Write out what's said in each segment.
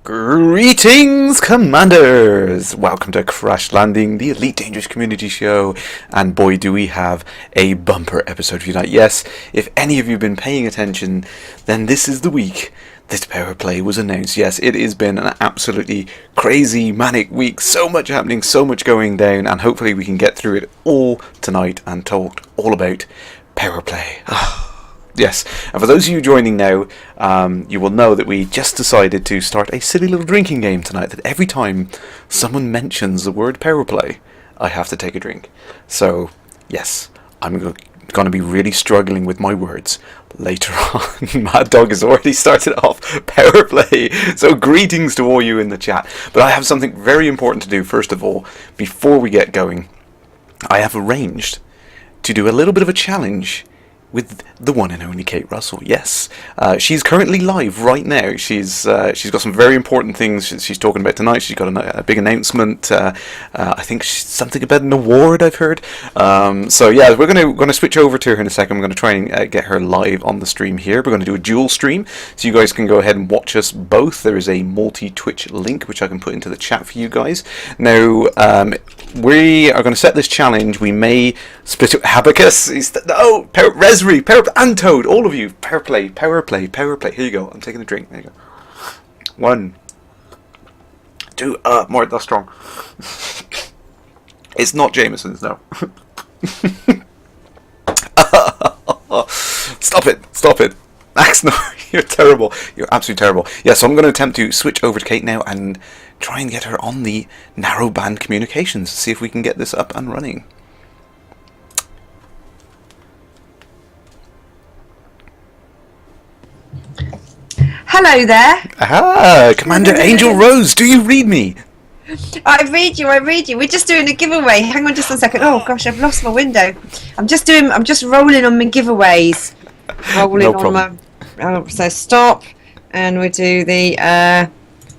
Greetings, Commanders! Welcome to Kerrash Landing, the Elite Dangerous Community Show, and boy do we have a bumper episode for you tonight. Yes, if any of you have been paying attention, then this is the week this PowerPlay was announced. Yes, it has been an absolutely crazy, manic week, so much happening, so much going down, and hopefully we can get through it all tonight and talk all about PowerPlay. Yes, and for those of you joining now, you will know that we just decided to start a silly little drinking game tonight, that every time someone mentions the word PowerPlay, I have to take a drink. So, yes, I'm going to be really struggling with my words later on. Mad Dog has already started off PowerPlay, so greetings to all you in the chat. But I have something very important to do, first of all, before we get going. I have arranged to do a little bit of a challenge with the one and only Kate Russell. Yes, she's currently live right now. She's got some very important things she's talking about tonight. She's got a big announcement. I think something about an award I've heard. So yeah, we're going to switch over to her in a second. We're going to try and get her live on the stream here. We're going to do a dual stream, so you guys can go ahead and watch us both. There is a multi-Twitch link which I can put into the chat for you guys. Now we are going to set this challenge. We may split it. Abacus. Resri, and Toad, all of you. PowerPlay. Here you go. I'm taking a drink. There you go. 1, 2. More. That's strong. It's not Jameson's, no. Stop it. Max, no, you're terrible. You're absolutely terrible. Yeah, so I'm going to attempt to switch over to Kate now and try and get her on the narrowband communications. See if we can get this up and running. Hello there. Commander Angel Rose, do you read me? I read you. We're just doing a giveaway. Hang on just a second. Oh gosh, I've lost my window. I'm just rolling on my giveaways. No problem. So stop, and we do the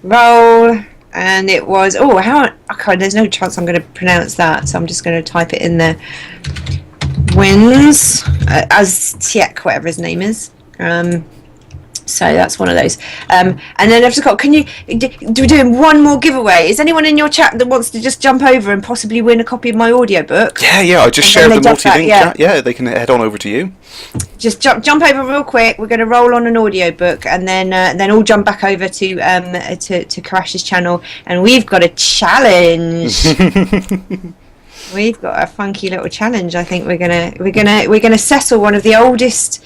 roll, and it was there's no chance I'm going to pronounce that, so I'm just going to type it in there. Wins as Tiek, whatever his name is. So that's one of those. And then I've just got, we're doing one more giveaway. Is anyone in your chat that wants to just jump over and possibly win a copy of my audiobook? Yeah, I just shared the multi-link chat. Yeah, they can head on over to you. Just jump over real quick. We're going to roll on an audiobook, and then all jump back over to Kerrash's channel, and we've got a challenge. We've got a funky little challenge. I think we're gonna settle one of the oldest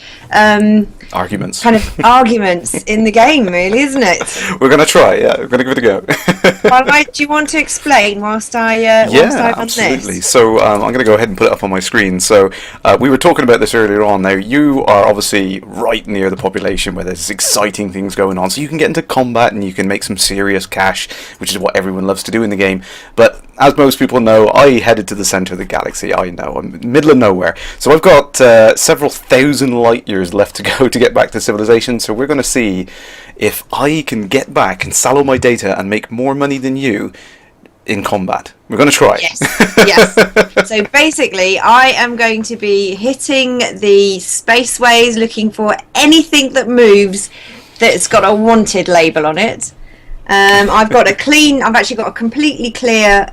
arguments in the game, really, isn't it? We're gonna try. Yeah, we're gonna give it a go. Well, do you want to explain whilst I absolutely. This? So I'm gonna go ahead and put it up on my screen. So we were talking about this earlier on. Now you are obviously right near the population where there's exciting things going on, so you can get into combat and you can make some serious cash, which is what everyone loves to do in the game. But as most people know, I headed to the centre of the galaxy. I know, I'm in the middle of nowhere. So I've got several thousand light years left to go to get back to civilization. So we're going to see if I can get back and sallow my data and make more money than you in combat. We're going to try. Yes. So basically, I am going to be hitting the spaceways, looking for anything that moves that's got a wanted label on it. I've actually got a completely clear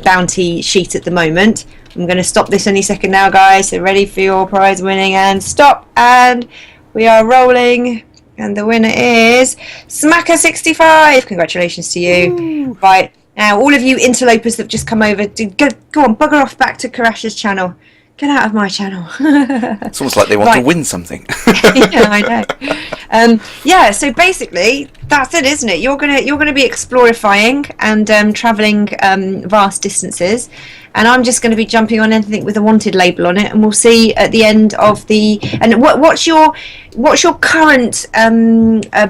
bounty sheet at the moment. I'm going to stop this any second now, guys. So ready for your prize winning, and stop. And we are rolling. And the winner is Smacker65. Congratulations to you. Ooh. Right. Now, all of you interlopers that have just come over, go on, bugger off back to Kerrash's channel. Get out of my channel. It's almost like they want to win something. Yeah, I know. So basically, that's it, isn't it? You're gonna be explorifying and travelling vast distances, and I'm just going to be jumping on anything with a wanted label on it, and we'll see at the end of the. And what's your current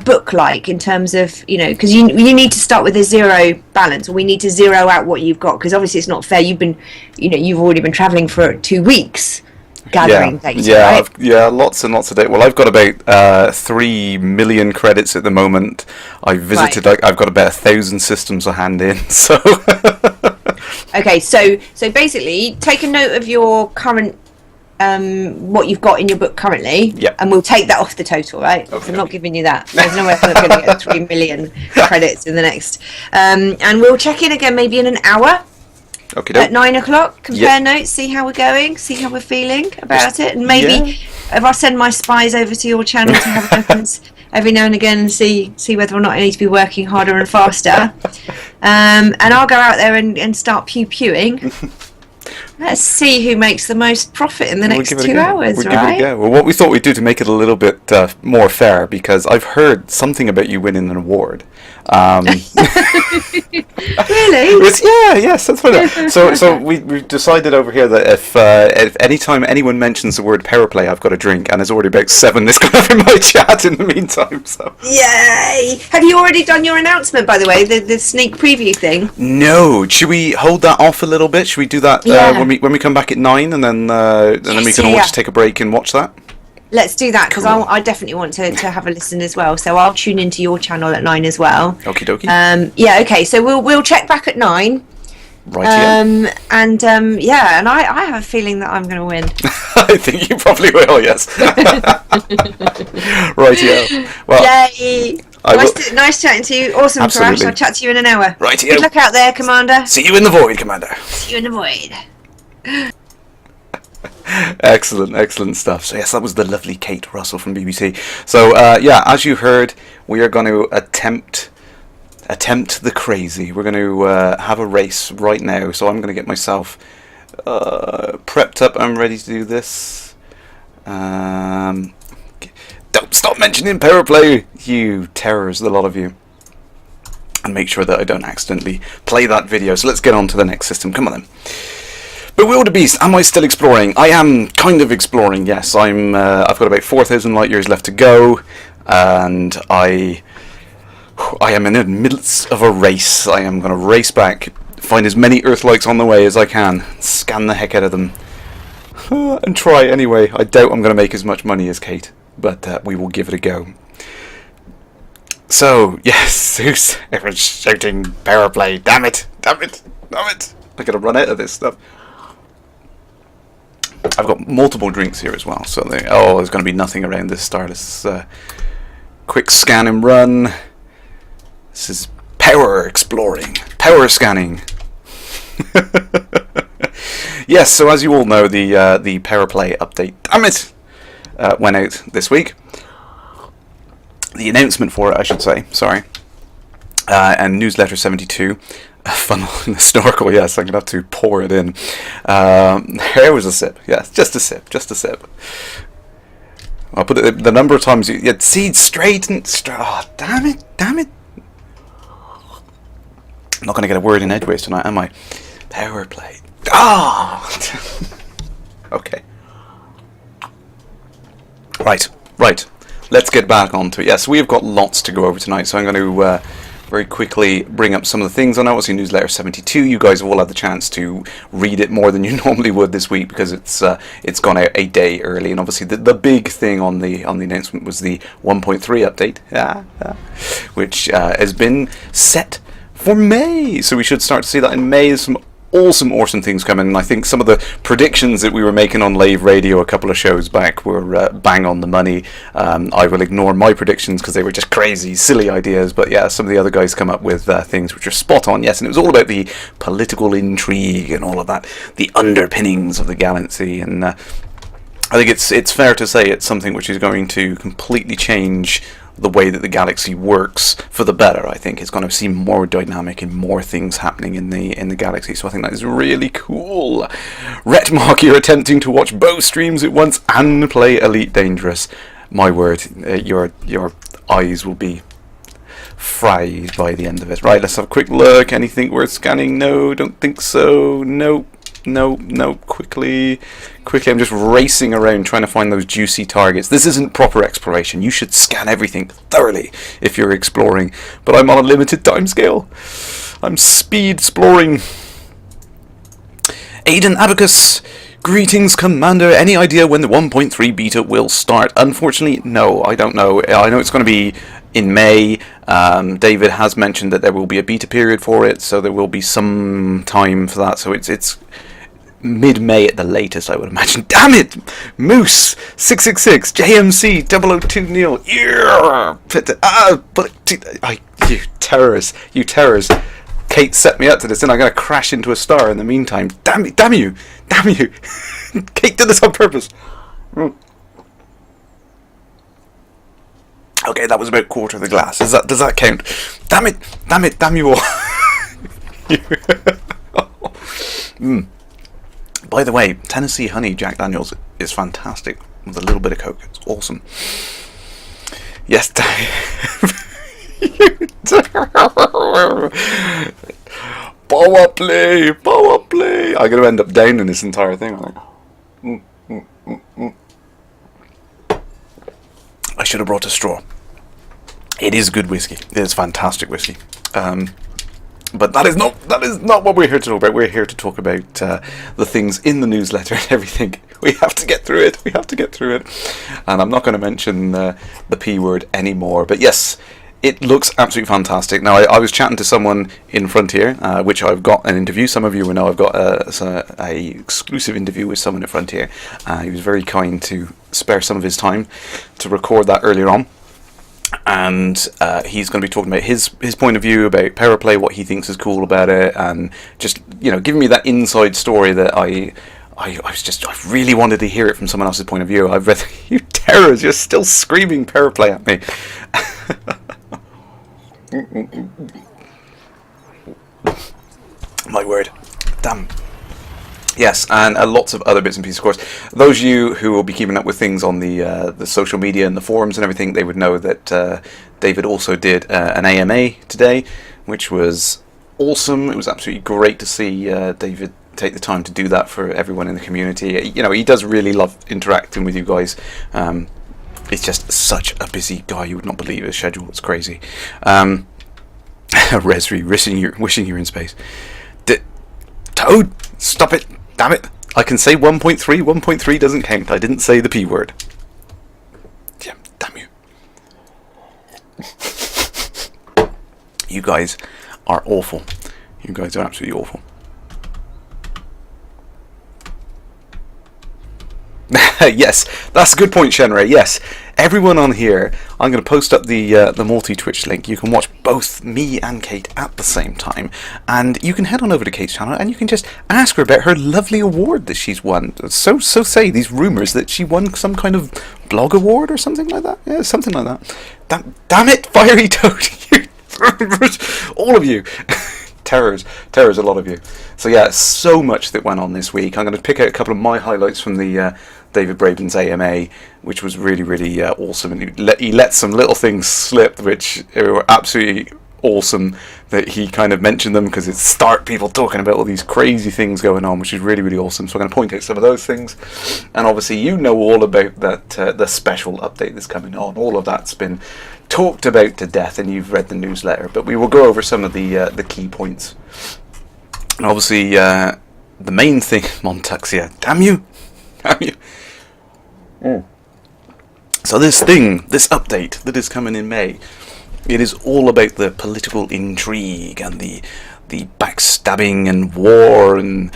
book like in terms of, because you need to start with a zero balance, or we need to zero out what you've got, because obviously it's not fair. You've already been travelling for 2 weeks. Gathering data, right? Lots and lots of data. Well, I've got about 3 million credits at the moment. I've visited, I've got about 1,000 systems to hand in. So, okay, so basically, take a note of your current what you've got in your book currently, and we'll take that off the total, right? Okay. I'm not giving you that. There's no way I'm going to get 3 million credits in the next. And we'll check in again maybe in an hour. At 9 o'clock, compare notes, see how we're going, see how we're feeling about it, and maybe if I send my spies over to your channel to have lessons every now and again and see whether or not I need to be working harder and faster, and I'll go out there and start pewing. Let's see who makes the most profit in the next 2 hours, we'll right? Give it a go. Well, what we thought we'd do to make it a little bit more fair, because I've heard something about you winning an award. Really? Yes, that's what. So we decided over here that if anytime anyone mentions the word PowerPlay, I've got a drink, and there's already about 7 that's gone up in my chat in the meantime. So yay! Have you already done your announcement, by the way, the sneak preview thing? No. Should we hold that off a little bit? Should we do that when we come back at 9, and then we can all just take a break and watch that? Let's do that, because I definitely want to have a listen as well. So I'll tune into your channel at 9 as well. Okie dokie. Yeah, okay. So we'll check back at 9. Right. And I have a feeling that I'm going to win. I think you probably will. Yes. Right. Yeah. Well. Yay! Nice chatting to you. Awesome, Kerrash. I'll chat to you in an hour. Right. Good luck out there, Commander. See you in the void, Commander. See you in the void. Excellent stuff. So yes, that was the lovely Kate Russell from BBC. So as you heard, we are going to attempt the crazy. We're going to have a race right now. So I'm going to get myself prepped up. I'm ready to do this. Don't stop mentioning PowerPlay, you terrors, the lot of you. And make sure that I don't accidentally play that video. So let's get on to the next system. Come on then. Bewilderbeast, am I still exploring? I am kind of exploring, yes. I've got about 4,000 light years left to go, and I am in the midst of a race. I am going to race back, find as many Earthlights on the way as I can, scan the heck out of them, and try anyway. I doubt I'm going to make as much money as Kate, but we will give it a go. So, yes, Zeus, everyone's shouting PowerPlay. Damn it. I gotta run out of this stuff. I've got multiple drinks here as well, so there's going to be nothing around this start. This quick scan and run. This is power exploring, power scanning. Yes, so as you all know, the PowerPlay update, damn it, went out this week. The announcement for it, I should say, sorry. And newsletter 72. Funnel in the snorkel, yes, I'm going to have to pour it in. Here was a sip, yes, just a sip. I'll put it, the number of times you get seed straight and damn it. I'm not going to get a word in edgeways tonight, am I? PowerPlay. Okay. Right. Let's get back onto it. Yes, we have got lots to go over tonight, so I'm going to very quickly bring up some of the things on obviously newsletter 72. You guys have all had the chance to read it more than you normally would this week, because it's gone out a day early, and obviously the big thing on the announcement was the 1.3 update, which has been set for May. So we should start to see that in May. There's some awesome things coming, and I think some of the predictions that we were making on Live Radio a couple of shows back were bang on the money. I will ignore my predictions because they were just crazy, silly ideas, but yeah, some of the other guys come up with things which are spot on, yes, and it was all about the political intrigue and all of that, the underpinnings of the galaxy, and I think it's fair to say it's something which is going to completely change the way that the galaxy works for the better. I think it's going to seem more dynamic and more things happening in the galaxy, so I think that is really cool. Retmark, you're attempting to watch both streams at once and play Elite Dangerous. My word, your eyes will be fried by the end of it. Right, let's have a quick look. Anything worth scanning? No, don't think so. Nope. Quickly, I'm just racing around trying to find those juicy targets. This isn't proper exploration. You should scan everything thoroughly if you're exploring, but I'm on a limited time scale. I'm speed exploring. Aiden Abacus, greetings, Commander. Any idea when the 1.3 beta will start? Unfortunately, no, I don't know. I know it's going to be in May. David has mentioned that there will be a beta period for it, so there will be some time for that. So it's mid-May at the latest, I would imagine. Damn it! Moose 666 JMC 002 Neil. Yeah! You terrors! Kate set me up to this, and I'm gonna crash into a star in the meantime. Damn you! Kate did this on purpose. Okay, that was about a quarter of the glass. Does that count? Damn you all. By the way, Tennessee Honey Jack Daniels is fantastic with a little bit of Coke. It's awesome. Yes. PowerPlay. I'm going to end up down in this entire thing. I should have brought a straw. It is good whiskey. It is fantastic whiskey. But that is not what we're here to talk about. We're here to talk about the things in the newsletter and everything. We have to get through it. And I'm not going to mention the P word anymore. But yes, it looks absolutely fantastic. Now, I was chatting to someone in Frontier, which I've got an interview. Some of you will know I've got a exclusive interview with someone at Frontier. He was very kind to spare some of his time to record that earlier on. And he's going to be talking about his point of view about PowerPlay, what he thinks is cool about it, and just, giving me that inside story that I really wanted to hear it from someone else's point of view. I've read, you terrors, you're still screaming PowerPlay at me. My word. Damn. Yes, and lots of other bits and pieces, of course. Those of you who will be keeping up with things on the social media and the forums and everything, they would know that David also did an AMA today, which was awesome. It was absolutely great to see David take the time to do that for everyone in the community. He does really love interacting with you guys. He's just such a busy guy. You would not believe his schedule. It's crazy. Resri, wishing you're in space. Toad, stop it. Damn it. I can say 1.3. 1.3 doesn't count. I didn't say the P word. Yeah, damn you. You guys are awful. You guys are absolutely awful. Yes, that's a good point, Shenray. Yes, everyone on here, I'm going to post up the multi-Twitch link. You can watch both me and Kate at the same time, and you can head on over to Kate's channel and you can just ask her about her lovely award that she's won. So say these rumours that she won some kind of blog award or something like that. Yeah, something like that. Damn it, Fiery Toad! All of you. Terrors, a lot of you. So yeah, so much that went on this week. I'm going to pick out a couple of my highlights from the David Braben's AMA, which was really, really awesome. And he let some little things slip, which were absolutely awesome that he kind of mentioned them, because it started people talking about all these crazy things going on, which is really, really awesome. So I'm going to point out some of those things. And obviously you know all about that the special update that's coming on. All of that's been talked about to death, and you've read the newsletter, but we will go over some of the key points. And obviously the main thing, Montuxia, damn you. So this update that is coming in May, it is all about the political intrigue and the backstabbing and war and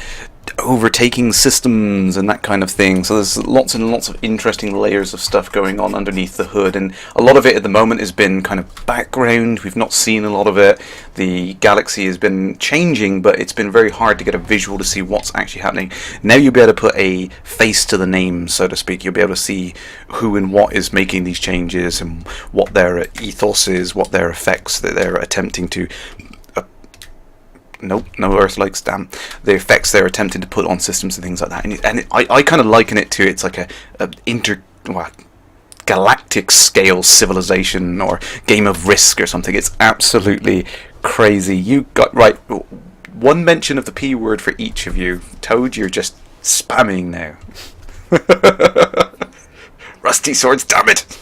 overtaking systems and that kind of thing. So there's lots and lots of interesting layers of stuff going on underneath the hood, and a lot of it at the moment has been kind of background. We've not seen a lot of it. The galaxy has been changing, but it's been very hard to get a visual to see what's actually happening. Now you'll be able to put a face to the name, so to speak. You'll be able to see who and what is making these changes and what their ethos is, what their effects that they're attempting to no Earthlikes, damn. The effects they're attempting to put on systems and things like that. And I kind of liken it to, it's like a galactic scale civilization or game of Risk or something. It's absolutely crazy. You got right. One mention of the P word for each of you. Toad, you're just spamming now. Rusty swords, damn it.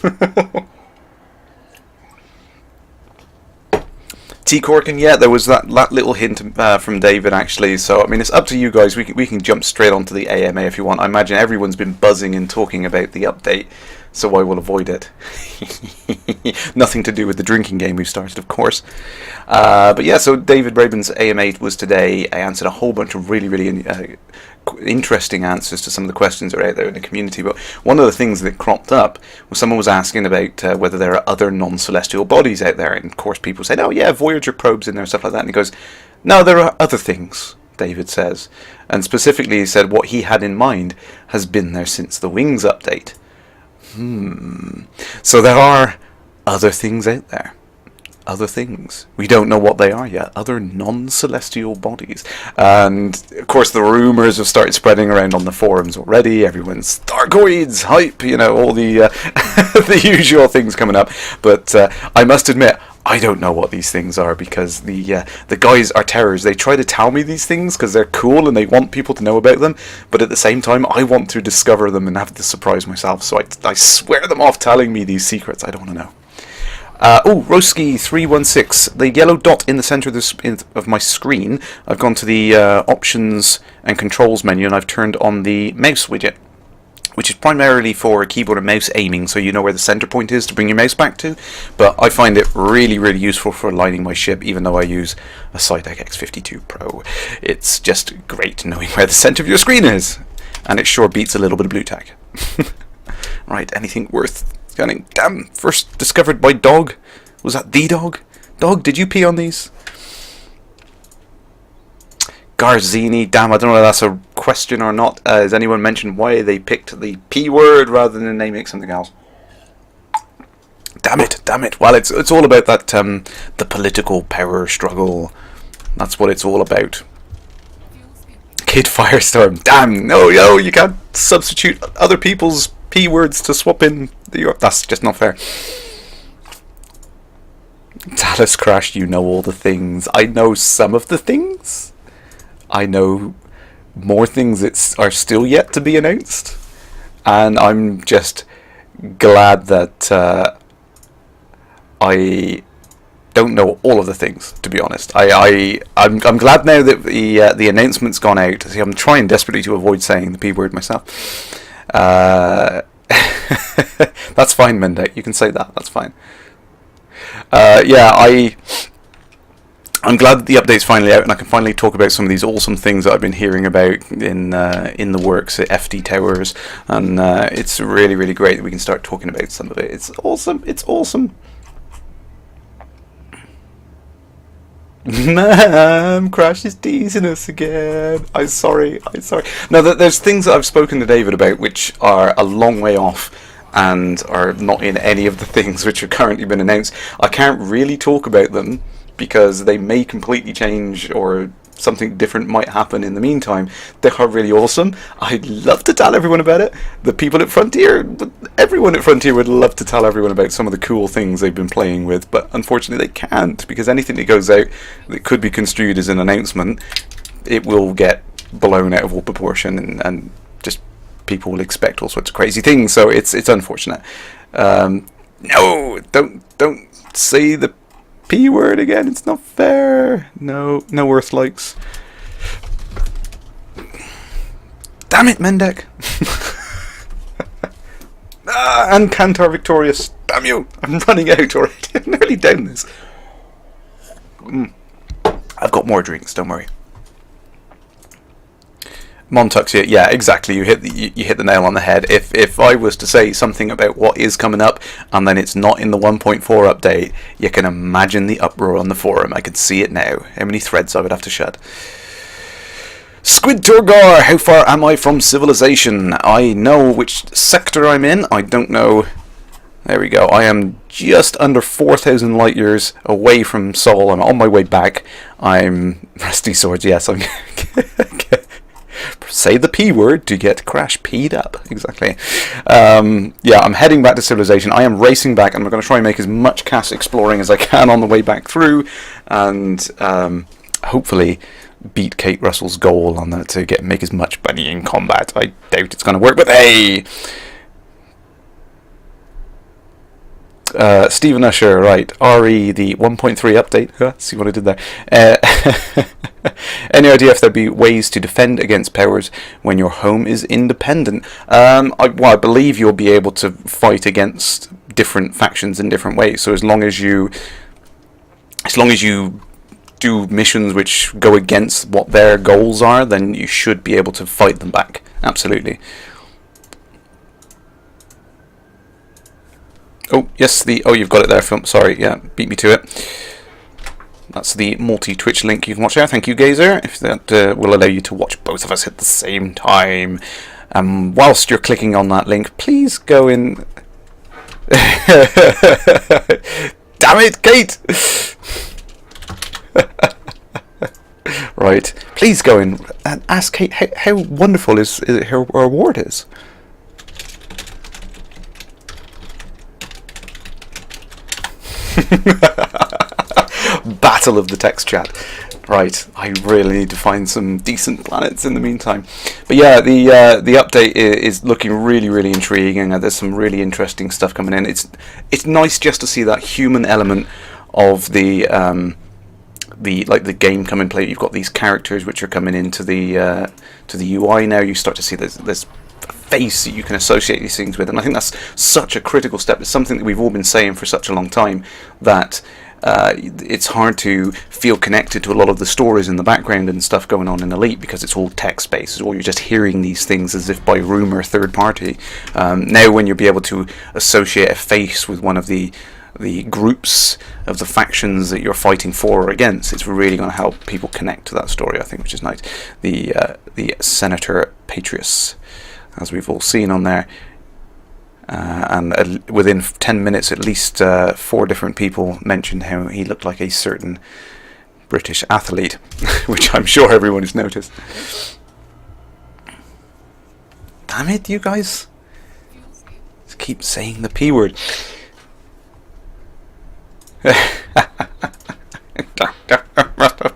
T-Corkin, yeah, there was that little hint from David, actually. So, I mean, it's up to you guys. We can jump straight onto the AMA if you want. I imagine everyone's been buzzing and talking about the update, so I will avoid it. Nothing to do with the drinking game we've started, of course. But yeah, so David Braben's AMA was today. I answered a whole bunch of really, really interesting answers to some of the questions that are out there in the community. But one of the things that cropped up was someone was asking about whether there are other non-celestial bodies out there. And of course people said, oh yeah, Voyager probes in there and stuff like that. And he goes, no, there are other things, David says. And specifically he said what he had in mind has been there since the Wings update. So there are other things out there. Other things. We don't know what they are yet. Other non-celestial bodies. And, of course, the rumours have started spreading around on the forums already. Everyone's Thargoids, hype, all the the usual things coming up. But I must admit, I don't know what these things are, because the guys are terrors. They try to tell me these things because they're cool and they want people to know about them. But at the same time, I want to discover them and have to surprise myself. So I swear them off telling me these secrets. I don't want to know. Roski316, the yellow dot in the centre of my screen, I've gone to the options and controls menu and I've turned on the mouse widget, which is primarily for keyboard and mouse aiming, so you know where the centre point is to bring your mouse back to. But I find it really, really useful for aligning my ship, even though I use a Cytec X52 Pro. It's just great knowing where the centre of your screen is, and it sure beats a little bit of blue tack. Right, anything worth scanning? Damn, first discovered by dog. Was that the dog? Dog, did you pee on these? Garzini, damn, I don't know if that's a question or not. Has anyone mentioned why they picked the P word rather than naming it something else? Damn it. Well, it's all about that, the political power struggle. That's what it's all about. Kid Firestorm, damn, no, you can't substitute other people's P words to swap in that's just not fair. Dallas Crash, you know all the things. I know some of the things. I know more things that are still yet to be announced. And I'm just glad that I don't know all of the things, to be honest. I'm glad now that the announcement's gone out. See, I'm trying desperately to avoid saying the P word myself. That's fine, Mendek. You can say that. That's fine. I'm glad that the update's finally out and I can finally talk about some of these awesome things that I've been hearing about in the works at FD Towers, and it's really, really great that we can start talking about some of it. It's awesome. It's awesome. Man, Crash is teasing us again. I'm sorry. Now, there's things that I've spoken to David about which are a long way off and are not in any of the things which have currently been announced. I can't really talk about them because they may completely change or something different might happen in the meantime. They are really awesome. I'd love to tell everyone about it. The people at Frontier, everyone at Frontier would love to tell everyone about some of the cool things they've been playing with, but unfortunately they can't, because anything that goes out that could be construed as an announcement, it will get blown out of all proportion, and just people will expect all sorts of crazy things, so it's unfortunate. No, don't say the P word again, it's not fair. No Earth likes. Damn it, Mendek. And Kantar Victorious. Damn you, I'm running out already. I'm nearly down this. I've got more drinks, don't worry. Montux, yeah, exactly. You hit the nail on the head. If I was to say something about what is coming up, and then it's not in the 1.4 update, you can imagine the uproar on the forum. I can see it now. How many threads I would have to shut. Squid Turgar, how far am I from civilization? I know which sector I'm in. I don't know. There we go. I am just under 4,000 light years away from Sol. I'm on my way back. I'm Rusty Swords. Yes, I'm. Say the P word to get Crash peed up. Exactly. Yeah, I'm heading back to civilization. I am racing back, and I'm going to try and make as much cast exploring as I can on the way back through, and hopefully beat Kate Russell's goal on that to make as much money in combat. I doubt it's going to work, but hey! Stephen Usher, right. RE, the 1.3 update. See what I did there. Any idea if there'd be ways to defend against powers when your home is independent? I believe you'll be able to fight against different factions in different ways. So as long as you do missions which go against what their goals are, then you should be able to fight them back. Absolutely. Oh, yes, you've got it there, Film. Sorry, yeah, beat me to it. That's the multi-Twitch link you can watch there. Thank you, Gazer, if that will allow you to watch both of us at the same time. Whilst you're clicking on that link, please go in... Damn it, Kate! Right, please go in and ask Kate how wonderful her award is. Battle of the text chat. Right, I really need to find some decent planets in the meantime. But yeah, the update is looking really, really intriguing. There's some really interesting stuff coming in. It's nice just to see that human element of the game come in play. You've got these characters which are coming into the UI now. You start to see this face that you can associate these things with, and I think that's such a critical step. It's something that we've all been saying for such a long time, that it's hard to feel connected to a lot of the stories in the background and stuff going on in Elite, because it's all text-based, or you're just hearing these things as if by rumour, third party. Now when you'll be able to associate a face with one of the groups of the factions that you're fighting for or against, it's really going to help people connect to that story, I think, which is nice. The Senator Patrius, as we've all seen on there. And within 10 minutes, at least 4 different people mentioned how he looked like a certain British athlete, which I'm sure everyone has noticed. Damn it, you guys. Just keep saying the P word.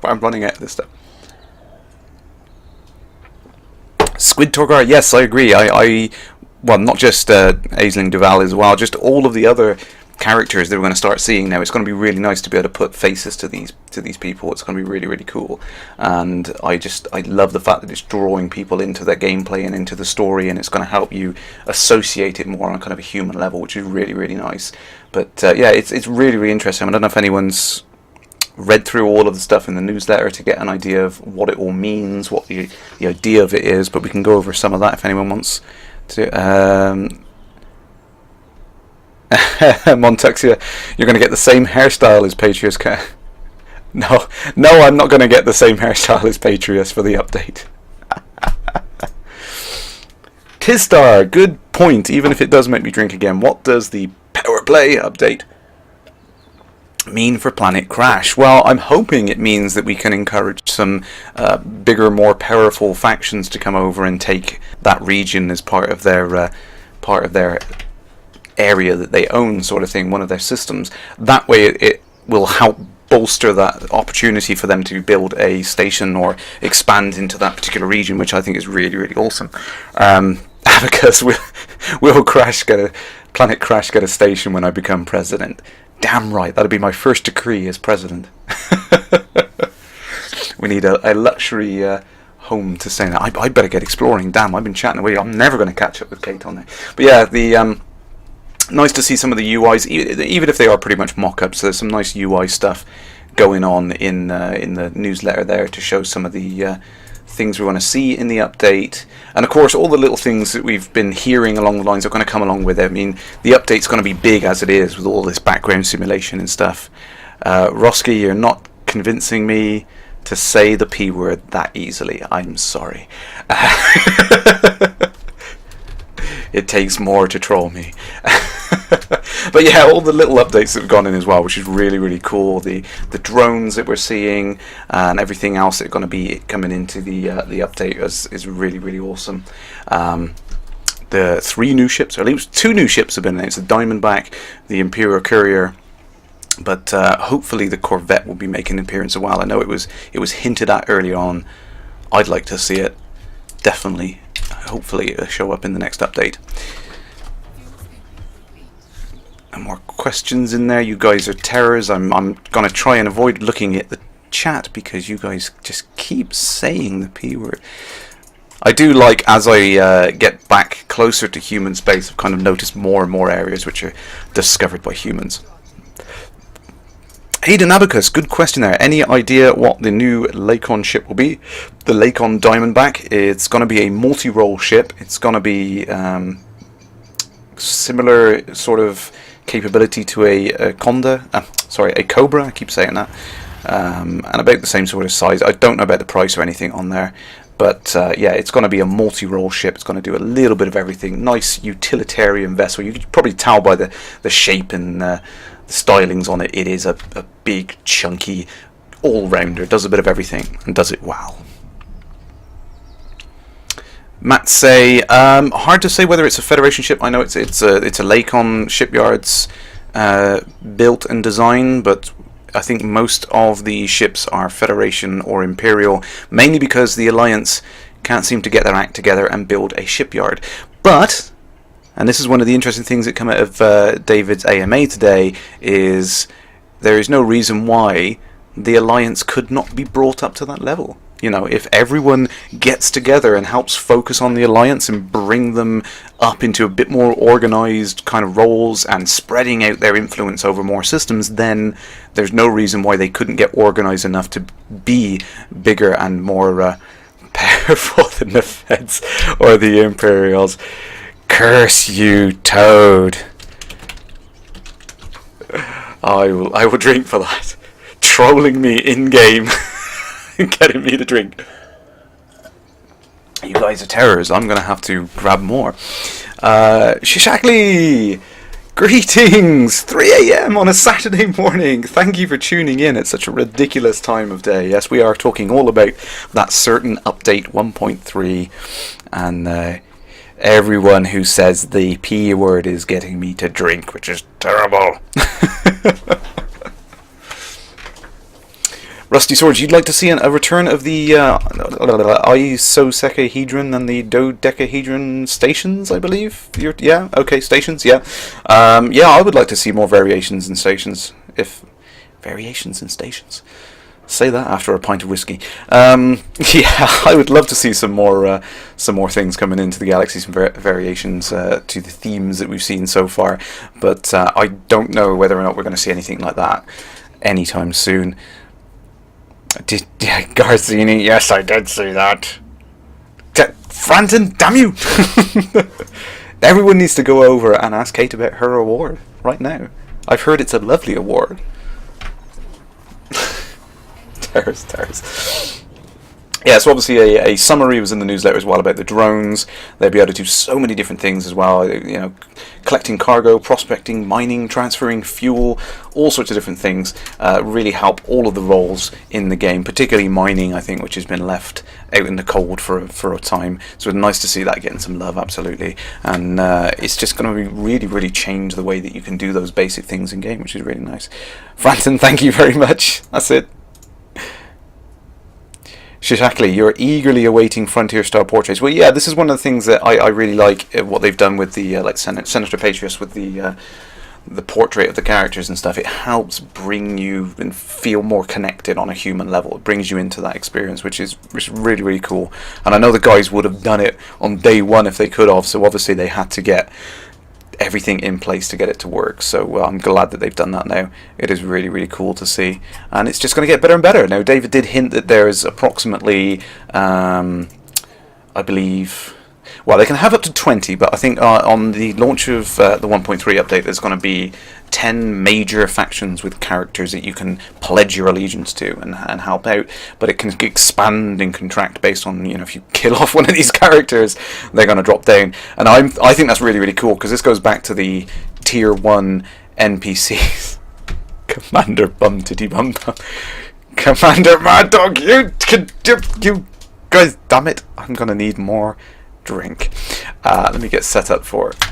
I'm running out of this stuff. Squid Torgar, yes, I agree. Well, not just Aisling Duval as well, just all of the other characters that we're going to start seeing now. It's going to be really nice to be able to put faces to these people. It's going to be really, really cool. And I love the fact that it's drawing people into their gameplay and into the story, and it's going to help you associate it more on kind of a human level, which is really, really nice. But yeah, it's really, really interesting. I don't know if anyone's read through all of the stuff in the newsletter to get an idea of what it all means, what the idea of it is, but we can go over some of that if anyone wants to. Montuxia, you're going to get the same hairstyle as Patrius. No, I'm not going to get the same hairstyle as Patrius for the update. Kistar, good point. Even if it does make me drink again, what does the PowerPlay update mean for Planet Crash? Well, I'm hoping it means that we can encourage some bigger, more powerful factions to come over and take that region as part of their area that they own, sort of thing, one of their systems. That way it will help bolster that opportunity for them to build a station or expand into that particular region, which I think is really, really awesome. Abacus, will Planet Crash get a station when I become president? Damn right, that'll be my first decree as president. We need a luxury home to stay in. I'd better get exploring. Damn, I've been chatting away. I'm never going to catch up with Kate on there. But yeah, nice to see some of the UIs, even if they are pretty much mock-ups. There's some nice UI stuff going on in the newsletter there to show some of the things we want to see in the update, and of course all the little things that we've been hearing along the lines are going to come along with it. I mean, the update's going to be big as it is with all this background simulation and stuff. Roski, you're not convincing me to say the P word that easily. I'm sorry. It takes more to troll me. But yeah, all the little updates that have gone in as well, which is really, really cool. The drones that we're seeing and everything else that's going to be coming into the update is really, really awesome. The 3 new ships, or at least 2 new ships have been announced: the Diamondback, the Imperial Courier, but hopefully the Corvette will be making an appearance as well. I know it was hinted at early on. I'd like to see it. Definitely. Hopefully it'll show up in the next update. And more questions in there. You guys are terrors. I'm going to try and avoid looking at the chat because you guys just keep saying the P word. I do like, as I get back closer to human space, I've kind of noticed more and more areas which are discovered by humans. Aiden Abacus, good question there. Any idea what the new Lakon ship will be? The Lakon Diamondback, it's going to be a multi-role ship. It's going to be similar sort of capability to a Cobra, I keep saying that. And about the same sort of size. I don't know about the price or anything on there. But yeah, it's going to be a multi-role ship. It's going to do a little bit of everything. Nice utilitarian vessel. You could probably tell by the shape and the stylings on it. It is a big, chunky all-rounder. Does a bit of everything and does it well. Matt say, hard to say whether it's a Federation ship. I know it's a Lakon shipyards built and design, but I think most of the ships are Federation or Imperial, mainly because the Alliance can't seem to get their act together and build a shipyard. But, and this is one of the interesting things that come out of David's AMA today, is there is no reason why the Alliance could not be brought up to that level. You know, if everyone gets together and helps focus on the Alliance and bring them up into a bit more organised kind of roles and spreading out their influence over more systems, then there's no reason why they couldn't get organised enough to be bigger and more powerful than the Feds or the Imperials. Curse you, Toad. I will drink for that. Trolling me in-game. Getting me to drink. You guys are terrors. I'm going to have to grab more. Shishakli! Greetings! 3 a.m. on a Saturday morning. Thank you for tuning in at such a ridiculous time of day. Yes, we are talking all about that certain update 1.3 and everyone who says the P word is getting me to drink, which is terrible. Rusty Swords, you'd like to see a return of the isosecahedron and the dodecahedron stations, I believe? Yeah? Okay, stations, yeah. Yeah, I would like to see more variations in stations. Variations in stations? Say that after a pint of whiskey. Yeah, I would love to see some more things coming into the galaxy, some variations to the themes that we've seen so far. But I don't know whether or not we're going to see anything like that anytime soon. Garzini, yes, I did see that. Franton, damn you! Everyone needs to go over and ask Kate about her award right now. I've heard it's a lovely award. Terrors. Yeah, so obviously a summary was in the newsletter as well about the drones. They'll be able to do so many different things as well. You know, collecting cargo, prospecting, mining, transferring fuel, all sorts of different things. Really help all of the roles in the game, particularly mining, I think, which has been left out in the cold for a time. So it's nice to see that getting some love, absolutely. And it's just going to really, really change the way that you can do those basic things in game, which is really nice. Franton, thank you very much. That's it. Shishakli, you're eagerly awaiting Frontier-style portraits. Well, yeah, this is one of the things that I really like, what they've done with the like Senator Patrius with the portrait of the characters and stuff. It helps bring you and feel more connected on a human level. It brings you into that experience, which is really, really cool. And I know the guys would have done it on day one if they could have, so obviously they had to get everything in place to get it to work. So I'm glad that they've done that now. It is really, really cool to see, and it's just going to get better and better. Now, David did hint that there's approximately I believe, well, they can have up to 20, but I think on the launch of the 1.3 update there's going to be 10 major factions with characters that you can pledge your allegiance to and help out, but it can expand and contract based on, you know, if you kill off one of these characters, they're going to drop down. And I think that's really, really cool, because this goes back to the tier 1 NPCs. Commander Bum Titty Bum Bum. Commander Mad Dog, you guys, damn it, I'm going to need more drink. Let me get set up for it.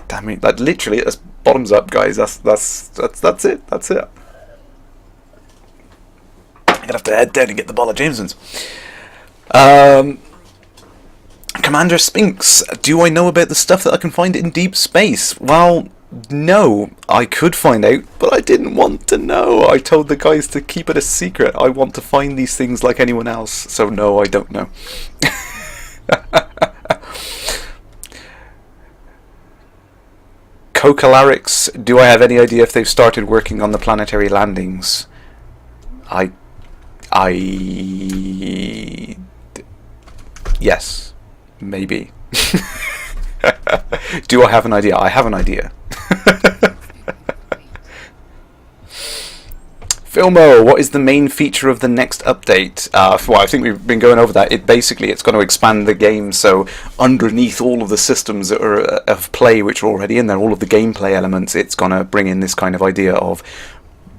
Damn it, that literally, that's bottoms up, guys. That's it. That's it. I'm gonna have to head down and get the bottle of Jameson's. Commander Spinks, do I know about the stuff that I can find in deep space? Well, no, I could find out, but I didn't want to know. I told the guys to keep it a secret. I want to find these things like anyone else, so no, I don't know. Cocalarix, do I have any idea if they've started working on the planetary landings? Yes, maybe. Do I have an idea? I have an idea. Filmo, what is the main feature of the next update? Well, I think we've been going over that. It's going to expand the game, so underneath all of the systems that are of play which are already in there, all of the gameplay elements, it's going to bring in this kind of idea of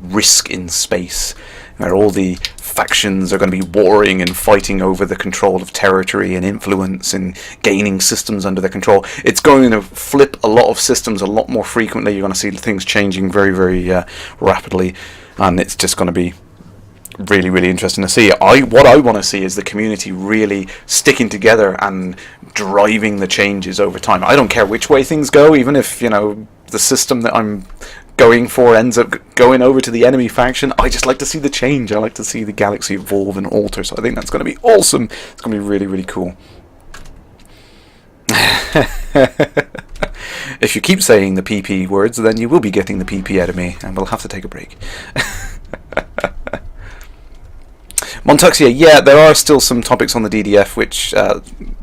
risk in space, where all the factions are going to be warring and fighting over the control of territory and influence and gaining systems under their control. It's going to flip a lot of systems a lot more frequently. You're going to see things changing very, very rapidly, and it's just going to be really, really interesting to see. What I want to see is the community really sticking together and driving the changes over time. I don't care which way things go, even if, the system that I'm going for ends up going over to the enemy faction. I just like to see the change. I like to see the galaxy evolve and alter, so I think that's going to be awesome. It's going to be really, really cool. If you keep saying the PP words, then you will be getting the PP out of me, and we'll have to take a break. Montuxia, yeah, there are still some topics on the DDF which,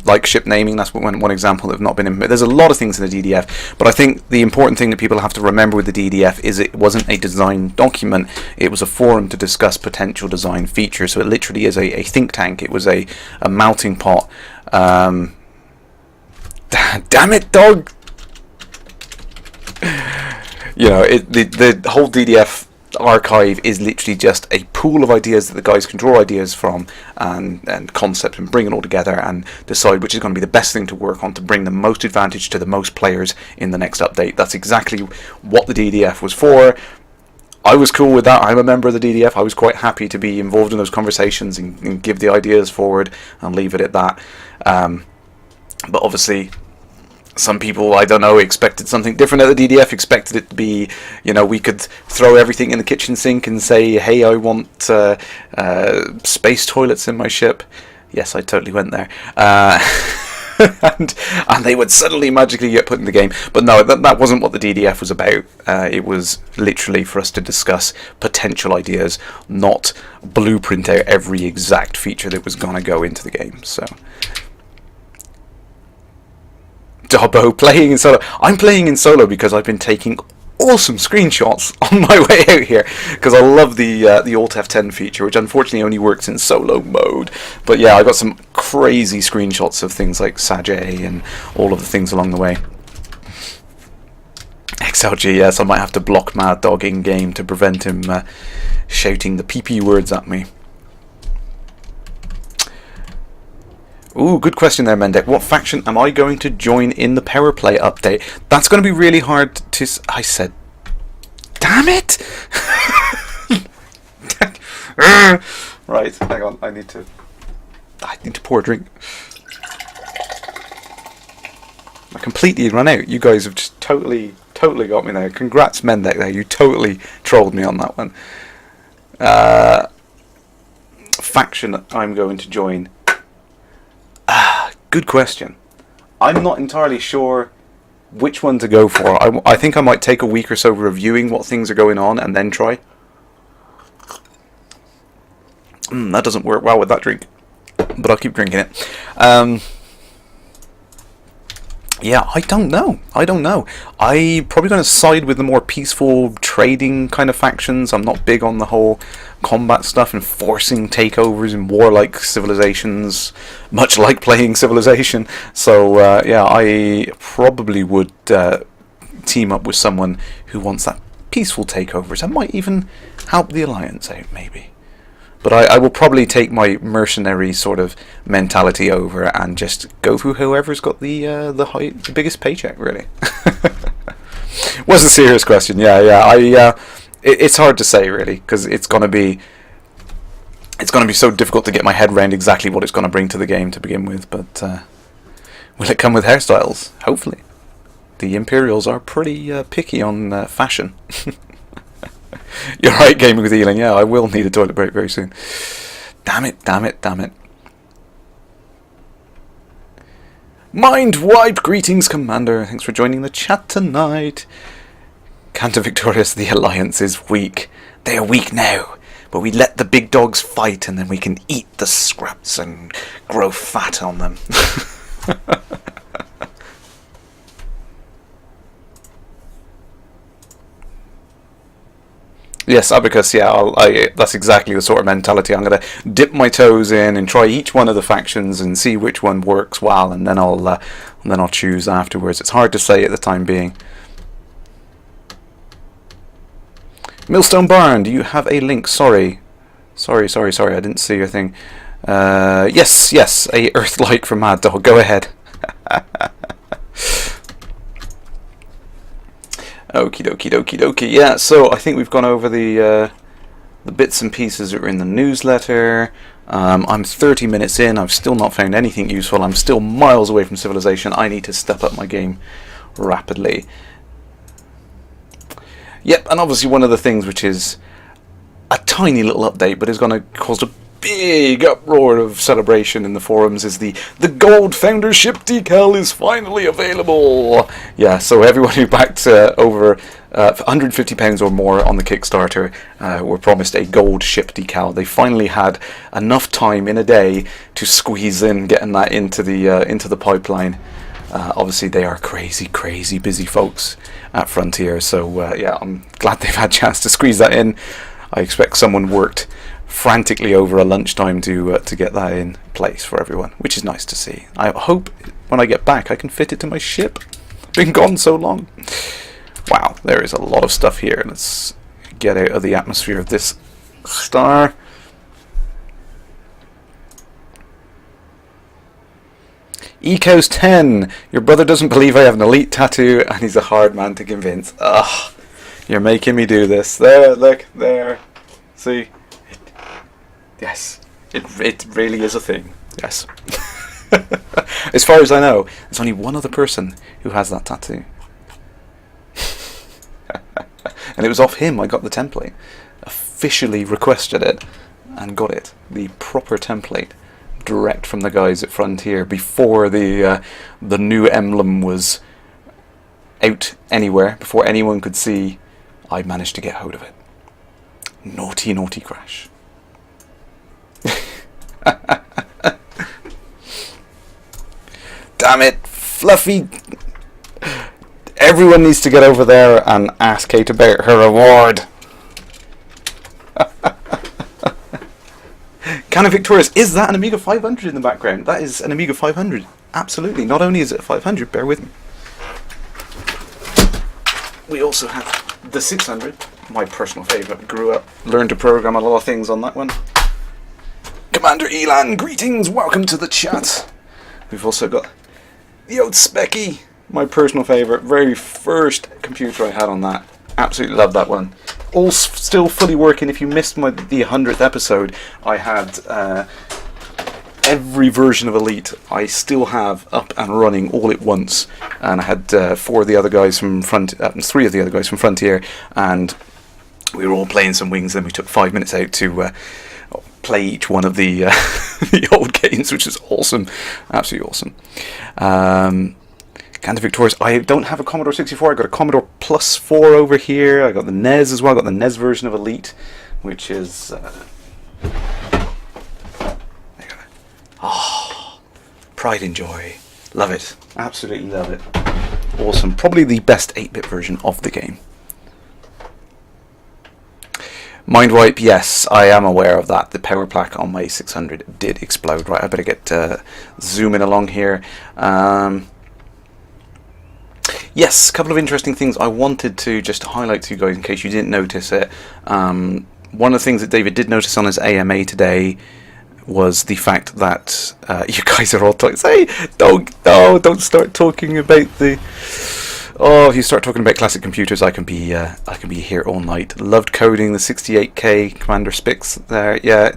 like ship naming, that's one example that have not been in. There's a lot of things in the DDF, but I think the important thing that people have to remember with the DDF is it wasn't a design document, it was a forum to discuss potential design features, so it literally is a think tank. It was a melting pot. Damn it, dog! The whole DDF archive is literally just a pool of ideas that the guys can draw ideas from and concept and bring it all together and decide which is going to be the best thing to work on to bring the most advantage to the most players in the next update. That's exactly what the DDF was for. I was cool with that. I'm a member of the DDF. I was quite happy to be involved in those conversations and give the ideas forward and leave it at that. But obviously, some people, I don't know, expected something different at the DDF, expected it to be, we could throw everything in the kitchen sink and say, hey, I want space toilets in my ship. Yes, I totally went there. And they would suddenly magically get put in the game. But no, that wasn't what the DDF was about. It was literally for us to discuss potential ideas, not blueprint out every exact feature that was going to go into the game. So... Dobbo, playing in solo. I'm playing in solo because I've been taking awesome screenshots on my way out here because I love the Alt F10 feature, which unfortunately only works in solo mode. But yeah, I got some crazy screenshots of things like Sajay and all of the things along the way. XLG, yes, I might have to block Mad Dog in game to prevent him shouting the PP words at me. Ooh, good question there, Mendek. What faction am I going to join in the PowerPlay update? That's going to be really hard to... I said... Damn it! Right, hang on. I need to pour a drink. I completely run out. You guys have just totally got me there. Congrats, Mendek, there. You totally trolled me on that one. Faction I'm going to join... Good question. I'm not entirely sure which one to go for. I think I might take a week or so reviewing what things are going on and then try. That doesn't work well with that drink, but I'll keep drinking it. Yeah, I don't know. I'm probably going to side with the more peaceful trading kind of factions. I'm not big on the whole combat stuff and forcing takeovers in warlike civilizations, much like playing Civilization. So, yeah, I probably would team up with someone who wants that peaceful takeovers. I might even help the Alliance out, maybe. But I will probably take my mercenary sort of mentality over and just go through whoever's got the biggest paycheck, really. Was a serious question. Yeah. It's hard to say, really, because it's gonna be so difficult to get my head around exactly what it's gonna bring to the game to begin with. But will it come with hairstyles? Hopefully. The Imperials are pretty picky on fashion. You're right, Gaming with Elon. Yeah, I will need a toilet break very soon. Damn it. Mind wipe! Greetings, Commander. Thanks for joining the chat tonight. Cantor Victorious, the Alliance is weak. They are weak now, but we let the big dogs fight and then we can eat the scraps and grow fat on them. Yes, Abacus, yeah, that's exactly the sort of mentality. I'm going to dip my toes in and try each one of the factions and see which one works well, and then I'll choose afterwards. It's hard to say at the time being. Millstone Barn, do you have a link? Sorry, I didn't see your thing. Yes, a Earth-like from Mad Dog. Go ahead. Okie dokie. Yeah, so I think we've gone over the bits and pieces that are in the newsletter. I'm 30 minutes in. I've still not found anything useful. I'm still miles away from civilization. I need to step up my game rapidly. Yep, and obviously one of the things which is a tiny little update, but is going to cause a big uproar of celebration in the forums, is the gold foundership decal is finally available. Yeah, so everyone who backed over £150 or more on the Kickstarter were promised a gold ship decal. They finally had enough time in a day to squeeze in getting that into the pipeline. Obviously they are crazy busy folks at Frontier, so yeah, I'm glad they've had a chance to squeeze that in. I expect someone worked frantically over a lunchtime to get that in place for everyone, which is nice to see. I hope when I get back I can fit it to my ship. I've been gone so long. Wow, there is a lot of stuff here. Let's get out of the atmosphere of this star. Ecos 10, your brother doesn't believe I have an elite tattoo and he's a hard man to convince. Ugh, you're making me do this. There, look, there. See? Yes, it really is a thing. Yes. As far as I know, there's only one other person who has that tattoo. And it was off him I got the template. Officially requested it and got it. The proper template. Direct from the guys at Frontier before the new emblem was out anywhere, before anyone could see. I managed to get hold of it. Naughty Crash. Damn it, Fluffy. Everyone needs to get over there and ask Kate about her reward. Canon Victorious, is that an Amiga 500 in the background? That is an Amiga 500. Absolutely. Not only is it a 500, bear with me. We also have the 600, my personal favourite. Grew up, learned to program a lot of things on that one. Commander Elan, greetings, welcome to the chat. We've also got the old Specky, my personal favourite, very first computer I had on that. Absolutely love that one. All still fully working. If you missed the 100th episode, I had every version of Elite I still have up and running all at once, and I had 3 of the other guys from Frontier, and we were all playing some Wings. Then we took 5 minutes out to play each one of the the old games, which is awesome, absolutely awesome. Cantor Victorious, I don't have a Commodore 64, I got a Commodore Plus 4 over here, I got the NES as well, I got the NES version of Elite, which is pride and joy, love it, absolutely love it, awesome, probably the best 8-bit version of the game. Mindwipe, yes, I am aware of that. The power plaque on my 600 did explode. Right, I better get zooming along here. Yes, a couple of interesting things I wanted to just highlight to you guys in case you didn't notice it. One of the things that David did notice on his AMA today was the fact that you guys are all talking. Say, don't start talking about the. Oh, if you start talking about classic computers, I can be here all night. Loved coding the 68K Commander Spix there. Yeah,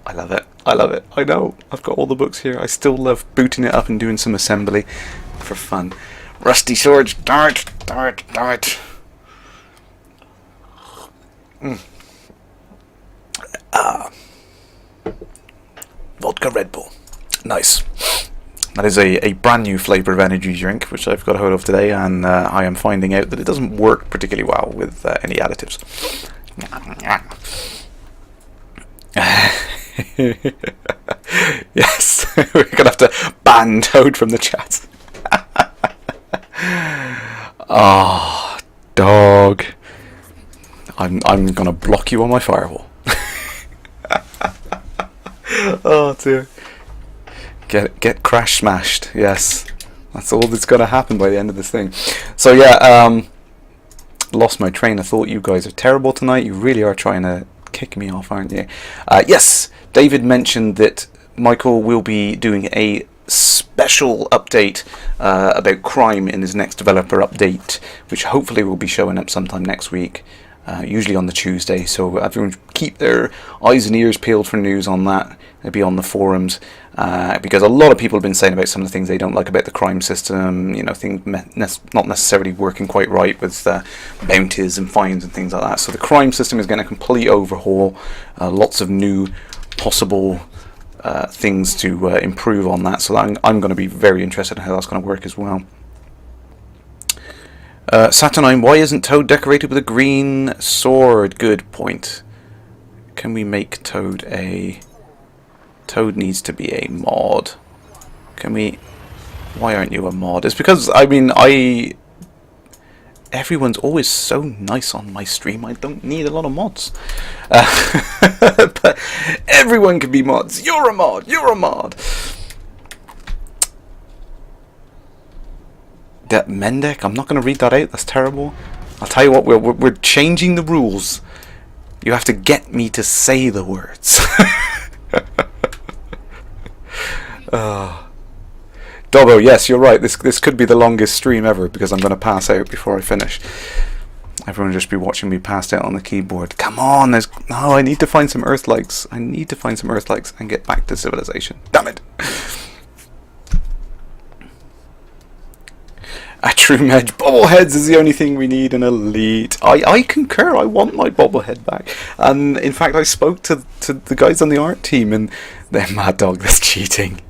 I love it. I know. I've got all the books here. I still love booting it up and doing some assembly for fun. Rusty swords, dart. Vodka Red Bull. Nice. That is a brand new flavour of energy drink, which I've got a hold of today, and I am finding out that it doesn't work particularly well with any additives. Yes, we're going to have to ban Toad from the chat. Oh, dog. I'm going to block you on my firewall. Oh, dear. Get crash smashed. Yes, that's all that's going to happen by the end of this thing. So yeah, lost my train of thought. You guys are terrible tonight. You really are trying to kick me off, aren't you? Yes, David mentioned that Michael will be doing a special update about crime in his next developer update, which hopefully will be showing up sometime next week, usually on the Tuesday. So everyone keep their eyes and ears peeled for news on that. It'll be on the forums, because a lot of people have been saying about some of the things they don't like about the crime system, you know, things not necessarily working quite right with bounties and fines and things like that. So the crime system is getting a complete overhaul, lots of new possible things to improve on that. So I'm going to be very interested in how that's going to work as well. Saturnine, why isn't Toad decorated with a green sword? Good point. Can we make Toad a... Toad needs to be a mod. Can we... Why aren't you a mod? It's because, I mean, everyone's always so nice on my stream, I don't need a lot of mods. But everyone can be mods. You're a mod! You're a mod! Mendek, I'm not going to read that out, that's terrible. I'll tell you what, we're changing the rules. You have to get me to say the words. Dobbo, yes, you're right. This could be the longest stream ever because I'm going to pass out before I finish. Everyone will just be watching me pass out on the keyboard. Come on, no, I need to find some Earth likes. I need to find some Earth likes and get back to civilization. Damn it. A true Medge. Bobbleheads is the only thing we need in Elite. I concur. I want my bobblehead back. And in fact, I spoke to the guys on the art team, and they're mad dog. That's cheating.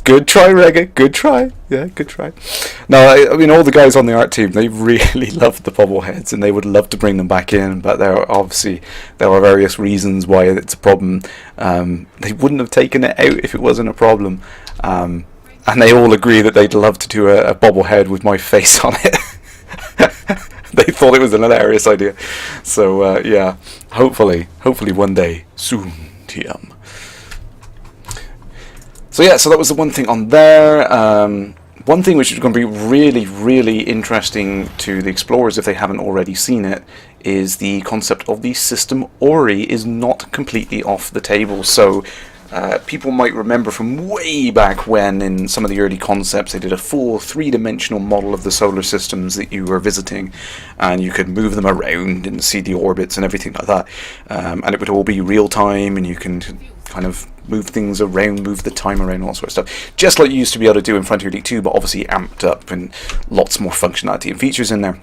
Good try, Rega. Good try. Yeah, good try. No, I mean, all the guys on the art team, they really love the bobbleheads, and they would love to bring them back in. But there are various reasons why it's a problem. They wouldn't have taken it out if it wasn't a problem. And they all agree that they'd love to do a bobblehead with my face on it. They thought it was an hilarious idea. So yeah, hopefully one day soon, TM. So yeah, so that was the one thing on there. One thing which is going to be really, really interesting to the explorers if they haven't already seen it is the concept of the system Ori is not completely off the table. So people might remember from way back when in some of the early concepts they did a full three-dimensional model of the solar systems that you were visiting, and you could move them around and see the orbits and everything like that, and it would all be real time, and you can kind of move things around, move the time around, all sorts of stuff, just like you used to be able to do in Frontier League 2, but obviously amped up and lots more functionality and features in there.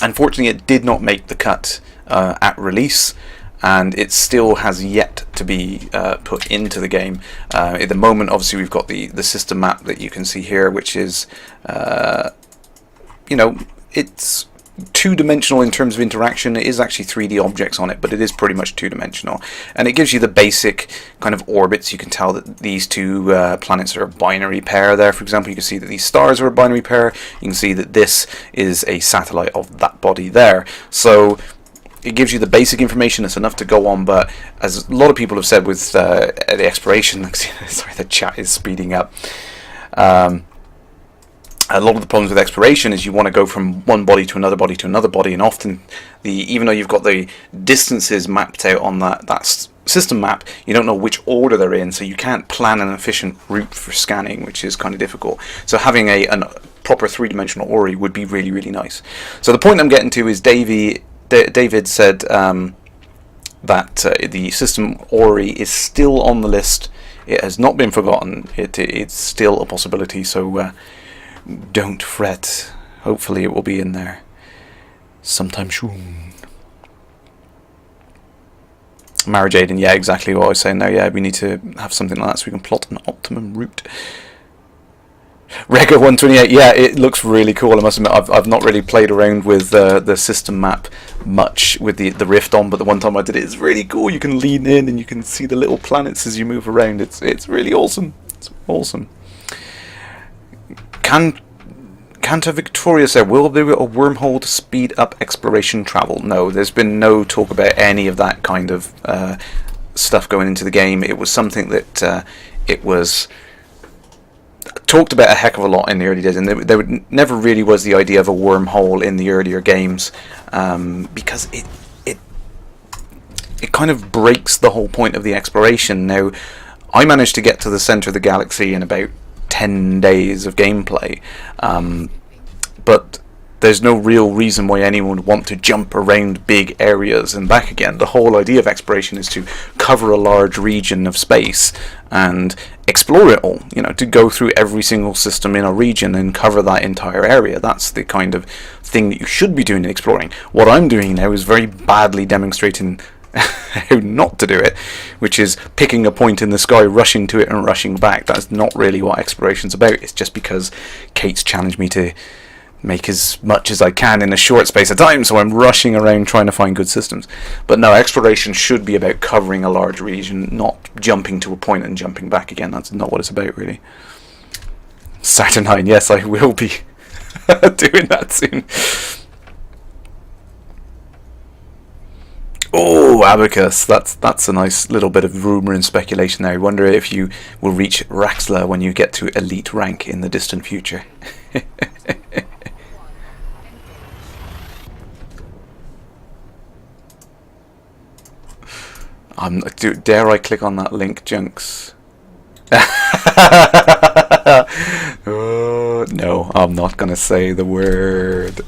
Unfortunately, it did not make the cut at release, and it still has yet to be put into the game. At the moment, obviously, we've got the system map that you can see here, which is, it's two-dimensional in terms of interaction. It is actually 3D objects on it, but it is pretty much two-dimensional, and it gives you the basic kind of orbits. You can tell that these two planets are a binary pair there. For example, you can see that these stars are a binary pair. You can see that this is a satellite of that body there. So it gives you the basic information that's enough to go on, but as a lot of people have said with the exploration, sorry, the chat is speeding up. A lot of the problems with exploration is you want to go from one body to another body to another body, and often even though you've got the distances mapped out on that system map, you don't know which order they're in, so you can't plan an efficient route for scanning, which is kind of difficult. So having a proper three-dimensional Ori would be really, really nice. So the point I'm getting to is David said that the system Ori is still on the list. It has not been forgotten. It's still a possibility, so don't fret. Hopefully it will be in there sometime soon. Marriage Aid, and yeah, exactly what I was saying now. Yeah, we need to have something like that so we can plot an optimum route. Rego 128, yeah, it looks really cool. I must admit, I've not really played around with the system map much with the Rift on, but the one time I did it, it's really cool. You can lean in and you can see the little planets as you move around. It's really awesome. It's awesome. Cantor Victoria said, will there be a wormhole to speed up exploration travel? No, there's been no talk about any of that kind of stuff going into the game. It was something that it was talked about a heck of a lot in the early days, and there never really was the idea of a wormhole in the earlier games, because it kind of breaks the whole point of the exploration. Now, I managed to get to the center of the galaxy in about 10 days of gameplay, but there's no real reason why anyone would want to jump around big areas and back again. The whole idea of exploration is to cover a large region of space and explore it all, to go through every single system in a region and cover that entire area. That's the kind of thing that you should be doing in exploring. What I'm doing now is very badly demonstrating how not to do it, which is picking a point in the sky, rushing to it and rushing back. That's not really what exploration's about. It's just because Kate's challenged me to make as much as I can in a short space of time, so I'm rushing around trying to find good systems. But no, exploration should be about covering a large region, not jumping to a point and jumping back again. That's not what it's about, really. Saturnine, yes, I will be doing that soon. Oh, Abacus, that's a nice little bit of rumour and speculation there. I wonder if you will reach Raxla when you get to elite rank in the distant future. Dare I click on that link, Junks? No, I'm not going to say the word.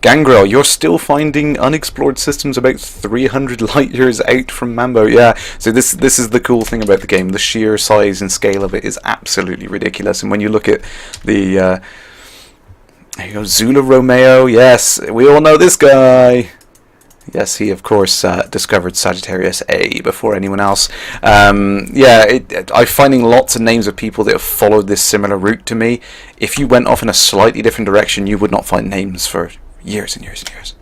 Gangrel, you're still finding unexplored systems about 300 light years out from Mambo. Yeah, so this is the cool thing about the game. The sheer size and scale of it is absolutely ridiculous. And when you look at the... there you go, Zula Romeo. Yes, we all know this guy. Yes, he of course discovered Sagittarius A before anyone else. I'm finding lots of names of people that have followed this similar route to me. If you went off in a slightly different direction, you would not find names for years and years and years.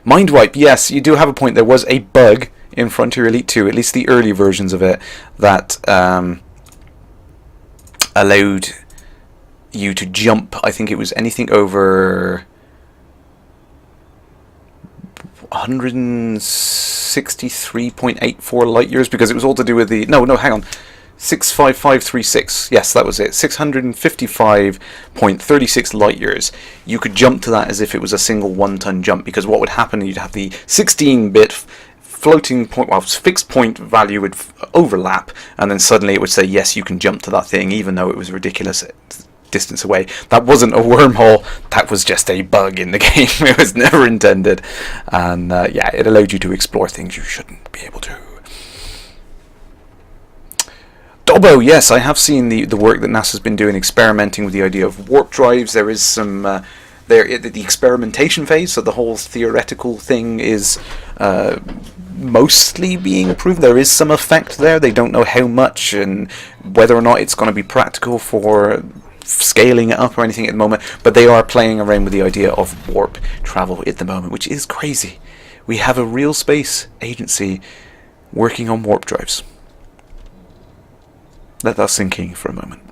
Mindwipe, yes, you do have a point. There was a bug in Frontier Elite 2, at least the early versions of it, that allowed you to jump. I think it was anything over 163.84 light years, because it was all to do with the... No, hang on. 65536. Yes, that was it. 655.36 light years. You could jump to that as if it was a single 1-ton jump, because what would happen, you'd have the 16-bit floating point, well, fixed point value would overlap, and then suddenly it would say, yes, you can jump to that thing, even though it was a ridiculous distance away. That wasn't a wormhole, that was just a bug in the game. It was never intended, and it allowed you to explore things you shouldn't be able to. Dobbo, yes, I have seen the work that NASA's been doing, experimenting with the idea of warp drives. There is some the experimentation phase, so the whole theoretical thing is mostly being proven. There is some effect there. They don't know how much and whether or not it's going to be practical for scaling it up or anything at the moment, but they are playing around with the idea of warp travel at the moment, which is crazy. We have a real space agency working on warp drives. Let that sink in for a moment.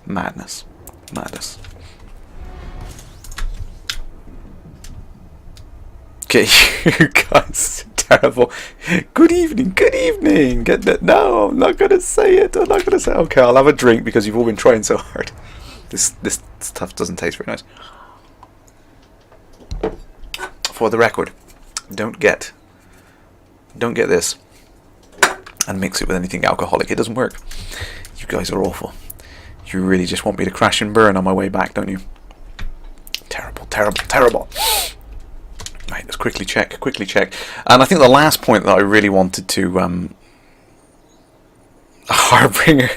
Madness. Okay, you guys, terrible. Good evening. No, I'm not gonna say it. Okay, I'll have a drink because you've all been trying so hard. This stuff doesn't taste very nice. For the record, don't get this and mix it with anything alcoholic. It doesn't work. You guys are awful. You really just want me to crash and burn on my way back, don't you? Terrible. Right, let's quickly check. And I think the last point that I really wanted to Harbinger.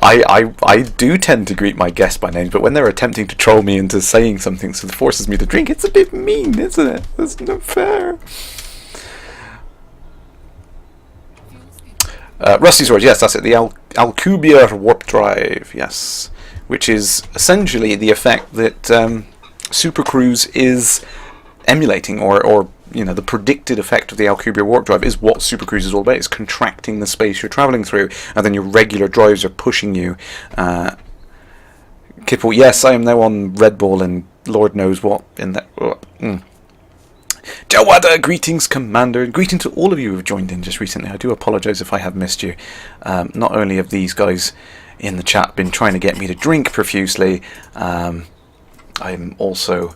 I do tend to greet my guests by name, but when they're attempting to troll me into saying something so that forces me to drink, it's a bit mean, isn't it? That's not fair. Rusty Sword, yes, that's it. The Alcubierre Warp Drive, yes. Which is essentially the effect that Super Cruise is emulating, or the predicted effect of the Alcubierre Warp Drive is what Super Cruise is all about. It's contracting the space you're travelling through, and then your regular drives are pushing you. Kipple, yes, I am now on Red Bull and Lord knows what in that. Jawada, greetings, Commander. Greeting to all of you who have joined in just recently. I do apologise if I have missed you. Not only have these guys in the chat been trying to get me to drink profusely, I'm also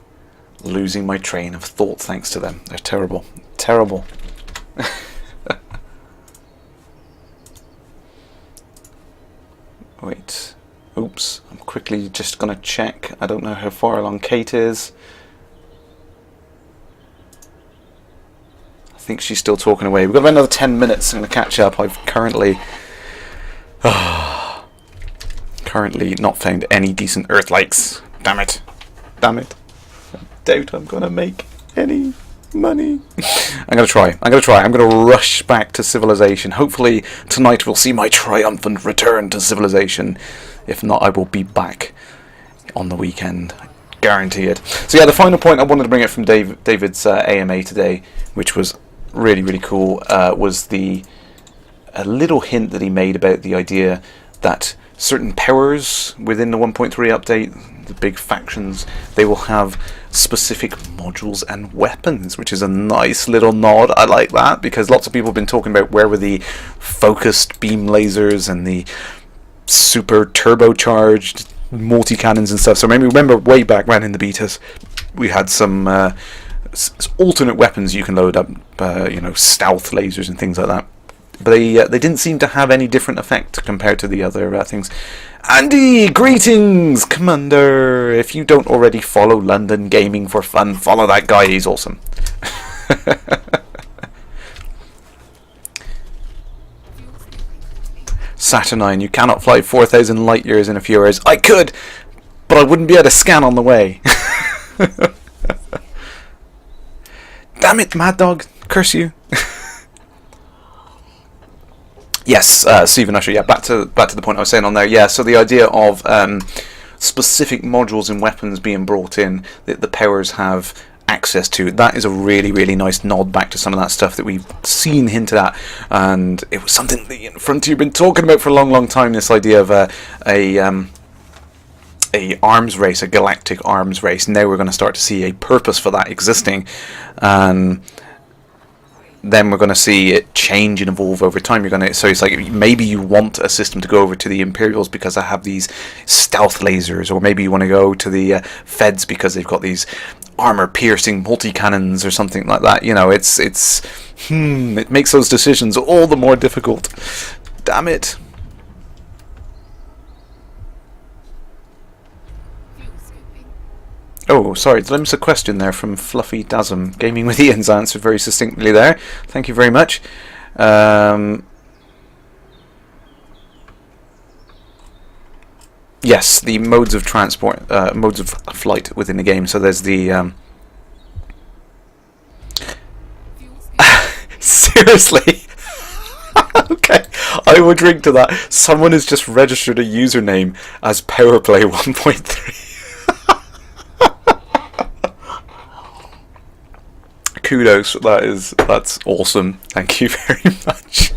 losing my train of thought thanks to them. They're terrible. Terrible. Wait. Oops. I'm quickly just going to check. I don't know how far along Kate is. I think she's still talking away. We've got about another 10 minutes. I'm going to catch up. I've currently not found any decent Earth lights. Damn it. Damn it. Doubt I'm gonna make any money. I'm gonna try. I'm gonna rush back to civilization. Hopefully tonight we'll see my triumphant return to civilization. If not, I will be back on the weekend. I guarantee it. So yeah, the final point I wanted to bring up from David's AMA today, which was really, really cool, was a little hint that he made about the idea that certain powers within the 1.3 update, the big factions, they will have specific modules and weapons, which is a nice little nod. I like that, because lots of people have been talking about where were the focused beam lasers and the super turbocharged multi-cannons and stuff. So maybe remember way back when in the betas we had some alternate weapons you can load up, stealth lasers and things like that. But they didn't seem to have any different effect compared to the other things. Andy, greetings, Commander. If you don't already follow London Gaming for Fun, follow that guy. He's awesome. Saturnine, you cannot fly 4,000 light years in a few hours. I could, but I wouldn't be able to scan on the way. Damn it, Mad Dog. Curse you. Yes, Stephen Usher. Yeah, back to the point I was saying on there. Yeah, so the idea of specific modules and weapons being brought in that the powers have access to, that is a really, really nice nod back to some of that stuff that we've seen hinted at, and it was something that Frontier have been talking about for a long, long time. This idea of a arms race, a galactic arms race. Now we're going to start to see a purpose for that existing, and then we're going to see it change and evolve over time. So it's like maybe you want a system to go over to the Imperials because they have these stealth lasers, or maybe you want to go to the Feds because they've got these armor-piercing multi-cannons or something like that. It makes those decisions all the more difficult. Damn it. Oh, sorry, did I miss a question there from Fluffy Dasm? Gaming with Ian's answered very succinctly there. Thank you very much. Yes, the modes of transport, modes of flight within the game. So there's the... Seriously? Okay, I will drink to that. Someone has just registered a username as PowerPlay 1.3. Kudos, that's awesome. Thank you very much.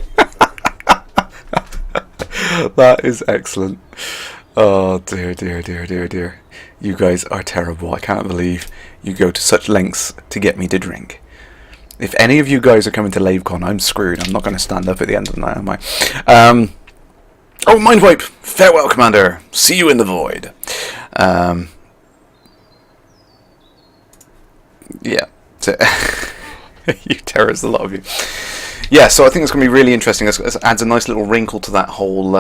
That is excellent. Oh dear, dear, dear, dear, dear. You guys are terrible. I can't believe you go to such lengths to get me to drink. If any of you guys are coming to LaveCon, I'm screwed. I'm not going to stand up at the end of the night, am I? Oh, Mindwipe! Farewell, Commander. See you in the void. Yeah. You terrorists, a lot of you. Yeah, so I think it's going to be really interesting. It adds a nice little wrinkle to that whole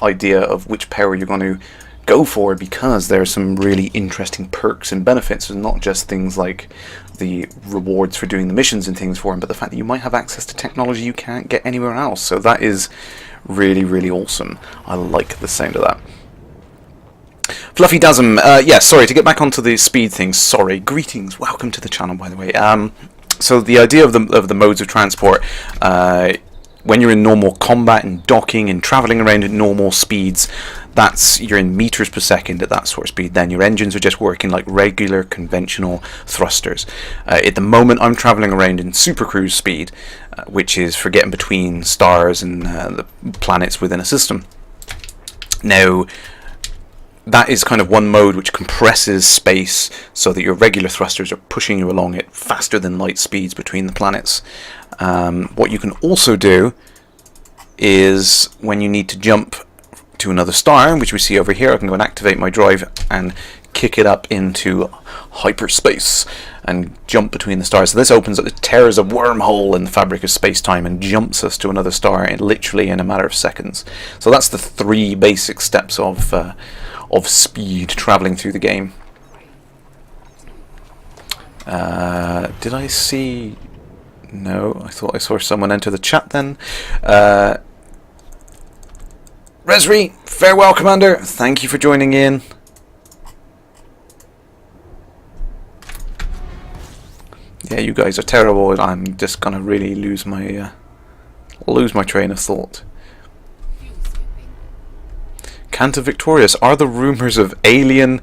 idea of which power you're going to go for, because there are some really interesting perks and benefits, and not just things like the rewards for doing the missions and things for him, but the fact that you might have access to technology you can't get anywhere else. So that is really, really awesome. I like the sound of that. Fluffy Dasm, sorry, to get back onto the speed thing, sorry. Greetings, welcome to the channel, by the way. So the idea of the modes of transport, when you're in normal combat and docking and travelling around at normal speeds, you're in meters per second at that sort of speed. Then your engines are just working like regular conventional thrusters. At the moment I'm travelling around in super cruise speed, which is for getting between stars and the planets within a system. Now, that is kind of one mode which compresses space so that your regular thrusters are pushing you along at faster than light speeds between the planets. What you can also do is when you need to jump to another star, which we see over here, I can go and activate my drive and kick it up into hyperspace and jump between the stars. So this opens up, it tears a wormhole in the fabric of space-time and jumps us to another star literally in a matter of seconds. So that's the 3 basic steps of speed traveling through the game. Did I see? No, I thought I saw someone enter the chat then. Resri, farewell, Commander. Thank you for joining in. Yeah, you guys are terrible. I'm just gonna really lose my train of thought. Canta Victorious, are the rumours of alien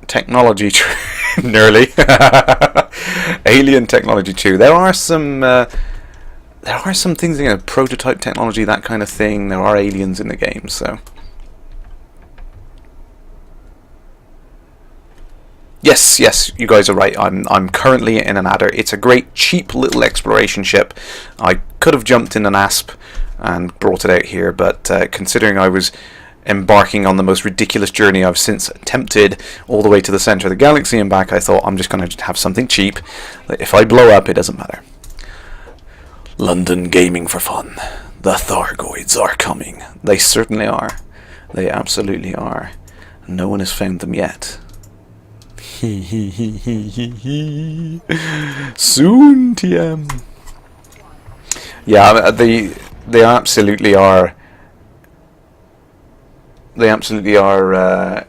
technology true? Nearly. Alien technology too. There are some things, prototype technology, that kind of thing. There are aliens in the game, so. Yes, you guys are right. I'm currently in an Adder. It's a great, cheap little exploration ship. I could have jumped in an Asp and brought it out here, but considering I was embarking on the most ridiculous journey I've since attempted all the way to the centre of the galaxy and back, I thought I'm just going to have something cheap. If I blow up, it doesn't matter. London gaming for fun. The Thargoids are coming. They certainly are. They absolutely are. No one has found them yet. Soon, TM. Yeah, they absolutely are. They absolutely are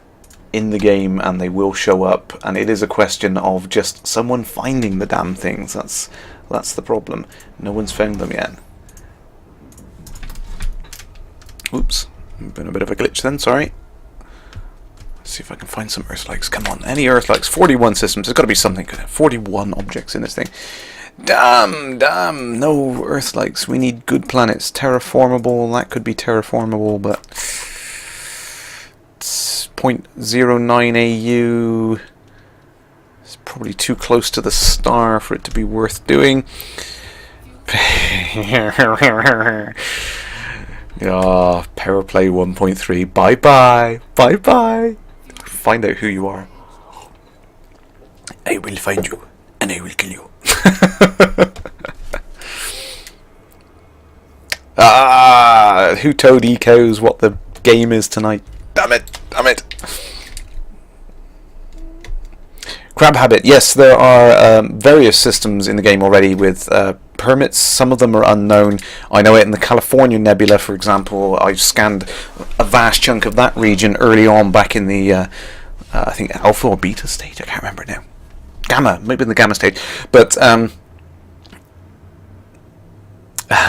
in the game, and they will show up. And it is a question of just someone finding the damn things. That's the problem. No one's found them yet. Oops, been a bit of a glitch then. Sorry. Let's see if I can find some Earthlikes. Come on, any Earthlikes? 41 systems. There's got to be something good. 41 objects in this thing. Damn, no Earthlikes. We need good planets. Terraformable, that could be terraformable, but it's 0.09 AU. It's probably too close to the star for it to be worth doing. Yeah, PowerPlay 1.3. Bye-bye. Bye-bye. Find out who you are. I will find you, and I will kill you. Who told Ecos what the game is tonight? Damn it! Crab Habit. Yes, there are various systems in the game already with permits. Some of them are unknown. I know it in the California Nebula, for example. I scanned a vast chunk of that region early on, back in the I think alpha or beta stage. I can't remember now. Gamma, maybe in the gamma stage. But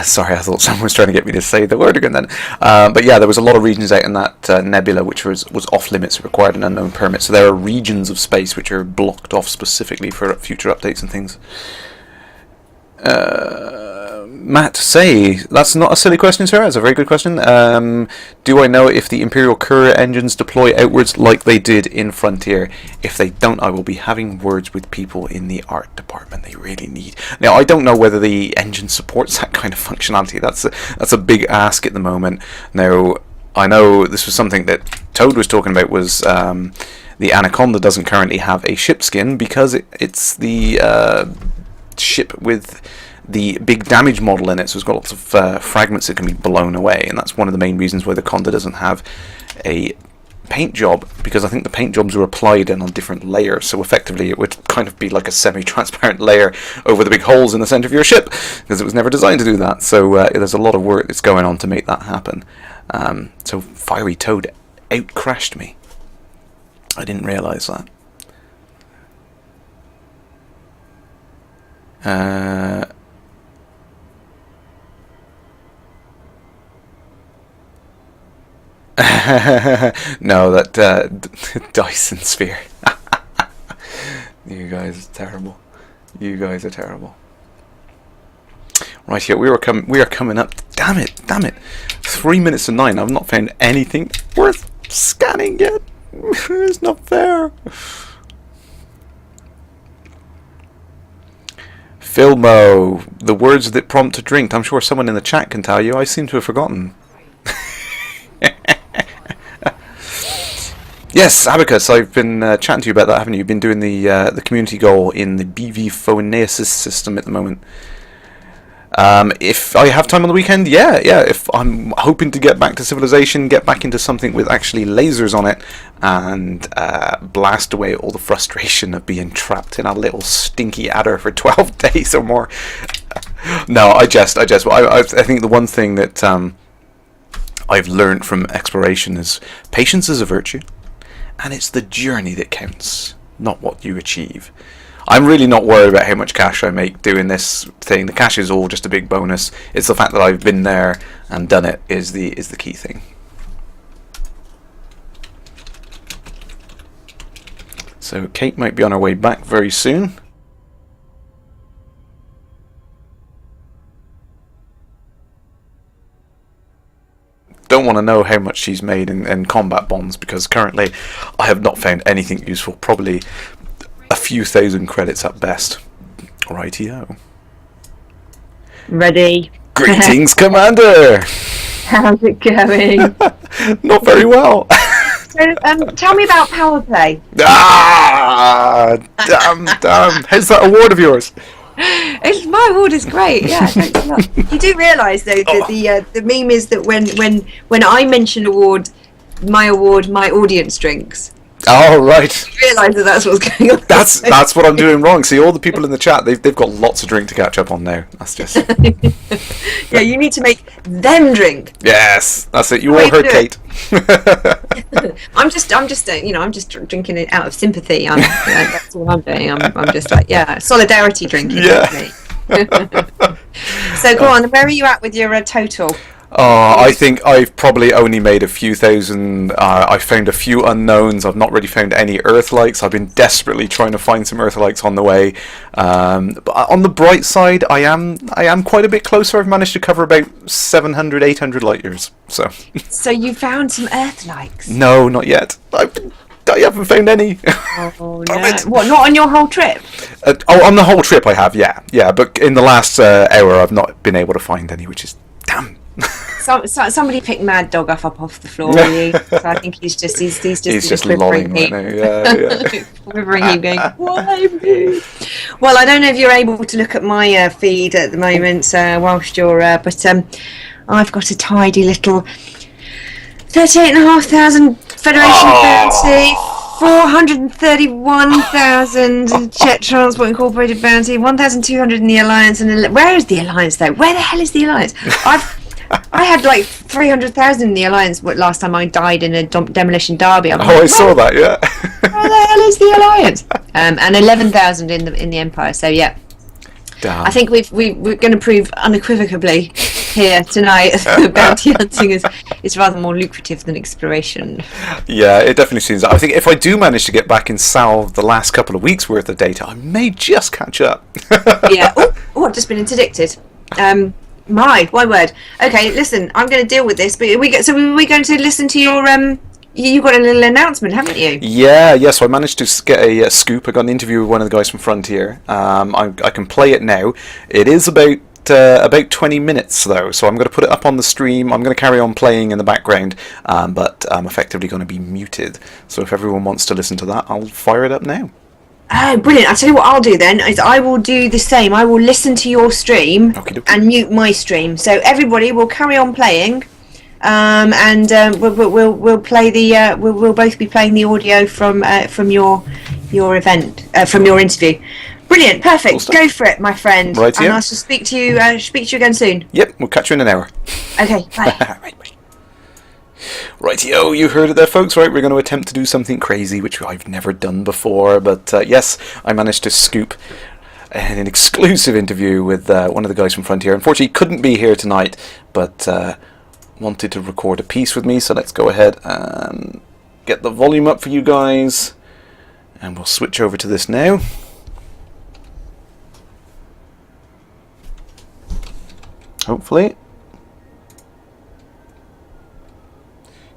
sorry, I thought someone was trying to get me to say the word again then. But yeah, there was a lot of regions out in that nebula which was off limits, required an unknown permit. So there are regions of space which are blocked off specifically for future updates and things. Matt, say, that's not a silly question, sir. That's a very good question. Do I know if the Imperial Courier engines deploy outwards like they did in Frontier? If they don't, I will be having words with people in the art department. They really need. Now, I don't know whether the engine supports that kind of functionality. That's a big ask at the moment. Now, I know this was something that Toad was talking about, was the Anaconda doesn't currently have a ship skin because it's the ship with the big damage model in it, so it's got lots of fragments that can be blown away, and that's one of the main reasons why the Conda doesn't have a paint job, because I think the paint jobs were applied in on different layers, so effectively it would kind of be like a semi-transparent layer over the big holes in the centre of your ship, because it was never designed to do that. So there's a lot of work that's going on to make that happen. So Fiery Toad out-crashed me. I didn't realise that. No, that Dyson sphere. You guys are terrible. You guys are terrible. Right here, we are coming up. Damn it! 3 minutes to 9. I've not found anything worth scanning yet. It's not fair. Filmo, the words that prompt to drink. I'm sure someone in the chat can tell you. I seem to have forgotten. Yes, Abacus, I've been chatting to you about that, haven't you? You've been doing the community goal in the BV Phonesis system at the moment. If I have time on the weekend, yeah. If I'm hoping to get back to Civilization, get back into something with actually lasers on it, and blast away all the frustration of being trapped in a little stinky adder for 12 days or more. No, I jest. I think the one thing that I've learned from exploration is patience is a virtue. And it's the journey that counts, not what you achieve. I'm really not worried about how much cash I make doing this thing. The cash is all just a big bonus. It's the fact that I've been there and done it is the key thing. So Kate might be on her way back very soon. Don't want to know how much she's made in combat bonds, because currently I have not found anything useful. Probably a few thousand credits at best. Rightio. Ready. Greetings, Commander. How's it going? Not very well. So, tell me about PowerPlay. Damn. How's that award of yours? My award is great. Yeah, thanks a lot. You do realise though that the meme is that when I mention my audience drinks. Oh right. You realise that that's what's going on. That's what I'm doing wrong. See, all the people in the chat, they've got lots of drink to catch up on now. That's just. Yeah, you need to make them drink. Yes, that's it. You all heard Kate. I'm just drinking it out of sympathy. That's all I'm doing. I'm just like, solidarity drinking. Yeah. So go on. Where are you at with your total? I think I've probably only made a few thousand. I found a few unknowns. I've not really found any Earth-likes. I've been desperately trying to find some Earth-likes on the way. But on the bright side, I am quite a bit closer. I've managed to cover about 700, 800 light years. So you found some Earth-likes? No, not yet. I haven't found any. Oh, no. What, not on your whole trip? On the whole trip I have, yeah. But in the last hour I've not been able to find any, which is damn. Somebody picked Mad Dog up off the floor, really. So I think he's just lolling right now. Yeah. Quivering heap, going, why me? Well, I don't know if you're able to look at my feed at the moment whilst you're, but I've got a tidy little 38,500 Federation bounty, 431,000 Jet Transport Incorporated bounty, 1,200 in the Alliance, and where is the Alliance though? Where the hell is the Alliance? I had like 300,000 in the Alliance last time I died in a demolition derby. I saw that, yeah. Where the hell is the Alliance? And 11,000 in the Empire. So yeah, damn. I think we're going to prove unequivocally here tonight that bounty hunting is rather more lucrative than exploration. Yeah, it definitely seems that. I think if I do manage to get back and salve the last couple of weeks worth of data, I may just catch up. Yeah. Oh, I've just been interdicted. My word. Okay, listen, I'm going to deal with this. But we're going to listen to your you got a little announcement, haven't you? Yeah. So I managed to get a scoop. I got an interview with one of the guys from Frontier. I can play it now. It is about 20 minutes though, so I'm going to put it up on the stream. I'm going to carry on playing in the background, but I'm effectively going to be muted. So if everyone wants to listen to that, I'll fire it up now. Oh, brilliant. I'll tell you what I'll do then, is I will do the same. I will listen to your stream and mute my stream. So everybody will carry on playing, and we'll play the we'll both be playing the audio from your event from your interview. Brilliant, perfect. Cool. Go for it, my friend. Right, and yeah. I shall speak to you again soon. Yep, we'll catch you in an hour. Okay, bye. Right, bye. Rightio, you heard it there, folks. Right, we're going to attempt to do something crazy, which I've never done before. But yes, I managed to scoop an exclusive interview with one of the guys from Frontier. Unfortunately, he couldn't be here tonight, but wanted to record a piece with me. So let's go ahead and get the volume up for you guys, and we'll switch over to this now. Hopefully.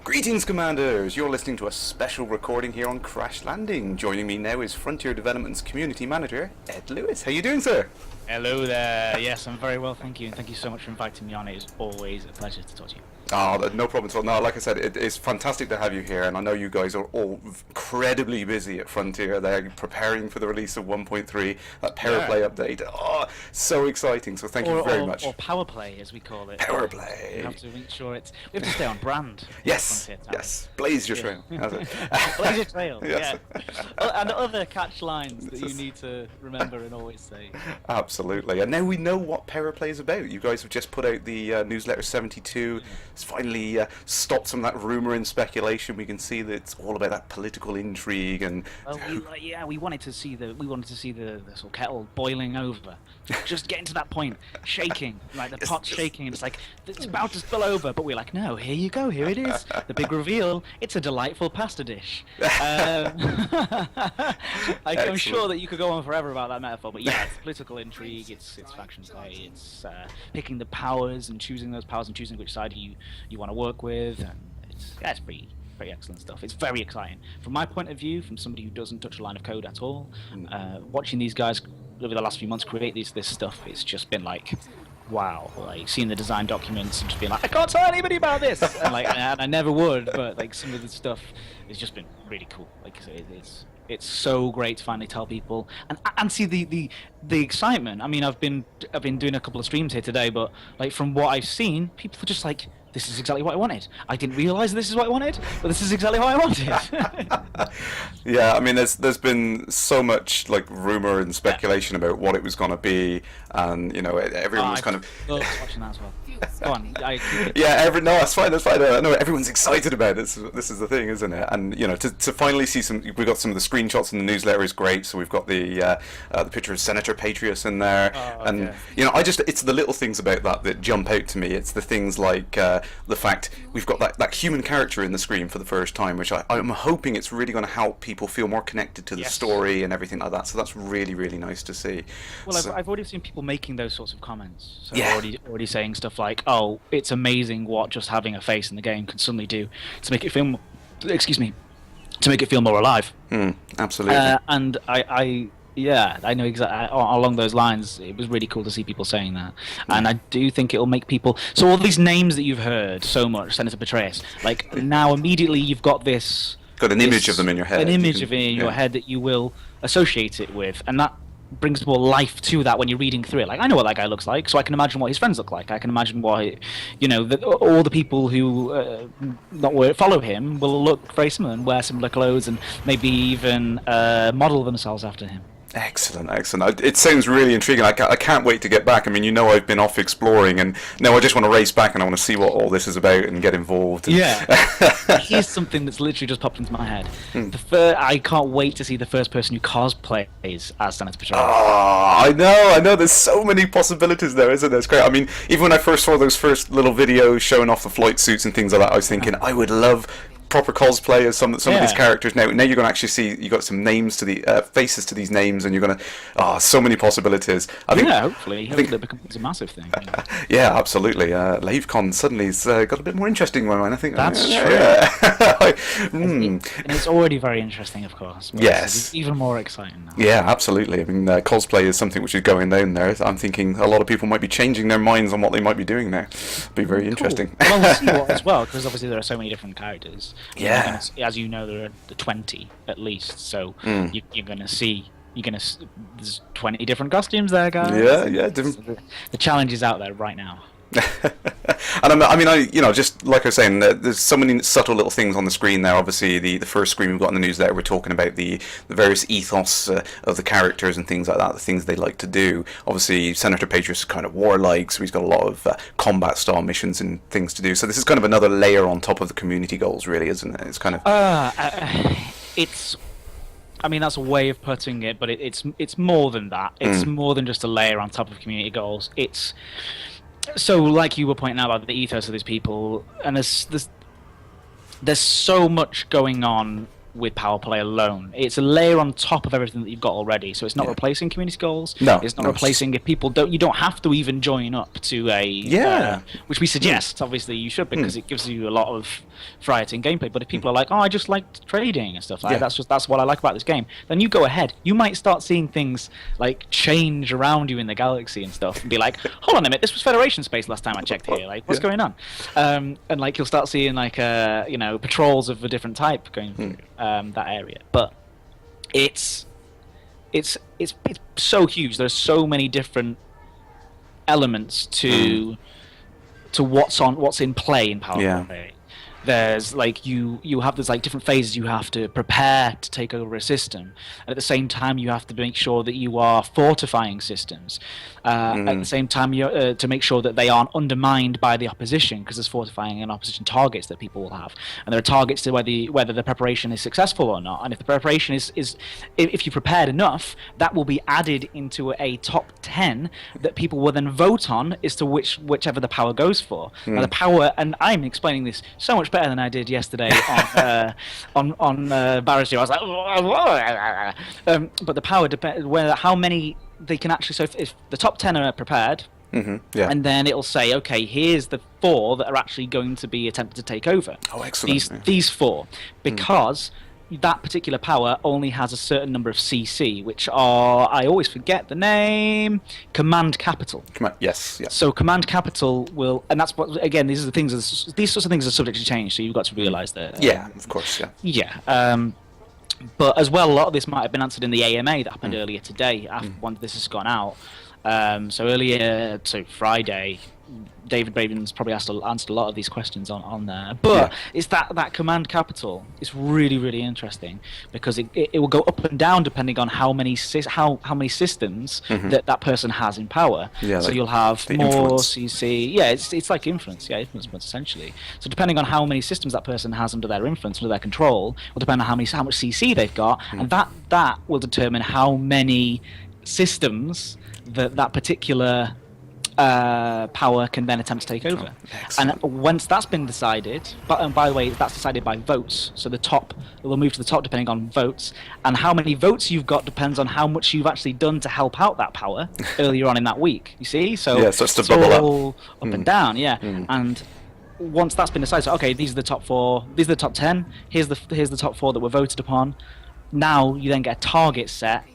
Greetings, Commanders! You're listening to a special recording here on Kerrash Landing. Joining me now is Frontier Development's Community Manager, Ed Lewis. How you doing, sir? Hello there. Yes, I'm very well, thank you. And thank you so much for inviting me on. It is always a pleasure to talk to you. Oh, no problem at all. No, like I said, it's fantastic to have you here, and I know you guys are all incredibly busy at Frontier. They're preparing for the release of 1.3, that PowerPlay update. Oh, so exciting. So thank you very much. Or PowerPlay, as we call it. PowerPlay. We have to make sure we have to stay on brand. Yes, yes. Blaze your trail. Blaze your trail, Yes. yeah. And other catch lines that you need to remember and always say. Absolutely. And now we know what PowerPlay is about. You guys have just put out the newsletter 72. It's finally stopped some of that rumour and speculation. We can see that it's all about that political intrigue and. Well, we wanted to see the sort of kettle boiling over, just getting to that point, shaking, like the pot's shaking, and it's like it's about to spill over. But we're like, no, here you go, here it is, the big reveal. It's a delightful pasta dish. I'm sure that you could go on forever about that metaphor, but yeah, it's political intrigue, it's faction play, it's picking the powers and choosing those powers and choosing which side you want to work with, and it's pretty excellent stuff. It's very exciting from my point of view, from somebody who doesn't touch a line of code at all. Watching these guys over the last few months create this stuff, it's just been like, wow, like seeing the design documents and just being like, I can't tell anybody about this, and I never would, but like some of the stuff has just been really cool. Like it's so great to finally tell people and see the excitement. I mean, I've been doing a couple of streams here today, but like from what I've seen, people are just like, this is exactly what I wanted. I didn't realise this is what I wanted, but this is exactly what I wanted. Yeah, I mean, there's been so much like rumor and speculation about what it was going to be, and you know, everyone was kind of. Loved watching that as well. Go on. Yeah, no, that's fine. No, everyone's excited about it. This is the thing, isn't it? And you know, to finally see we've got some of the screenshots in the newsletter is great. So we've got the picture of Senator Patrius in there, and you know, it's the little things about that jump out to me. It's the things like. The fact we've got that human character in the screen for the first time, which I'm hoping it's really going to help people feel more connected to the story and everything like that. So that's really, really nice to see. Well, I've already seen people making those sorts of comments. So yeah. already saying stuff like, "Oh, it's amazing what just having a face in the game can suddenly do to make it feel." To make it feel more alive. Absolutely. And I know exactly. Along those lines, it was really cool to see people saying that, and I do think it'll make people. So all these names that you've heard so much, Senator Petraeus, like now immediately you've got this. Got an image of them in your head. An image of it in your head that you will associate it with, and that brings more life to that when you're reading through it. Like, I know what that guy looks like, so I can imagine what his friends look like. I can imagine what, all the people who follow him will look very similar and wear similar clothes and maybe even model themselves after him. Excellent. It sounds really intriguing. I can't wait to get back. I mean, you know, I've been off exploring, and now I just want to race back, and I want to see what all this is about and get involved. Yeah. Here's something that's literally just popped into my head. I can't wait to see the first person who cosplays as Senator Petraeus. Oh, I know. There's so many possibilities there, isn't there? It's great. I mean, even when I first saw those first little videos showing off the flight suits and things like that, I was thinking I would love proper cosplay as some of these characters. Now you're going to actually see you got some names to the faces to these names, and you're going to so many possibilities. Hopefully that becomes a massive thing. Yeah, absolutely. LaveCon suddenly's got a bit more interesting one. I think that's true. Yeah. And it's already very interesting, of course. Yes, it's even more exciting now. Yeah, absolutely. I mean, cosplay is something which is going down there. I'm thinking a lot of people might be changing their minds on what they might be doing now. It'll be very interesting. Well, we'll see what as well, because obviously there are so many different characters. Yeah. As you know, there are 20 at least, so you're going to see. There's 20 different costumes there, guys. Yeah. The challenge is out there right now. And just like I was saying, there's so many subtle little things on the screen there. Obviously, the first screen we've got in the newsletter, we're talking about the various ethos of the characters and things like that, the things they like to do. Obviously, Senator Patriot is kind of warlike, so he's got a lot of combat-style missions and things to do. So this is kind of another layer on top of the community goals, really, isn't it? It's kind of... It's... I mean, that's a way of putting it, but it's more than that. It's more than just a layer on top of community goals. It's... So, like you were pointing out about the ethos of these people, and there's so much going on with PowerPlay alone. It's a layer on top of everything that you've got already. So it's not replacing community goals. No, it's not replacing if people don't. You don't have to even join up to a which we suggest. Obviously, you should because it gives you a lot of variety in gameplay. But if people are like, oh, I just like trading and stuff like that, that's what I like about this game. Then you go ahead. You might start seeing things like change around you in the galaxy and stuff, and be like, hold on a minute, this was Federation space last time I checked here. Like, what's going on? And like you'll start seeing like patrols of a different type going through. That area, but it's so huge. There's so many different elements to what's in play in PowerPlay. Yeah. There's like you have these like different phases you have to prepare to take over a system, and at the same time you have to make sure that you are fortifying systems. At the same time, you to make sure that they aren't undermined by the opposition, because there's fortifying and opposition targets that people will have, and there are targets to whether the preparation is successful or not. And if the preparation is if you prepared enough, that will be added into a top 10 that people will then vote on as to whichever the power goes for. Now the power, and I'm explaining this so much better than I did yesterday on Barrister. I was like, but the power depends how many they can actually. So if the top 10 are prepared, and then it'll say, okay, here's the 4 that are actually going to be attempted to take over. Oh, excellent! These 4, because that particular power only has a certain number of CC, which are, I always forget the name, Command Capital. Yes. So Command Capital will, and that's what, again, these sorts of things are subject to change, so you've got to realise that. Yeah, of course, Yeah. But as well, a lot of this might have been answered in the AMA that happened earlier today, after when this has gone out. So Friday, David Braben's probably answered a lot of these questions on there. But it's that Command Capital is really, really interesting, because it will go up and down depending on how many systems that person has in power. Yeah, so like you'll have more influence. CC. Yeah, it's like influence. Yeah, influence points essentially. So depending on how many systems that person has under their influence, under their control, will depend on how much CC they've got, and that will determine how many systems that particular power can then attempt to take over. And once that's been decided, and by the way, that's decided by votes, so it will move to the top depending on votes, and how many votes you've got depends on how much you've actually done to help out that power earlier on in that week, you see? So it's to bubble all up and down, and once that's been decided, so okay, these are the top 4, these are the top 10, here's the top 4 that were voted upon. Now you then get a target set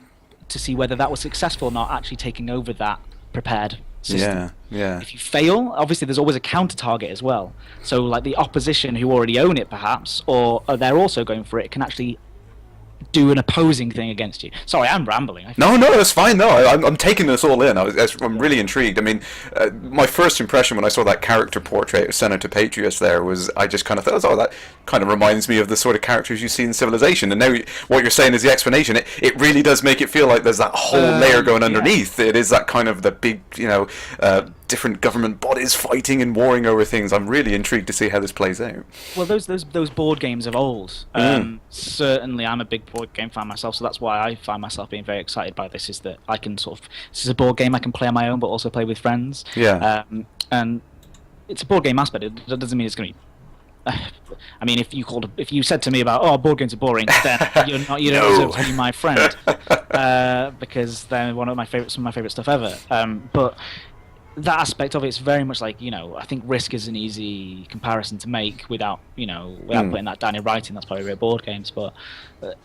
to see whether that was successful or not, actually taking over that prepared system. Yeah. If you fail, obviously there's always a counter target as well. So like the opposition who already own it perhaps, or they're also going for it, can actually do an opposing thing against you. Sorry, I'm rambling. No, that's fine. No, I'm taking this all in. I'm really intrigued. I mean, my first impression when I saw that character portrait of Senator Patriot there was, I just kind of thought, that kind of reminds me of the sort of characters you see in Civilization. And now what you're saying is the explanation. It really does make it feel like there's that whole layer going underneath. It is that kind of the big, different government bodies fighting and warring over things. I'm really intrigued to see how this plays out. Well, those board games of old. Certainly, I'm a big board game fan myself, so that's why I find myself being very excited by this. Is that I can this is a board game I can play on my own, but also play with friends. Yeah. And it's a board game aspect. It doesn't mean it's going to be. I mean, if you said to me about board games are boring, then you don't deserve to be my friend, because they're some of my favorite stuff ever. But that aspect of it's very much like, I think Risk is an easy comparison to make without putting that down in writing. That's probably real board games, but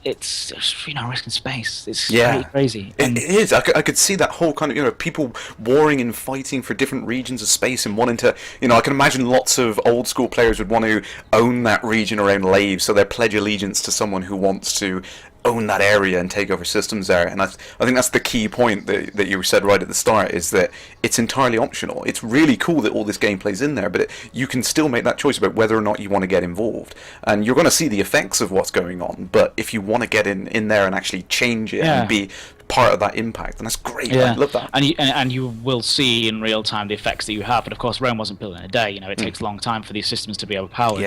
it's Risk in space. It's pretty crazy. It is. I could see that whole kind of people warring and fighting for different regions of space and wanting to I can imagine lots of old school players would want to own that region around Lave, so they pledge allegiance to someone who wants to own that area and take over systems there. And I think that's the key point that you said right at the start, is that it's entirely optional. It's really cool that all this gameplay's in there, but you can still make that choice about whether or not you want to get involved. And you're going to see the effects of what's going on, but if you want to get in there and actually change it and be part of that impact, and that's great. I love that. And you will see in real time the effects that you have. But of course, Rome wasn't built in a day. It takes a long time for these systems to be overpowered.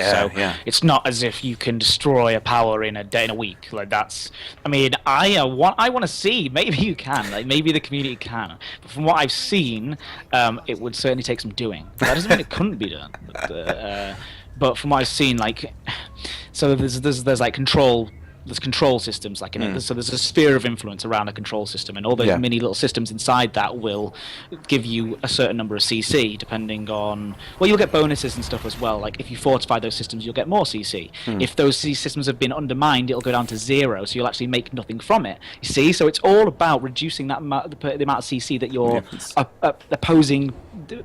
It's not as if you can destroy a power in a day, in a week. Like that's. I mean, I want to see. Maybe you can. Like maybe the community can. But from what I've seen, it would certainly take some doing. That doesn't mean it couldn't be done. But from what I've seen, like, so there's like control. There's control systems, like so there's a sphere of influence around a control system, and all those mini little systems inside that will give you a certain number of CC, depending on. Well, you'll get bonuses and stuff as well. Like if you fortify those systems, you'll get more CC. If those systems have been undermined, it'll go down to 0, so you'll actually make nothing from it. You see, so it's all about reducing that the amount of CC that you're opposing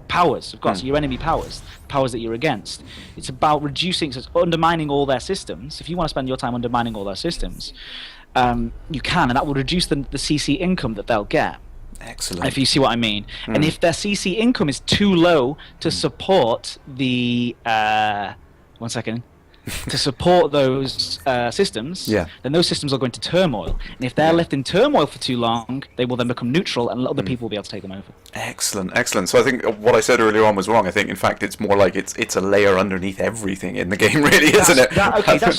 powers. Of course, your enemy powers that you're against. It's about reducing, so it's undermining all their systems. If you want to spend your time undermining all their systems, you can, and that will reduce the CC income that they'll get. Excellent. If you see what I mean. And if their CC income is too low to support the to support those systems, then those systems will go into turmoil. And if they're left in turmoil for too long, they will then become neutral, and other people will be able to take them over. Excellent. So I think what I said earlier on was wrong. I think, in fact, it's more like it's a layer underneath everything in the game, really, isn't it? That's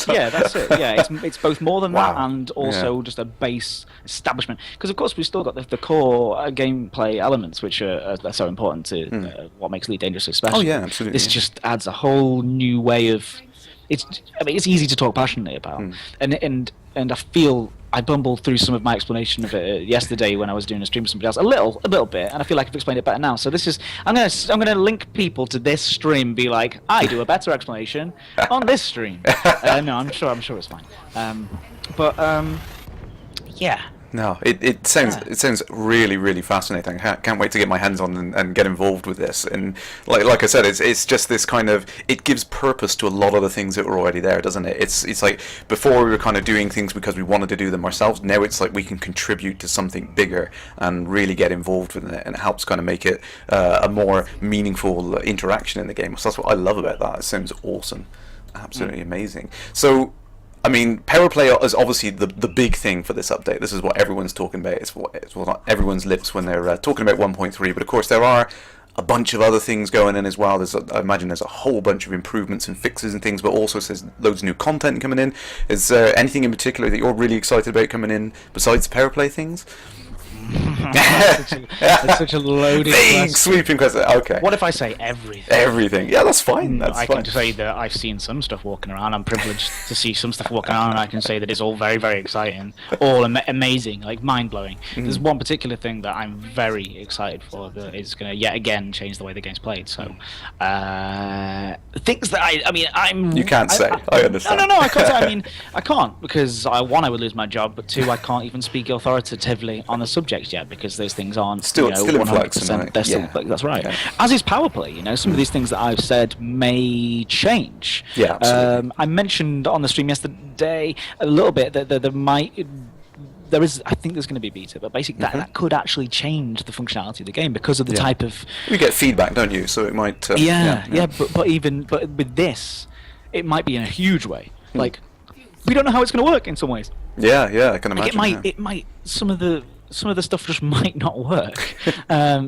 it. Yeah, it's both more than that and also just a base establishment. Because, of course, we've still got the core gameplay elements, which are so important to what makes Elite Dangerous so special. Oh, yeah, absolutely. This just adds a whole new way of... It's easy to talk passionately about, and I feel I bumbled through some of my explanation of it yesterday when I was doing a stream with somebody else a little bit, and I feel like I've explained it better now. So this is I'm gonna link people to this stream, and be like, I do a better explanation on this stream. No, I'm sure it's fine. Yeah. No, it sounds really, really fascinating. I can't wait to get my hands on and get involved with this. And like I said, it's just this kind of, it gives purpose to a lot of the things that were already there, doesn't it? It's like before we were kind of doing things because we wanted to do them ourselves. Now it's like we can contribute to something bigger and really get involved with it, and it helps kind of make it a more meaningful interaction in the game. So that's what I love about that. It sounds awesome, absolutely amazing. So, I mean, PowerPlay is obviously the big thing for this update. This is what everyone's talking about. It's what on everyone's lips when they're talking about 1.3. But of course, there are a bunch of other things going in as well. I imagine there's a whole bunch of improvements and fixes and things, but also there's loads of new content coming in. Is there anything in particular that you're really excited about coming in besides PowerPlay things? It's such a loaded question. Sweeping question. Okay. What if I say everything? Everything. Yeah, that's fine. I can say that I've seen some stuff walking around. I'm privileged to see some stuff walking around, and I can say that it's all very, very exciting, all amazing, like mind-blowing. There's one particular thing that I'm very excited for that is going to yet again change the way the game's played. So, things that I'm. You can't say. I understand. No, I can't say. I mean, I can't because one, I would lose my job, but two, I can't even speak authoritatively on the subject yet because those things aren't still in flux. They're still, that's right. Yeah. As is PowerPlay. Some of these things that I've said may change. Yeah, absolutely. I mentioned on the stream yesterday a little bit that I think there's going to be a beta, but basically that could actually change the functionality of the game because of the type of. You get feedback, don't you? So it might. But with this, it might be in a huge way. Like, we don't know how it's going to work in some ways. Yeah, I can imagine. Like it might. Some of the stuff just might not work.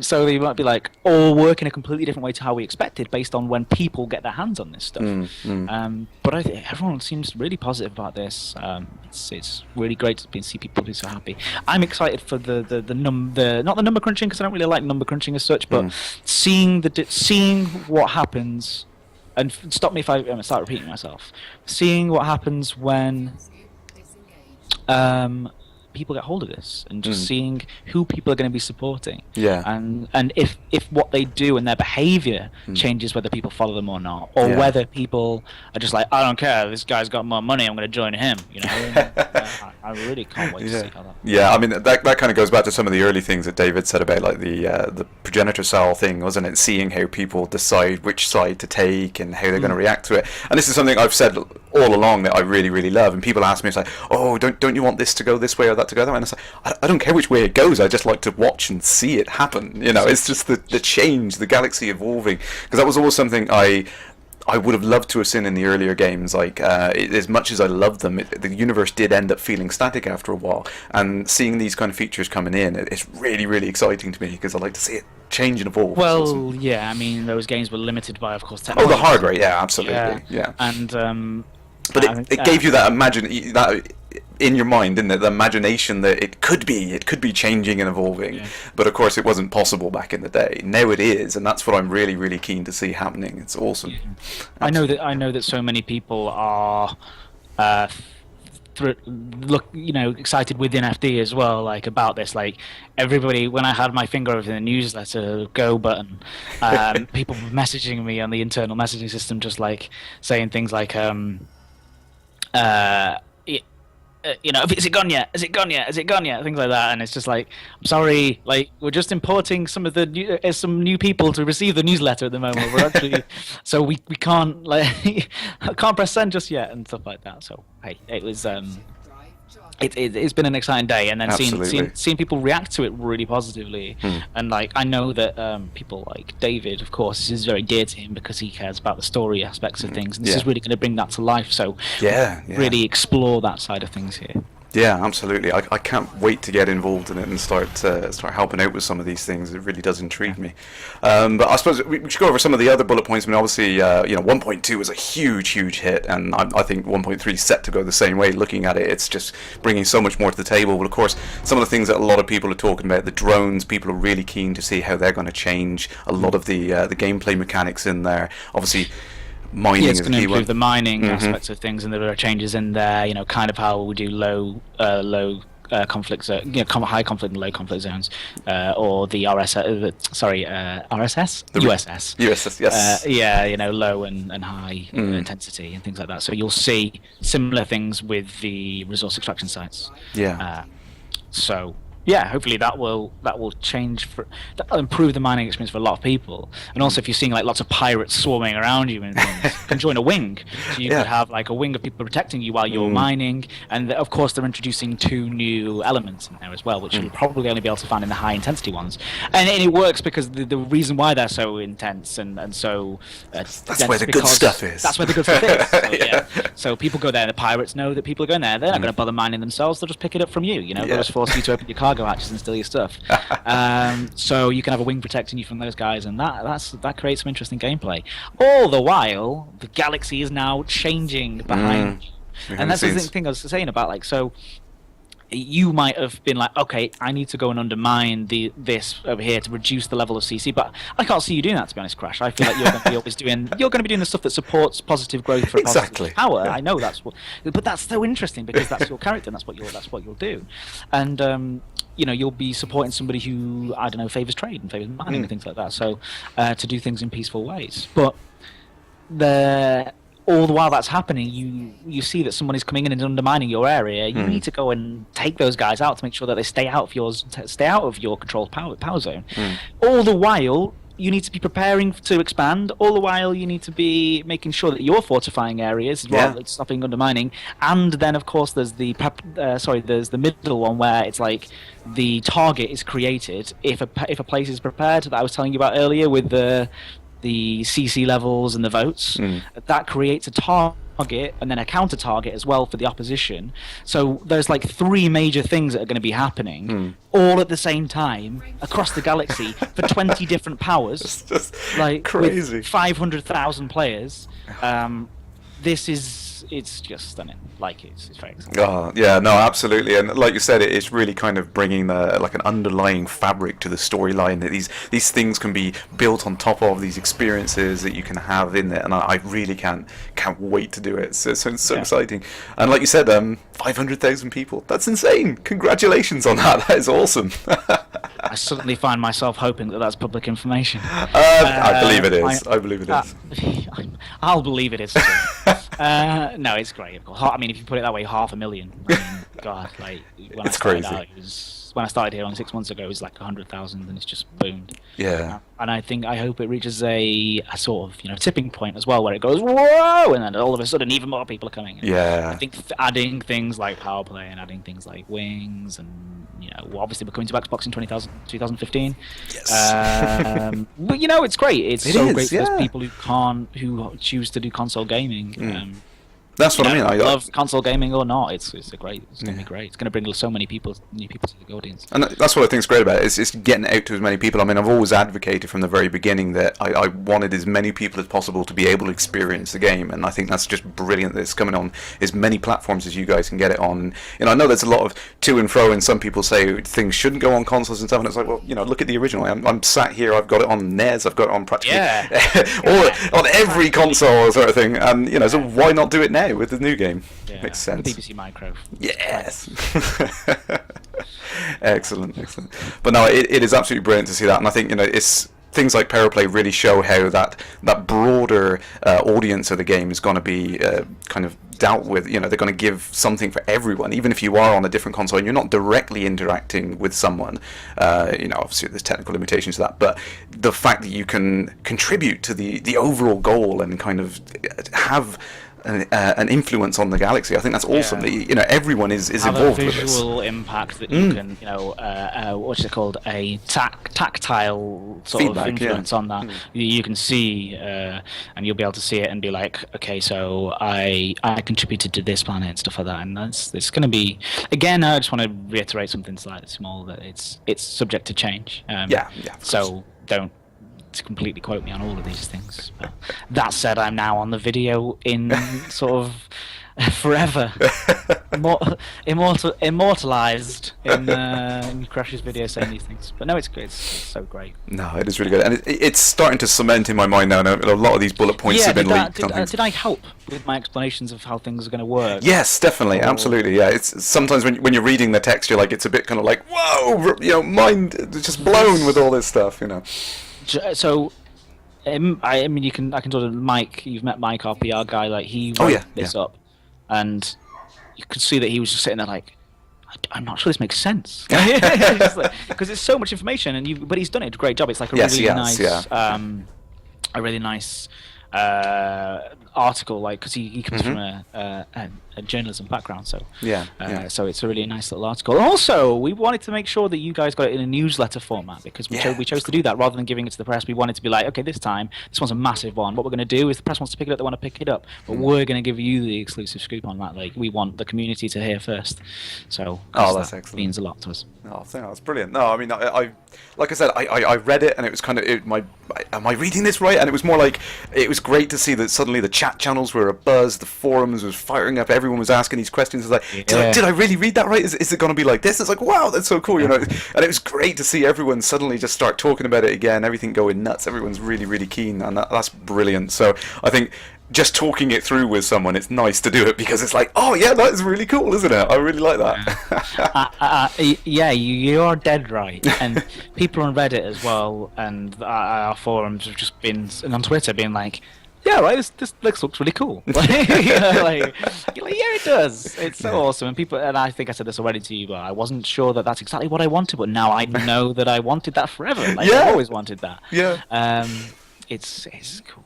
So they might be like, or work in a completely different way to how we expected based on when people get their hands on this stuff. But I think everyone seems really positive about this. It's really great to see people be so happy. I'm excited for the not the number crunching because I don't really like number crunching as such, but seeing what happens. And stop me if I start repeating myself. Seeing what happens when people get hold of this, and just seeing who people are going to be supporting. Yeah. And if what they do and their behaviour changes, whether people follow them or not, or whether people are just like, I don't care, this guy's got more money, I'm going to join him. I really can't wait to see how that. Yeah, I mean that kind of goes back to some of the early things that David said about like the progenitor cell thing, wasn't it? Seeing how people decide which side to take and how they're going to react to it. And this is something I've said all along that I really, really love. And people ask me, it's like, oh, don't you want this to go this way or that to go that way? And it's like, I don't care which way it goes. I just like to watch and see it happen. You know, it's just the change, the galaxy evolving. Because that was always something I would have loved to have seen in the earlier games. Like, as much as I loved them, the universe did end up feeling static after a while. And seeing these kind of features coming in, it's really, really exciting to me because I like to see it change and evolve. Well, yeah, I mean, those games were limited by, of course, technology. Oh, the hardware, yeah, absolutely, yeah. And but it gave you that that in your mind, didn't it? The imagination that it could be changing and evolving. Yeah. But of course, it wasn't possible back in the day. Now it is, and that's what I'm really, really keen to see happening. It's awesome. Yeah. I know that so many people are excited within FD as well, like about this. Like everybody, when I had my finger over the newsletter go button, people were messaging me on the internal messaging system, just like saying things like, is it gone yet? Is it gone yet? Is it gone yet? Things like that, and it's just like, I'm sorry, like we're just importing some of the some new people to receive the newsletter at the moment. We're actually, so we can't I can't press send just yet and stuff like that. So hey, it was it's been an exciting day, and then seeing people react to it really positively, and like I know that people like David, of course, this is very dear to him because he cares about the story aspects of things, and this is really going to bring that to life. So really explore that side of things here. Yeah, absolutely. I can't wait to get involved in it and start helping out with some of these things. It really does intrigue me. But I suppose we should go over some of the other bullet points. I mean, obviously, 1.2 was a huge, huge hit, and I think 1.3 is set to go the same way. Looking at it, it's just bringing so much more to the table. But of course, some of the things that a lot of people are talking about, the drones, people are really keen to see how they're going to change a lot of the gameplay mechanics in there. Obviously, mining it's going to improve the mining aspects of things, and there are changes in there. Kind of how we do low conflict, high conflict and low conflict zones, or the RSS, the USS. USS, yes. Low and high intensity and things like that. So you'll see similar things with the resource extraction sites. Yeah. Hopefully that will change that'll improve the mining experience for a lot of people. And also, if you're seeing like lots of pirates swarming around you and things, you can join a wing. So you could have like a wing of people protecting you while you're mining. And of course, they're introducing 2 new elements in there as well, which you'll probably only be able to find in the high intensity ones. And it works because the reason why they're so intense and so that's where the good stuff is. That's where the good stuff is. So people go there. The pirates know that people are going there. They're not going to bother mining themselves. They'll just pick it up from you. They'll just force you to open your cargo hatches and steal your stuff. So you can have a wing protecting you from those guys, and that creates some interesting gameplay. All the while, the galaxy is now changing behind you. And that's the thing I was saying about, like, so you might have been like, okay, I need to go and undermine this over here to reduce the level of CC, but I can't see you doing that, to be honest, Crash. I feel like you're going to be doing the stuff that supports positive growth for positive power. I know but that's so interesting because that's your character and that's what you'll do. And you'll be supporting somebody who, I don't know, favors trade and favors mining and things like that. So to do things in peaceful ways. But all the while that's happening, you see that someone is coming in and undermining your area. You need to go and take those guys out to make sure that they stay out of your controlled power zone. All the while, you need to be preparing to expand. All the while, you need to be making sure that you're fortifying areas as well, stopping undermining. And then, of course, there's the middle one where it's like the target is created if a place is prepared, that I was telling you about earlier with the CC levels and the votes. That creates a target and then a counter target as well for the opposition. So there's like 3 major things that are going to be happening all at the same time across the galaxy for 20 different powers. It's just like crazy. With 500,000 players. It's just stunning. Like it's very exciting. Oh yeah, no, absolutely, and like you said, it's really kind of bringing like an underlying fabric to the storyline, that these things can be built on top of these experiences that you can have in it, and I really can't wait to do it. So it's so exciting, and like you said, 500,000 people. That's insane. Congratulations on that. That is awesome. I suddenly find myself hoping that that's public information. I believe it is. I believe it is. I'll believe it is too. No, it's great, of course. I mean, if you put it that way, 500,000. God, like when It's I started crazy. out, when I started here only 6 months ago, it was like 100,000, and it's just boomed. Yeah. And I hope it reaches a sort of tipping point as well, where it goes whoa, and then all of a sudden even more people are coming in. Yeah. I think adding things like PowerPlay and adding things like wings, and obviously we're coming to Xbox in 2015. Yes. But it's great. It's It so is, great for yeah. those people who choose to do console gaming. That's what I mean. I love console gaming or not, it's going to be great. It's going to bring so many new people to the audience. And that's what I think is great about it. It's getting it out to as many people. I mean, I've always advocated from the very beginning that I wanted as many people as possible to be able to experience the game, and I think that's just brilliant that it's coming on as many platforms as you guys can get it on. I know there's a lot of to and fro, and some people say things shouldn't go on consoles and stuff, and it's like, well, look at the original. I'm sat here, I've got it on NES, I've got it on practically on every console sort of thing, and so why not do it now with the new game? Makes sense. The BBC Micro. Yes. Excellent. But no, it is absolutely brilliant to see that, and I think it's things like PowerPlay really show how that broader audience of the game is going to be kind of dealt with. They're going to give something for everyone, even if you are on a different console and you're not directly interacting with someone. Obviously there's technical limitations to that, but the fact that you can contribute to the overall goal and kind of have an influence on the galaxy. I think that's awesome. Yeah. That everyone is have involved a with this. visual impact that you can, what's it called? A tactile sort Feedback, of influence on that. You can see, and you'll be able to see it and be like, okay, so I contributed to this planet and stuff like that. And it's going to be, again, I just want to reiterate something slightly small, that it's subject to change. So don't completely quote me on all of these things. But that said, I'm now on the video in sort of forever immortalized in Kerrash's video saying these things. But no, it's good. It's so great. No, it is really good, and it's starting to cement in my mind now. And a lot of these bullet points have been leaked. Did I help with my explanations of how things are going to work? Yes, definitely, absolutely. Yeah, it's sometimes when you're reading the text, you're like, it's a bit kind of like, whoa, mind just blown with all this stuff. So, I mean, I can sort of Mike. You've met Mike, our PR guy. Like he wrote this up, and you could see that he was just sitting there like, I'm not sure this makes sense, because it's so much information, but he's done it a great job. It's like a really nice article, like, because he comes from a journalism background, so so it's a really nice little article. Also, we wanted to make sure that you guys got it in a newsletter format, because we chose to do that rather than giving it to the press. We wanted to be like, okay, this time this one's a massive one. What we're going to do is the press wants to pick it up, they want to pick it up, but we're going to give you the exclusive scoop on that. Like, we want the community to hear first. So that's that excellent. means a lot to us. Oh, that's brilliant. No, I mean, I like I said, I read it, and it was kind of am I reading this right? And it was more like, it was great to see that suddenly the chat channels were abuzz, the forums was firing up, everyone was asking these questions. It's like, did I really read that right? Is it going to be like this? It's like, wow, that's so cool, And it was great to see everyone suddenly just start talking about it again, everything going nuts. Everyone's really, really keen, and that's brilliant. So I think just talking it through with someone, it's nice to do it, because it's like, oh yeah, that is really cool, isn't it? I really like that. You are dead right. And people on Reddit as well, and our forums have just been, and on Twitter, being like, yeah, right, this looks really cool. You're like, yeah, it does. It's so awesome. And people, and I think I said this already to you, but I wasn't sure that that's exactly what I wanted, but now I know that I wanted that forever. Like, I've always wanted that. Yeah. It's cool.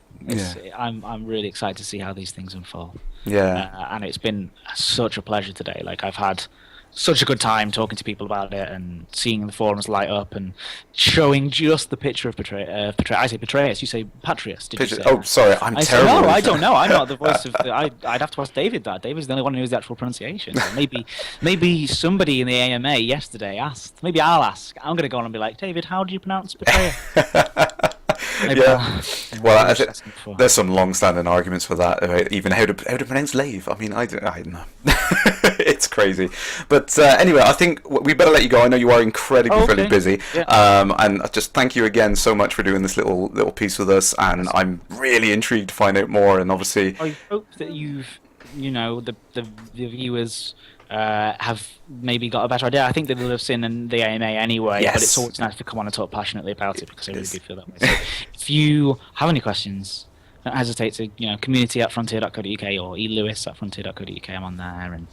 I'm really excited to see how these things unfold. And it's been such a pleasure today. Like, I've had such a good time talking to people about it and seeing the forums light up and showing just the picture of Patreus. I say Patreus, you say Patrius. Did you say? Oh, sorry, I'm terrible. No, I don't know. I'm not the voice of the... I'd have to ask David that. David's the only one who knows the actual pronunciation. So maybe somebody in the AMA yesterday asked. Maybe I'll ask. I'm going to go on and be like, David, how do you pronounce Patreus? Well, there's some long-standing arguments for that, about even how to pronounce Lave. I mean, I don't know. It's crazy. But anyway, I think we better let you go. I know you are incredibly busy. And just thank you again so much for doing this little piece with us. And I'm really intrigued to find out more. And obviously, I hope that the viewers have maybe got a better idea. I think they will have seen in the AMA anyway, but it's always nice to come on and talk passionately about it, because I really do feel that way. So if you have any questions, don't hesitate to, community@frontier.co.uk or elewis@frontier.co.uk. I'm on there, and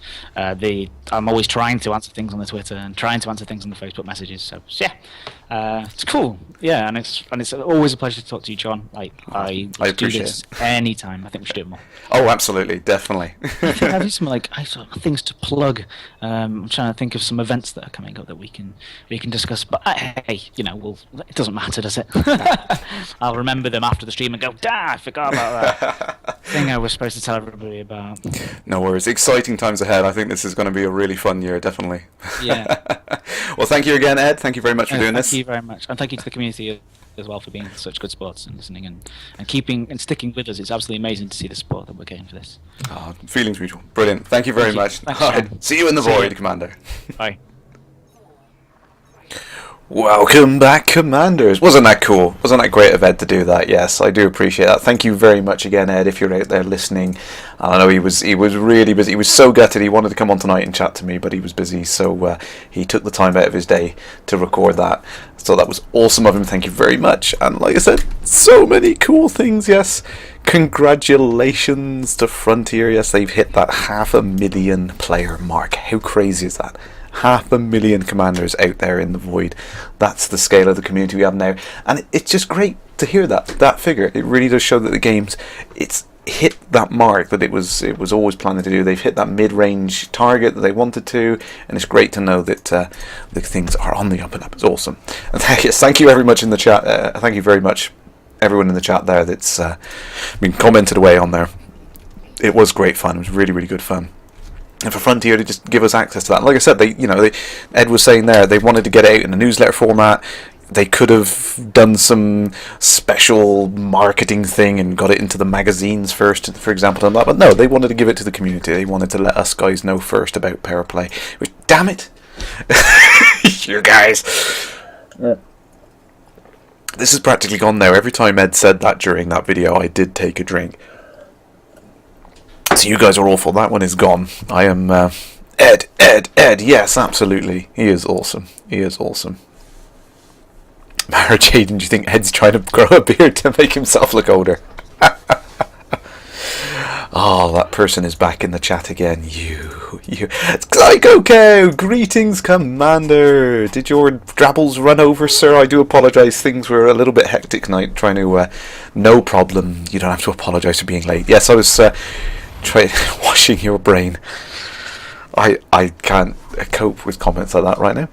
I'm always trying to answer things on the Twitter and trying to answer things on the Facebook messages. So yeah, it's cool. Yeah, and it's always a pleasure to talk to you, John. I appreciate do this anytime. I think we should do it more. Oh, absolutely, definitely. I think I do some things to plug. I'm trying to think of some events that are coming up that we can discuss. But hey, it doesn't matter, does it? I'll remember them after the stream and go, I forgot about that thing I was supposed to tell everybody about. No worries. Exciting times ahead. I think this is going to be a really fun year, definitely. Yeah. Well, thank you again, Ed. Thank you very much for doing this. Thank you very much, and thank you to the community as well for being such good sports and listening and keeping and sticking with us. It's absolutely amazing to see the support that we're getting for this. Oh, feelings mutual. Brilliant. Thank you very much. Thanks, all right. See you in the void, Commander. Bye. Welcome back, Commanders. Wasn't that cool? Wasn't that great of Ed to do that? Yes, I do appreciate that. Thank you very much again, Ed, if you're out there listening. I know he was really busy. He was so gutted. He wanted to come on tonight and chat to me, but he was busy, so he took the time out of his day to record that. So that was awesome of him. Thank you very much. And like I said, so many cool things, yes. Congratulations to Frontier. Yes, they've hit that 500,000 player mark. How crazy is that? 500,000 commanders out there in the void. That's the scale of the community we have now, and it's just great to hear that figure. It really does show that the game's it's hit that mark that it was always planning to do. They've hit that mid-range target that they wanted to, and it's great to know that the things are on the up and up. It's awesome. And thank you very much in the chat. Thank you very much, everyone in the chat there that's been commented away on there. It was great fun. It was really, really good fun. And for Frontier to just give us access to that, like I said, Ed was saying there, they wanted to get it out in a newsletter format. They could have done some special marketing thing and got it into the magazines first, for example, and that. But no, they wanted to give it to the community. They wanted to let us guys know first about PowerPlay. Which, damn it, you guys. This is practically gone now. Every time Ed said that during that video, I did take a drink. So you guys are awful. That one is gone. I am Ed. Yes, absolutely. He is awesome. He is awesome. Mara Jaden, do you think Ed's trying to grow a beard to make himself look older? Oh, that person is back in the chat again. You. It's Glycoco! Greetings, Commander! Did your drabbles run over, sir? I do apologise. Things were a little bit hectic tonight. Trying to... no problem. You don't have to apologise for being late. Yes, I was... washing your brain. I can't cope with comments like that right now.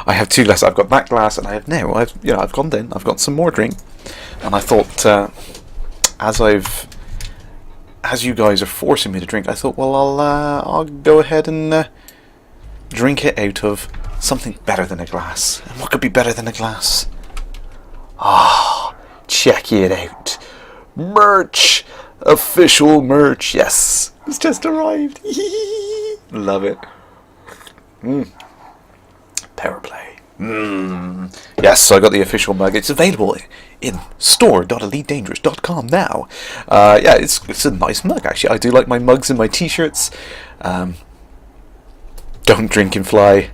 I have two glasses. I've got that glass, and I have now. I've gone down. I've got some more drink, and I thought, as you guys are forcing me to drink, I thought, well, I'll go ahead and drink it out of something better than a glass. And what could be better than a glass? Check it out. Merch! Official merch, yes! It's just arrived. Love it. PowerPlay. Yes, so I got the official mug. It's available in store.elitedangerous.com now. It's a nice mug, actually. I do like my mugs and my t-shirts. Don't drink and fly.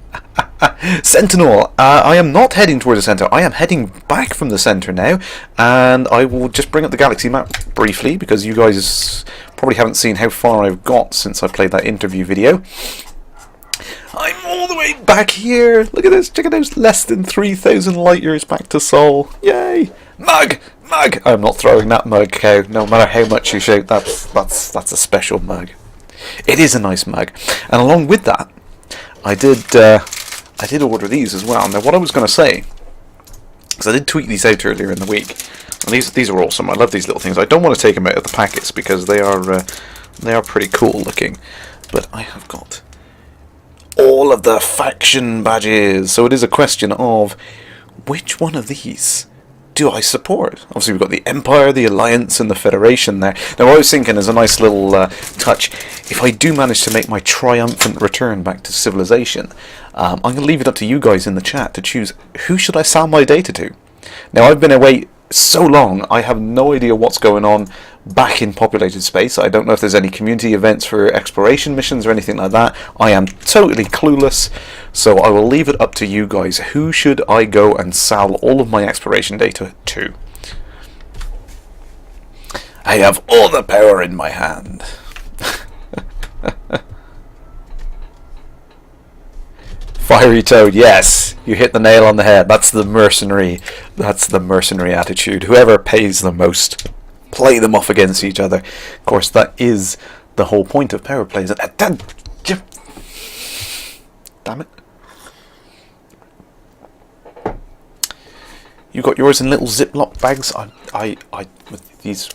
Sentinel, I am not heading towards the centre. I am heading back from the centre now, and I will just bring up the galaxy map briefly because you guys probably haven't seen how far I've got since I played that interview video. I'm all the way back here. Look at this. Check it out. Less than 3,000 light years back to Sol. Yay! Mug. I'm not throwing that mug, cow. No matter how much you shout, that's a special mug. It is a nice mug, and along with that, I did order these as well. Now, what I was going to say, because I did tweet these out earlier in the week, and these are awesome. I love these little things. I don't want to take them out of the packets because they are pretty cool looking. But I have got all of the faction badges. So it is a question of which one of these do I support? Obviously, we've got the Empire, the Alliance, and the Federation there. Now, what I was thinking as a nice little touch, if I do manage to make my triumphant return back to civilization, I'm going to leave it up to you guys in the chat to choose who should I sell my data to. Now, I've been away so long, I have no idea what's going on back in populated space. I don't know if there's any community events for exploration missions or anything like that. I am totally clueless, so I will leave it up to you guys. Who should I go and sell all of my exploration data to? I have all the power in my hand. Fiery Toad, yes, you hit the nail on the head. That's the mercenary attitude. Whoever pays the most, play them off against each other. Of course, that is the whole point of power plays. Damn it. You got yours in little Ziploc bags. I with these.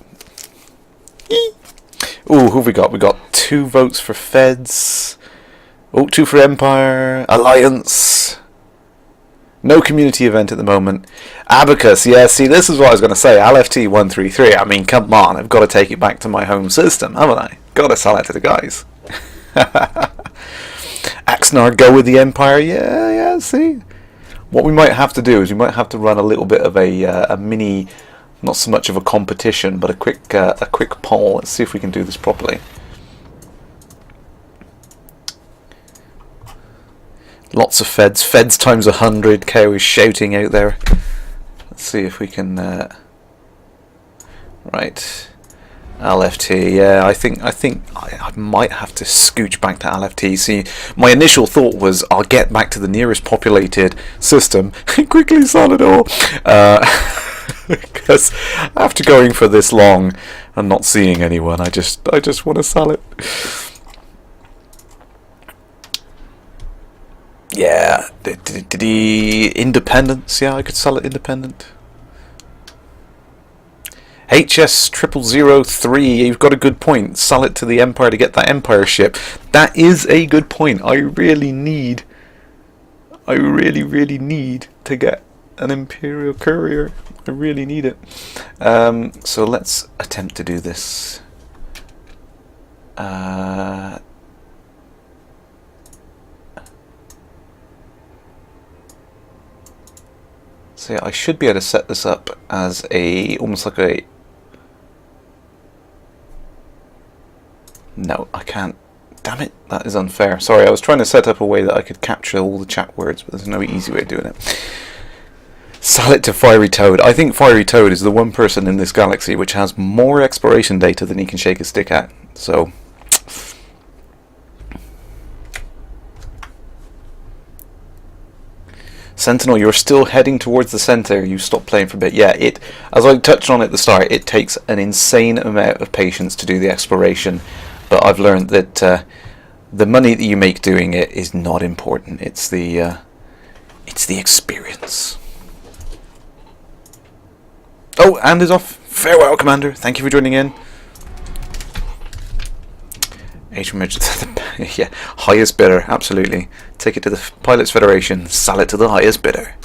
Ooh, who have we got? We got 2 votes for Feds. Oh, 2 for Empire. Alliance. No community event at the moment. Abacus, yeah, see, this is what I was going to say. LFT 133. I mean, come on, I've got to take it back to my home system, haven't I? Got to sell it to the guys. Axnar, go with the Empire. Yeah, see. What we might have to do is we might have to run a little bit of a mini, not so much of a competition, but a quick poll. Let's see if we can do this properly. Lots of Feds. Feds times 100. KO is shouting out there. Let's see if we can. Right. LFT. Yeah, I think I might have to scooch back to LFT. See, my initial thought was I'll get back to the nearest populated system and quickly sell it all. Because after going for this long and not seeing anyone, I just want to sell it. Yeah, the Independence. Yeah, I could sell it independent. HS 0003. You've got a good point. Sell it to the Empire to get that Empire ship. That is a good point. I really need to get an Imperial courier. I really need it. So let's attempt to do this. So yeah, I should be able to set this up as almost like a. No, I can't. Damn it, that is unfair. Sorry, I was trying to set up a way that I could capture all the chat words, but there's no easy way of doing it. Sell it to Fiery Toad. I think Fiery Toad is the one person in this galaxy which has more exploration data than he can shake his stick at. So. Sentinel, you're still heading towards the center. You stopped playing for a bit. Yeah, as I touched on at the start, it takes an insane amount of patience to do the exploration. But I've learned that the money that you make doing it is not important. It's the experience. Oh, and is off. Farewell, Commander. Thank you for joining in. Yeah, highest bidder, absolutely. Take it to the Pilots Federation, sell it to the highest bidder.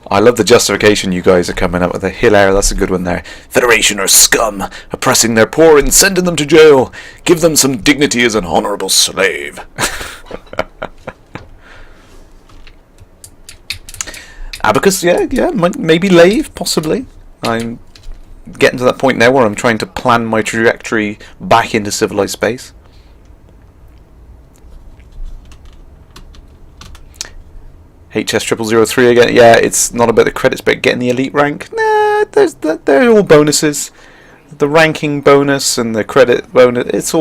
I love the justification you guys are coming up with. Hilaire, that's a good one there. Federation are scum, oppressing their poor and sending them to jail. Give them some dignity as an honourable slave. Abacus, yeah, maybe Lave, possibly. I'm getting to that point now where I'm trying to plan my trajectory back into civilized space. HS 0003 again. Yeah, it's not about the credits, but getting the elite rank. Nah, they're all bonuses. The ranking bonus and the credit bonus. It's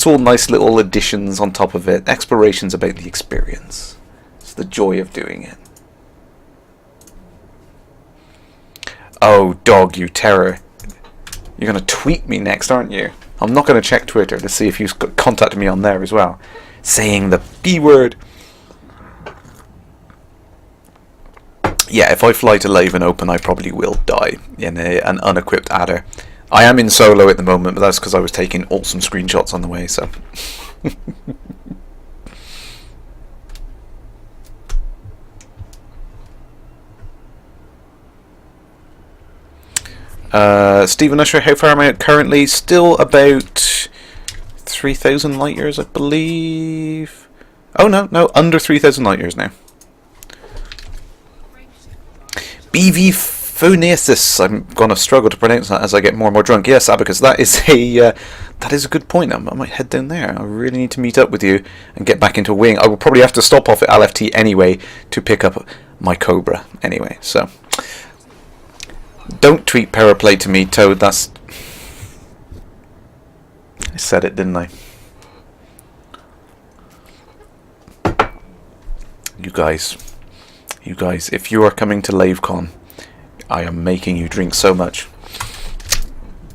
all nice little additions on top of it. Exploration's about the experience. It's the joy of doing it. Oh, dog, you terror. You're going to tweet me next, aren't you? I'm not going to check Twitter to see if you've contacted me on there as well. Saying the B word. Yeah, if I fly to Laven Open, I probably will die in an unequipped adder. I am in solo at the moment, but that's because I was taking awesome screenshots on the way, so... Stephen Usher, how far am I at currently? Still about 3,000 light years, I believe. Oh no, under 3,000 light years now. BV Phonesis. I'm gonna struggle to pronounce that as I get more and more drunk. Yes, Abacus, that is a good point. I might head down there. I really need to meet up with you and get back into a wing. I will probably have to stop off at LFT anyway to pick up my Cobra anyway. So don't tweet PowerPlay to me, Toad. I said it, didn't I? You guys, if you are coming to LaveCon, I am making you drink so much.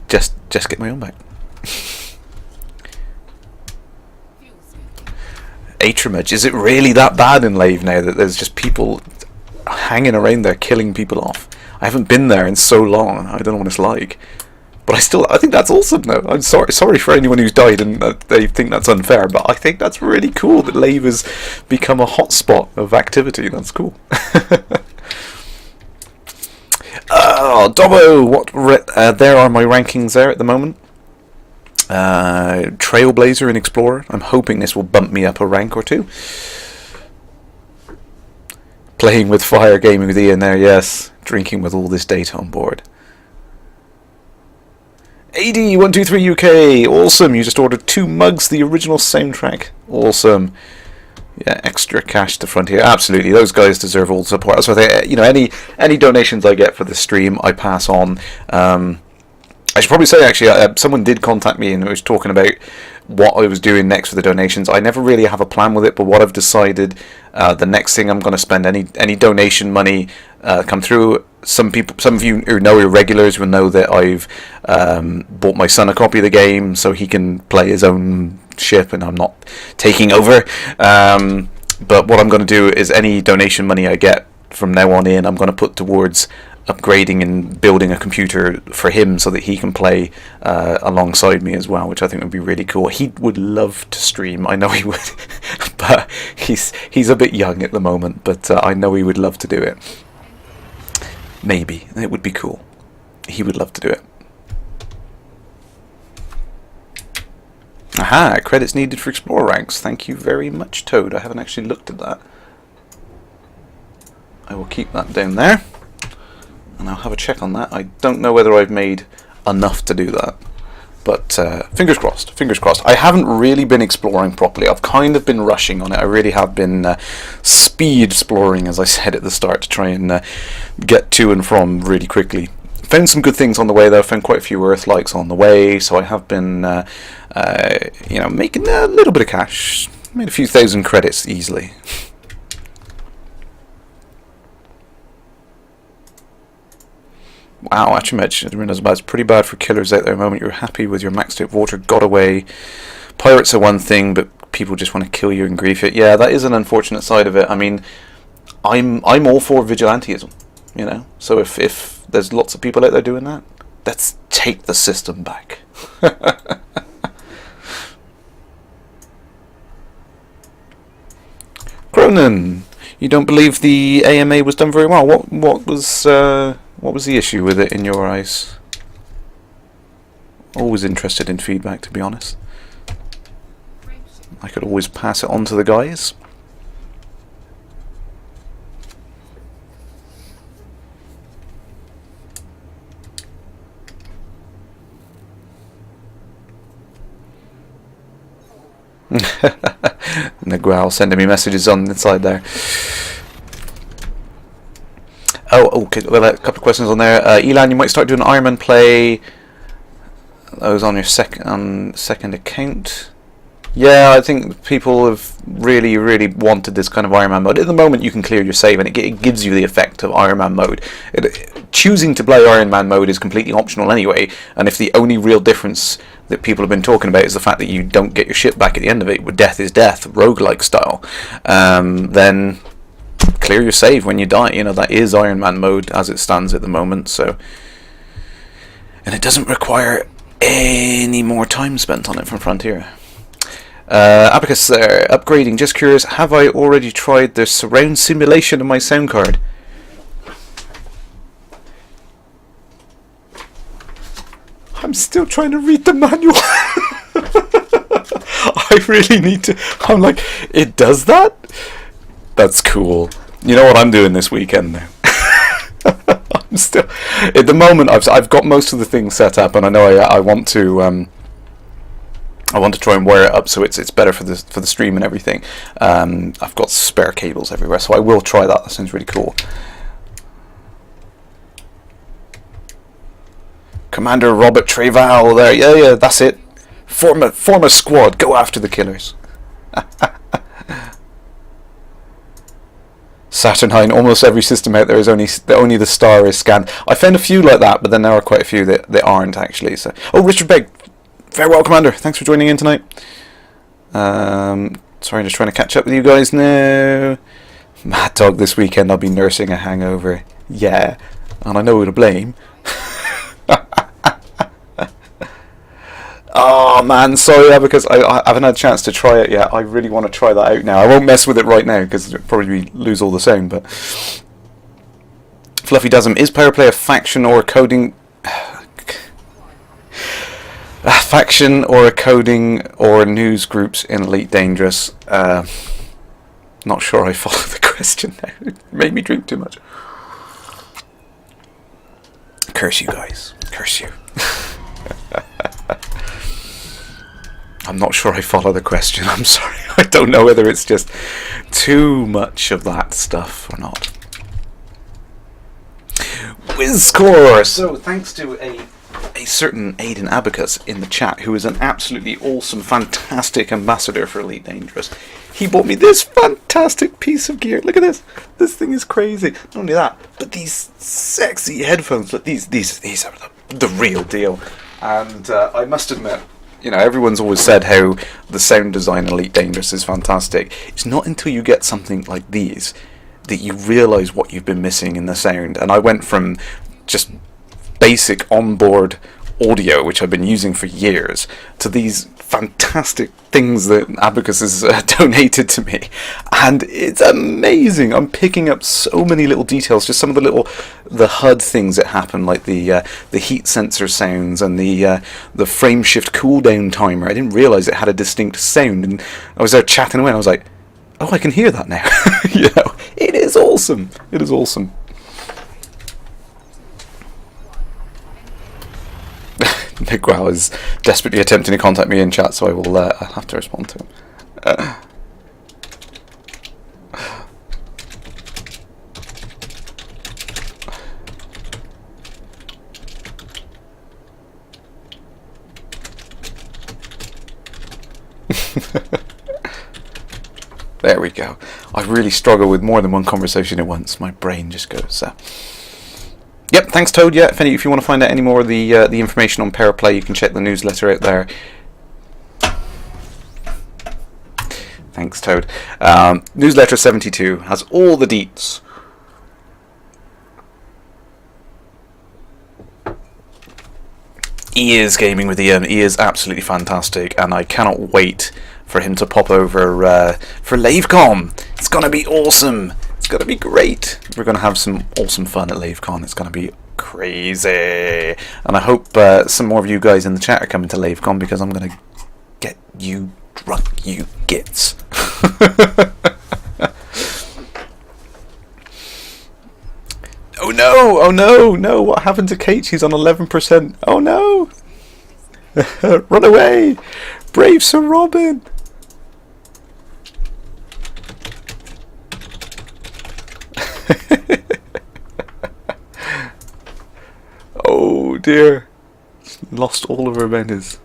Just get my own back. Atramage, is it really that bad in Lave now that there's just people hanging around there killing people off? I haven't been there in so long. I don't know what it's like. But I think that's awesome though. I'm sorry for anyone who's died and they think that's unfair, but I think that's really cool that Lave has become a hotspot of activity. That's cool. Dobbo, there are my rankings there at the moment. Trailblazer and Explorer. I'm hoping this will bump me up a rank or two. Playing with fire, gaming with Ian there, yes. Drinking with all this data on board. AD123UK, awesome. You just ordered 2 mugs, the original soundtrack. Awesome. Yeah, extra cash to Frontier. Absolutely, those guys deserve all the support. So any donations I get for the stream, I pass on. I should probably say actually, someone did contact me and was talking about what I was doing next with the donations. I never really have a plan with it, but what I've decided, the next thing I'm going to spend any donation money come through. Some of you who know irregulars will know that I've bought my son a copy of the game so he can play his own ship and I'm not taking over. But what I'm going to do is any donation money I get from now on in, I'm going to put towards upgrading and building a computer for him so that he can play alongside me as well, which I think would be really cool. He would love to stream, I know he would, but he's a bit young at the moment, but I know he would love to do it. Maybe. It would be cool. He would love to do it. Aha, credits needed for Explorer ranks. Thank you very much, Toad. I haven't actually looked at that. I will keep that down there. And I'll have a check on that. I don't know whether I've made enough to do that. But fingers crossed, fingers crossed. I haven't really been exploring properly. I've kind of been rushing on it. I really have been speed exploring, as I said at the start, to try and get to and from really quickly. Found some good things on the way though. Found quite a few Earth likes on the way, so I have been, making a little bit of cash. Made a few thousand credits easily. Wow, Achimed, it's pretty bad for killers out there at the moment. You're happy with your maxed out water, got away. Pirates are one thing, but people just want to kill you and grief it. Yeah, that is an unfortunate side of it. I mean, I'm all for vigilantism, you know. So if there's lots of people out there doing that, let's take the system back. Cronin, you don't believe the AMA was done very well. What was the issue with it in your eyes? Always interested in feedback, to be honest. I could always pass it on to the guys. Negual sending me messages on the side there. Oh, okay. Well, a couple of questions on there. Elan, you might start doing Iron Man play. That was on your second account. Yeah, I think people have really wanted this kind of Iron Man mode. At the moment, you can clear your save, and it gives you the effect of Iron Man mode. Choosing to play Iron Man mode is completely optional anyway, and if the only real difference that people have been talking about is the fact that you don't get your ship back at the end of it, where death is death, roguelike style, then clear your save when you die. You know, that is Iron Man mode as it stands at the moment. So, and it doesn't require any more time spent on it from Frontier. Abacus there, upgrading. Just curious, have I already tried the surround simulation of my sound card? I'm still trying to read the manual. I really need to. I'm like, it does that? That's cool. You know what I'm doing this weekend now? I'm still at the moment. I've got most of the things set up, and I know I want to. I want to try and wire it up so it's better for the stream and everything. I've got spare cables everywhere, so I will try that. That sounds really cool. Commander Robert Treval there. Yeah, that's it. Form a squad. Go after the killers. Saturnine. Almost every system out there is only the star is scanned. I found a few like that, but then there are quite a few that aren't actually. So, Richard Begg. Farewell, Commander. Thanks for joining in tonight. Sorry, just trying to catch up with you guys now. Mad Dog this weekend. I'll be nursing a hangover. Yeah, and I know who to blame. Oh man, sorry, because I haven't had a chance to try it yet. I really want to try that out now. I won't mess with it right now because it'll probably lose all the sound. But Fluffy Dasm, is PowerPlay a faction or a coding? A faction or a coding or news groups in Elite Dangerous? Not sure I follow the question now. It made me drink too much. Curse you guys. Curse you. I'm not sure I follow the question. I'm sorry. I don't know whether it's just too much of that stuff or not. WizScore! So, thanks to a certain Aiden Abacus in the chat, who is an absolutely awesome, fantastic ambassador for Elite Dangerous. He bought me this fantastic piece of gear. Look at this. This thing is crazy. Not only that, but these sexy headphones. Look, these are the real deal. And I must admit, you know, everyone's always said how the sound design in Elite Dangerous is fantastic. It's not until you get something like these that you realise what you've been missing in the sound. And I went from just basic onboard audio, which I've been using for years, to these fantastic things that Abacus has donated to me, and it's amazing. I'm picking up so many little details, just some of the HUD things that happen, like the heat sensor sounds and the frame shift cooldown timer. I didn't realise it had a distinct sound, and I was there chatting away and I was like, oh, I can hear that now. You know, it is awesome. It is awesome. Nick Wow is desperately attempting to contact me in chat, so I will I'll have to respond to him. There we go. I really struggle with more than one conversation at once. My brain just goes... Yep, thanks Toad. Yeah, if you want to find out any more of the information on PowerPlay, you can check the newsletter out there. Thanks Toad. Newsletter 72 has all the deets. He is gaming with Ian. He is absolutely fantastic, and I cannot wait for him to pop over for LaveCon. It's gonna be awesome. It's going to be great. We're going to have some awesome fun at LaveCon. It's going to be crazy. And I hope some more of you guys in the chat are coming to LaveCon, because I'm going to get you drunk, you gits. Oh no, oh no, no. What happened to Kate? She's on 11%. Oh no. Run away. Brave Sir Robin. Oh dear, lost all of her manners.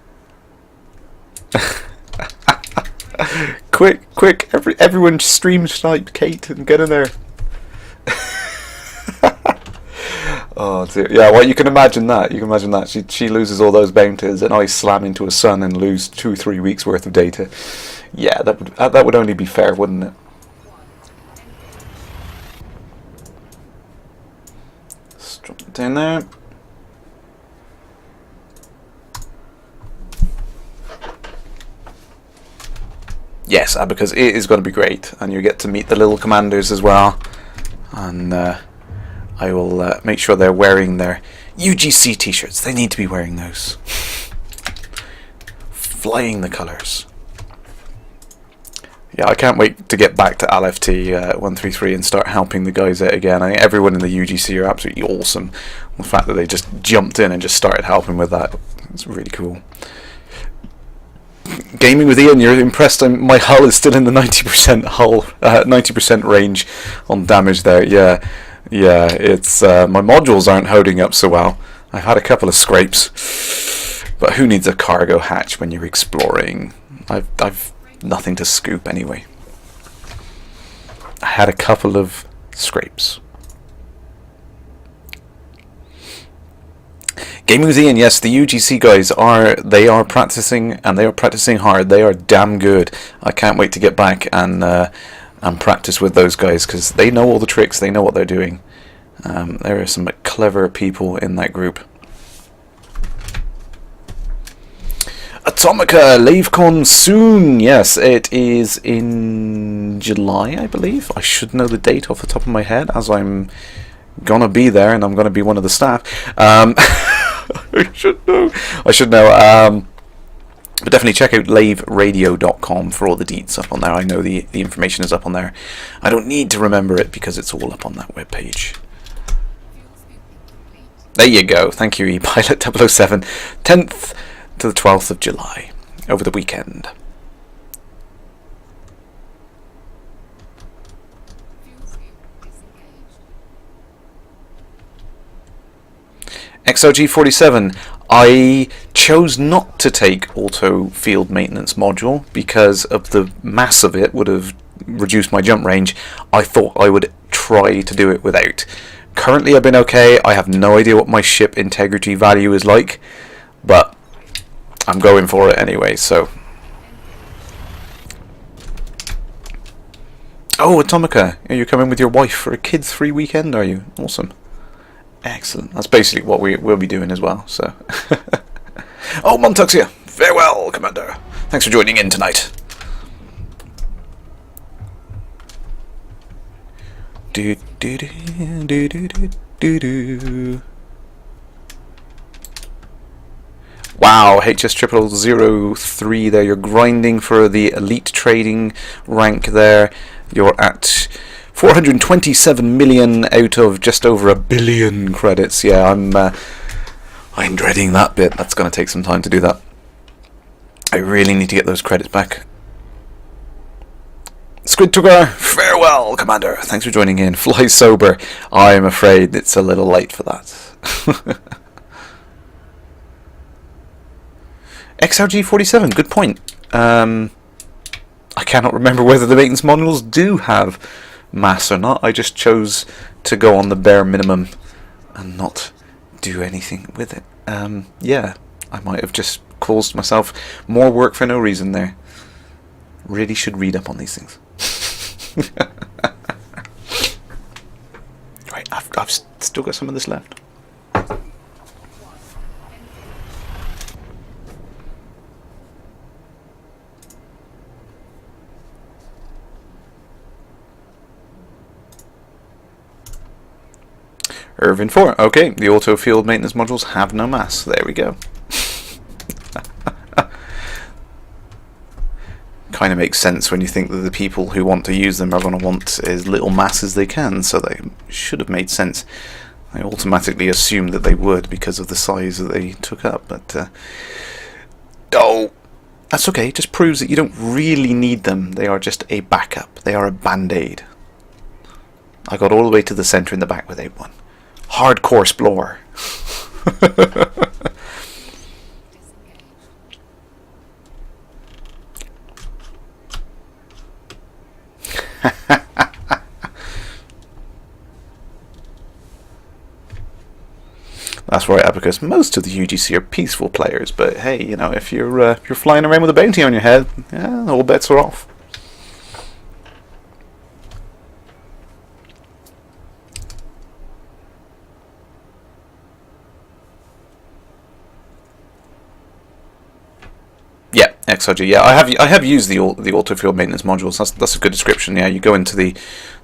Quick, everyone stream snipe Kate and get in there. Oh dear, yeah, well you can imagine that, she loses all those bounties and I slam into a sun and lose 2-3 weeks worth of data. Yeah, that would only be fair, wouldn't it? Let's drop it down there. Yes, because it is going to be great, and you get to meet the little commanders as well. And I will make sure they're wearing their UGC t-shirts. They need to be wearing those. Flying the colours. Yeah, I can't wait to get back to LFT 133 and start helping the guys out again. I think everyone in the UGC are absolutely awesome. The fact that they just jumped in and just started helping with that, it's really cool. Gaming with Ian, you're impressed. My hull is still in the 90% 90% range on damage there. Yeah, it's my modules aren't holding up so well. I've had a couple of scrapes, but who needs a cargo hatch when you're exploring? I've nothing to scoop anyway. I had a couple of scrapes. Gaming with Ian, yes, the UGC guys are practicing, and they are practicing hard. They are damn good. I can't wait to get back and practice with those guys, because they know all the tricks. They know what they're doing. There are some clever people in that group. Atomica, LaveCon soon. Yes, it is in July, I believe. I should know the date off the top of my head, as I'm gonna be there and I'm gonna be one of the staff. I should know. But definitely check out laveradio.com for all the deets up on there. I know the information is up on there. I don't need to remember it because it's all up on that webpage. There you go. Thank you, ePilot007. 10th to the 12th of July, over the weekend. XOG47, I chose not to take auto field maintenance module because of the mass of it would have reduced my jump range. I thought I would try to do it without. Currently I've been okay. I have no idea what my ship integrity value is like, but I'm going for it anyway, so. Oh, Atomica, you're coming with your wife for a kids-free weekend, are you? Awesome. Excellent. That's basically what we'll be doing as well, so. Oh, Montuxia, farewell, Commander. Thanks for joining in tonight. Do do do do do do do. Wow, HS0003 there. You're grinding for the elite trading rank there. You're at 427 million out of just over 1 billion credits. Yeah, I'm dreading that bit. That's going to take some time to do that. I really need to get those credits back. Squid Tugger, farewell, Commander. Thanks for joining in. Fly sober. I'm afraid it's a little late for that. XRG47, good point. I cannot remember whether the maintenance modules do have mass or not. I just chose to go on the bare minimum and not do anything with it. Yeah, I might have just caused myself more work for no reason there. Really should read up on these things. Right, I've still got some of this left. Irvin 4. Okay, the auto field maintenance modules have no mass. There we go. Kind of makes sense when you think that the people who want to use them are going to want as little mass as they can, so they should have made sense. I automatically assumed that they would because of the size that they took up, but oh, that's okay. It just proves that you don't really need them. They are just a backup. They are a band-aid. I got all the way to the centre in the back without one. Hardcore explorer. That's right, Abacus. Most of the UGC are peaceful players, but hey, you know, if you're flying around with a bounty on your head, yeah, all bets are off. Yeah, XRG. Yeah, I have used the auto field maintenance modules. That's a good description. Yeah, you go into the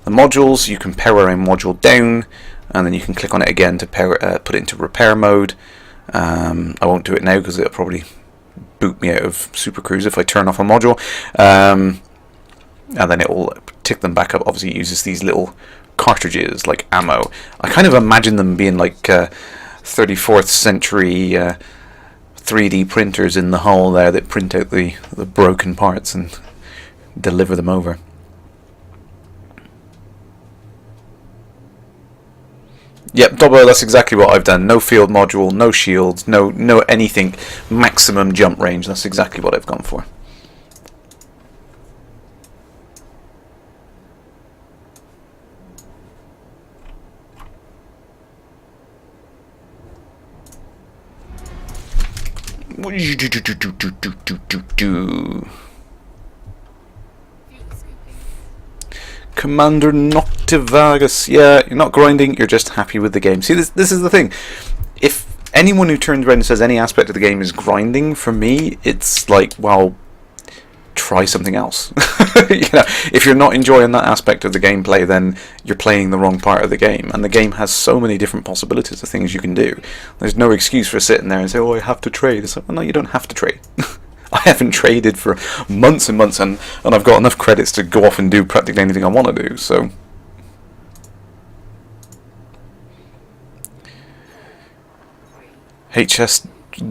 modules, you can power a module down, and then you can click on it again to put it into repair mode. I won't do it now because it'll probably boot me out of Super Cruise if I turn off a module. and then it will tick them back up. Obviously it uses these little cartridges like ammo. I kind of imagine them being like 34th century 3D printers in the hull there that print out the broken parts and deliver them over. Yep, Dobbo, that's exactly what I've done. No field module, no shields, no anything. Maximum jump range. That's exactly what I've gone for. Commander Noctivagus. Yeah, you're not grinding, you're just happy with the game. See, this is the thing. If anyone who turns around and says any aspect of the game is grinding, for me, it's like, well, try something else. If you're not enjoying that aspect of the gameplay, then you're playing the wrong part of the game. And the game has so many different possibilities of things you can do. There's no excuse for sitting there and say, oh, I have to trade. It's like, well, no, you don't have to trade. I haven't traded for months and months, and I've got enough credits to go off and do practically anything I want to do, so... HS 03,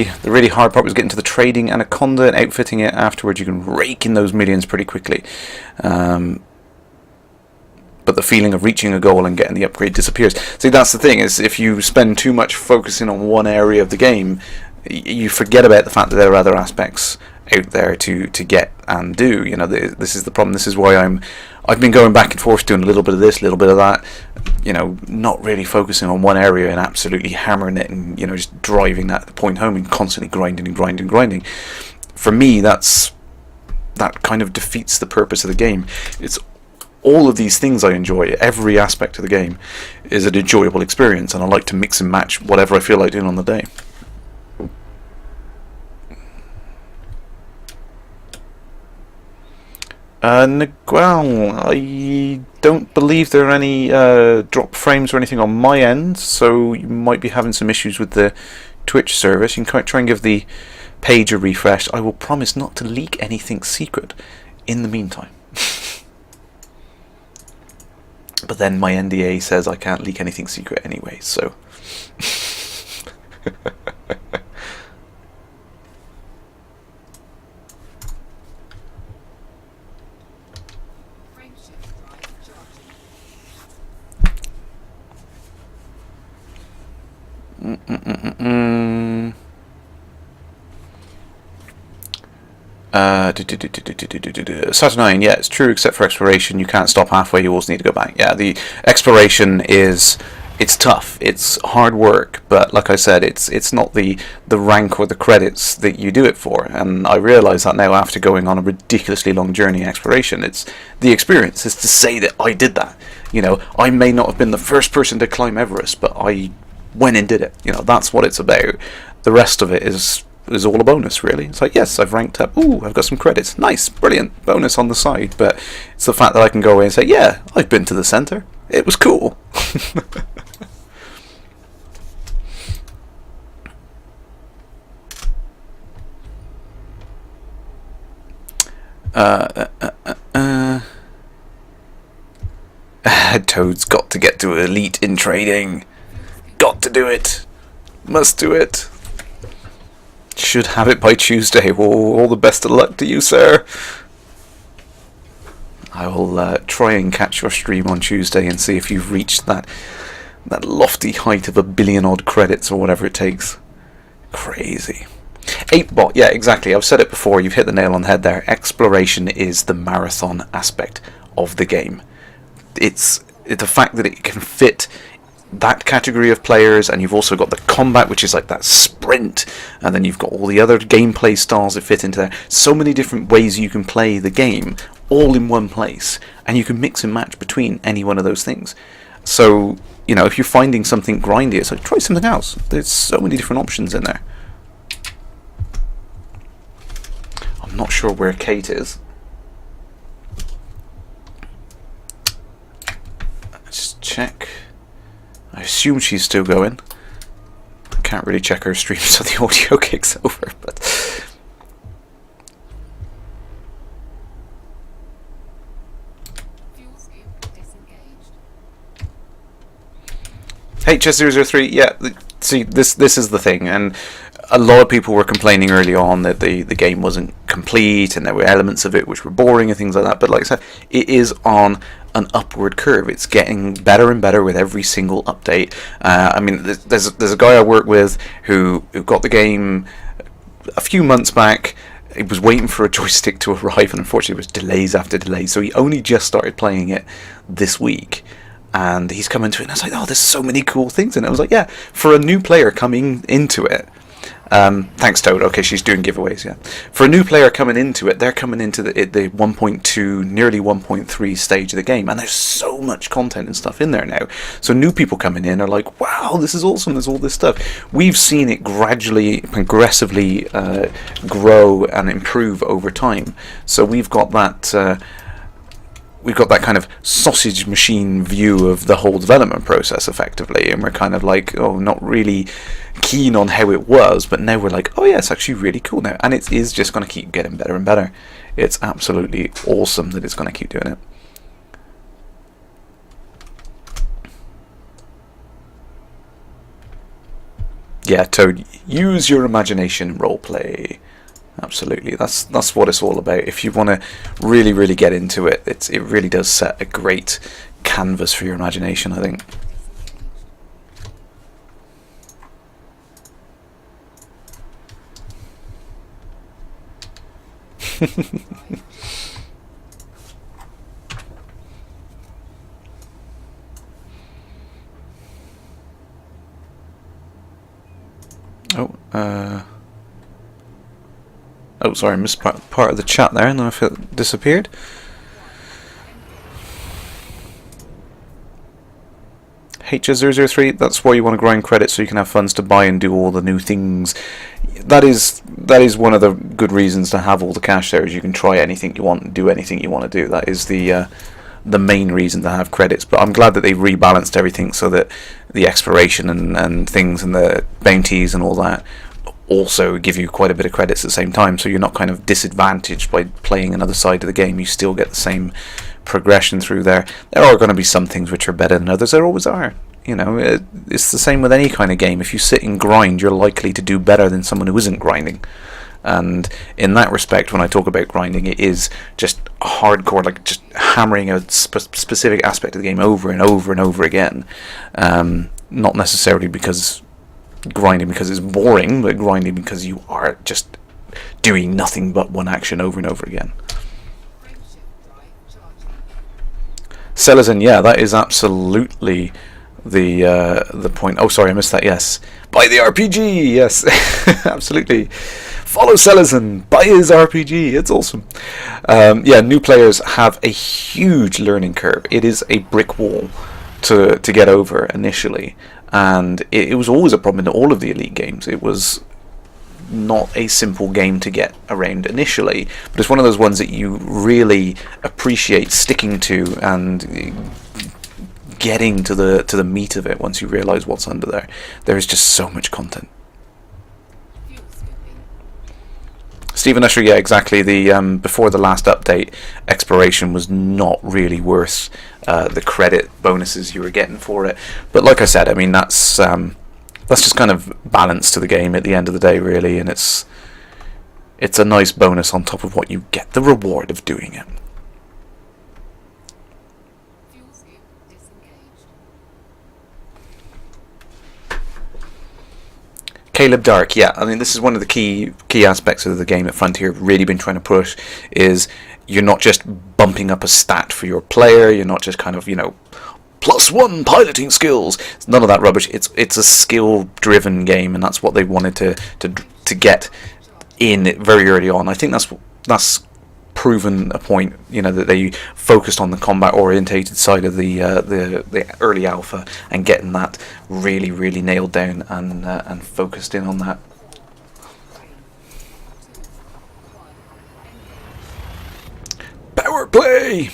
the really hard part was getting to the trading Anaconda and outfitting it. Afterwards you can rake in those millions pretty quickly. But the feeling of reaching a goal and getting the upgrade disappears. See, that's the thing, is if you spend too much focusing on one area of the game, you forget about the fact that there are other aspects out there to get and do. This is the problem. This is why I've been going back and forth doing a little bit of this, a little bit of that, not really focusing on one area and absolutely hammering it and just driving that point home and constantly grinding. For me, that kind of defeats the purpose of the game. It's all of these things I enjoy. Every aspect of the game is an enjoyable experience, and I like to mix and match whatever I feel like doing on the day. Well, I don't believe there are any drop frames or anything on my end, so you might be having some issues with the Twitch service. You can try and give the page a refresh. I will promise not to leak anything secret in the meantime. But then my NDA says I can't leak anything secret anyway, so... Saturnine, yeah, it's true, except for exploration. You can't stop halfway, you always need to go back. Yeah, the exploration it's tough, it's hard work, but like I said, it's not the rank or the credits that you do it for, and I realise that now after going on a ridiculously long journey in exploration. It's the experience, is to say that I did that. I may not have been the first person to climb Everest, but I went and did it. That's what it's about. The rest of it is all a bonus, really. It's like, yes, I've ranked up, ooh, I've got some credits, nice, brilliant, bonus on the side, but it's the fact that I can go away and say, yeah, I've been to the centre, it was cool. Toad's got to get to elite in trading. Got to do it. Must do it. Should have it by Tuesday. All the best of luck to you, sir. I will try and catch your stream on Tuesday and see if you've reached that lofty height of 1 billion odd credits or whatever it takes. Crazy. 8bot, yeah, exactly. I've said it before. You've hit the nail on the head there. Exploration is the marathon aspect of the game. It's the fact that it can fit that category of players, and you've also got the combat, which is like that sprint, and then you've got all the other gameplay styles that fit into there. So many different ways you can play the game all in one place, and you can mix and match between any one of those things. So, if you're finding something grindy, it's like, try something else. There's so many different options in there. I'm not sure where Kate is. Let's check. I assume she's still going. I can't really check her stream so the audio kicks over, but... HS003, yeah. See, this is the thing, and a lot of people were complaining early on that the game wasn't complete and there were elements of it which were boring and things like that. But like I said, it is on an upward curve. It's getting better and better with every single update. I mean, there's a guy I work with who got the game a few months back. He was waiting for a joystick to arrive, and unfortunately it was delays after delays. So he only just started playing it this week. And he's come into it, and I was like, oh, there's so many cool things. And I was like, yeah, for a new player coming into it, thanks, Toad. Okay, she's doing giveaways, yeah. For a new player coming into it, they're coming into the 1.2, nearly 1.3 stage of the game, and there's so much content and stuff in there now. So new people coming in are like, wow, this is awesome, there's all this stuff. We've seen it gradually, progressively grow and improve over time. So we've got that... we've got that kind of sausage machine view of the whole development process, effectively, and we're kind of like, oh, not really keen on how it was, but now we're like, oh yeah, it's actually really cool now, and it is just going to keep getting better and better. It's absolutely awesome that it's going to keep doing it. Yeah, Toad, use your imagination, roleplay. Absolutely, that's what it's all about. If you want to really get into it, it really does set a great canvas for your imagination, I think. Oh, sorry, I missed part of the chat there, and then I it disappeared. HS003, that's why you want to grind credits, so you can have funds to buy and do all the new things. That is one of the good reasons to have all the cash there, is you can try anything you want and do anything you want to do. That is the main reason to have credits. But I'm glad that they rebalanced everything so that the exploration and things and the bounties and all that also give you quite a bit of credits at the same time, so you're not kind of disadvantaged by playing another side of the game. You still get the same progression through there. There are going to be some things which are better than others. There always are. You know, it's the same with any kind of game. If you sit and grind, you're likely to do better than someone who isn't grinding. And in that respect, when I talk about grinding, it is just hardcore, like just hammering a specific aspect of the game over and over and over again. Not necessarily because grinding because it's boring, but grinding because you are just doing nothing but one action over and over again. Selazin, yeah, that is absolutely the point. Oh, sorry, I missed that. Yes, buy the RPG. Yes, absolutely. Follow Selazin, buy his RPG. It's awesome. Yeah, new players have a huge learning curve. It is a brick wall to get over initially. And it was always a problem in all of the Elite games. It was not a simple game to get around initially, but it's one of those ones that you really appreciate sticking to and getting to the meat of it once you realise what's under there. There is just so much content. Stephen Usher, yeah, exactly. The before the last update, exploration was not really worth the credit bonuses you were getting for it. But like I said, I mean that's just kind of balance to the game at the end of the day, really, and it's a nice bonus on top of what you get, the reward of doing it. Caleb Dark, yeah, I mean this is one of the key aspects of the game that Frontier have really been trying to push, is you're not just bumping up a stat for your player, you're not just kind of, you know, +1 piloting skills. It's none of that rubbish. It's a skill driven game, and that's what they wanted to get in very early on. I think that's proven a point, you know, that they focused on the combat orientated side of the early alpha and getting that really nailed down and focused in on that. PowerPlay.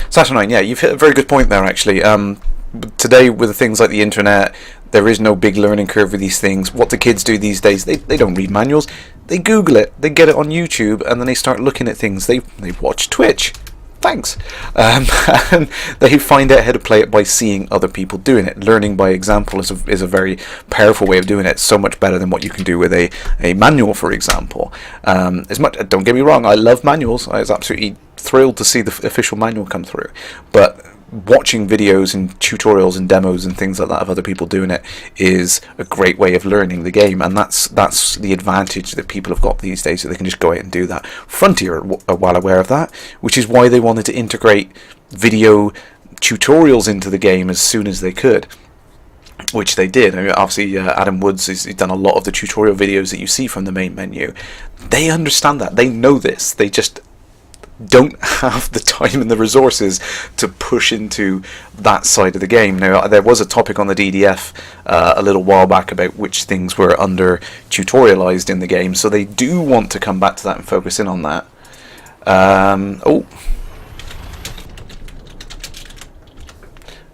Saturnine, yeah, you've hit a very good point there, actually. Today, with things like the internet, there is no big learning curve with these things. What the kids do these days, they don't read manuals. They Google it, they get it on YouTube, and then they start looking at things. They watch Twitch. thanks. And they find out how to play it by seeing other people doing it. Learning by example is a very powerful way of doing it. So much better than what you can do with a manual, for example. Don't get me wrong, I love manuals. I was absolutely thrilled to see the official manual come through. But watching videos and tutorials and demos and things like that of other people doing it is a great way of learning the game, and that's the advantage that people have got these days, that they can just go out and do that. Frontier are well aware of that, which is why they wanted to integrate video tutorials into the game as soon as they could, which they did. I mean, obviously Adam Woods has done a lot of the tutorial videos that you see from the main menu. They understand that, they know this, they just don't have the time and the resources to push into that side of the game. Now, there was a topic on the DDF a little while back about which things were under tutorialized in the game, so they do want to come back to that and focus in on that.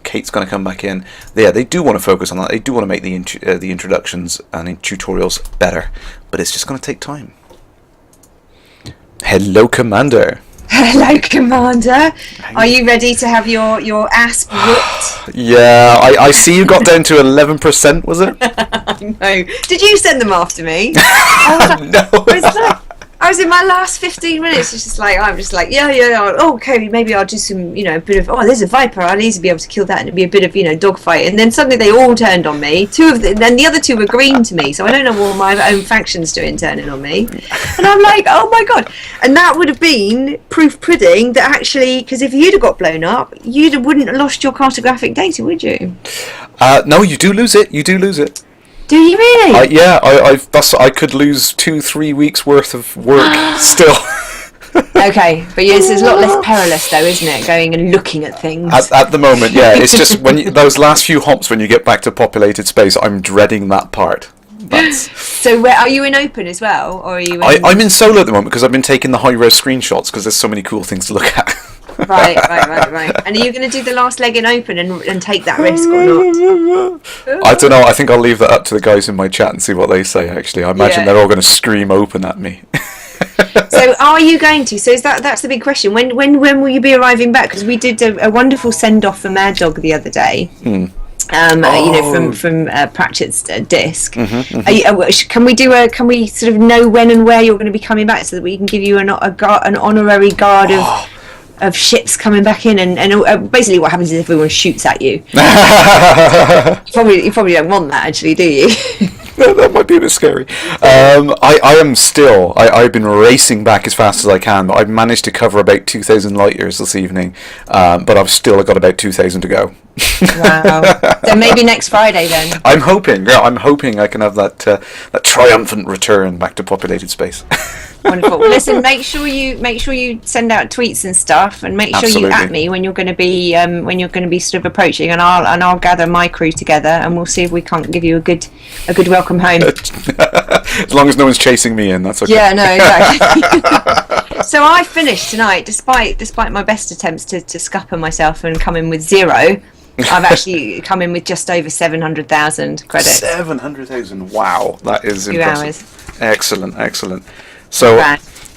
Kate's going to come back in. Yeah, they do want to focus on that. They do want to make the introductions and tutorials better, but it's just going to take time. Hello, Commander. Hello, Commander. Are you ready to have your ass whooped? Yeah, I see you got down to 11%, was it? No. Did you send them after me? No. I was in my last 15 minutes. It's just like, I'm just like, yeah. Oh, okay, maybe I'll do some, a bit of. Oh, there's a viper. I'll easily be able to kill that, and it'd be a bit of, dogfight. And then suddenly they all turned on me. Two of them, then the other two were green to me. So I don't know what my own faction's doing, turning on me. And I'm like, oh my god! And that would have been proof pudding that actually, because if you'd have got blown up, wouldn't have lost your cartographic data, would you? No, you do lose it. You do lose it. Do you really? Yeah, I could lose 2-3 weeks worth of work still. Okay, but yes, it's a lot less perilous though, isn't it? Going and looking at things. At the moment, yeah. It's just those last few hops when you get back to populated space, I'm dreading that part. So where are you in open as well, or are you? I'm in solo at the moment because I've been taking the high-res screenshots because there's so many cool things to look at. Right. And are you going to do the last leg in open and take that risk or not? I don't know. I think I'll leave that up to the guys in my chat and see what they say, actually. I imagine they're all going to scream open at me. So are you going to? So that's the big question. When will you be arriving back? Because we did a wonderful send-off for Mad Dog the other day. From Pratchett's disc. Can we sort of know when and where you're going to be coming back so that we can give you an honorary guard of ships coming back in, and basically what happens is everyone shoots at you. You probably don't want that, actually, do you? That might be a bit scary. I've been racing back as fast as I can, but I've managed to cover about 2,000 light years this evening, but I've still got about 2,000 to go. Wow. So maybe next Friday then. I'm hoping I can have that triumphant return back to populated space. Wonderful. Listen, make sure you send out tweets and stuff, and make sure you at me when you're going to be sort of approaching, and I'll gather my crew together, and we'll see if we can't give you a good welcome home. As long as no one's chasing me in, that's okay. Yeah, no, exactly. So I finished tonight, despite my best attempts to scupper myself and come in with 0. I've actually come in with just over 700,000 credits. 700,000! Wow, that is impressive. 2 hours. Excellent. So,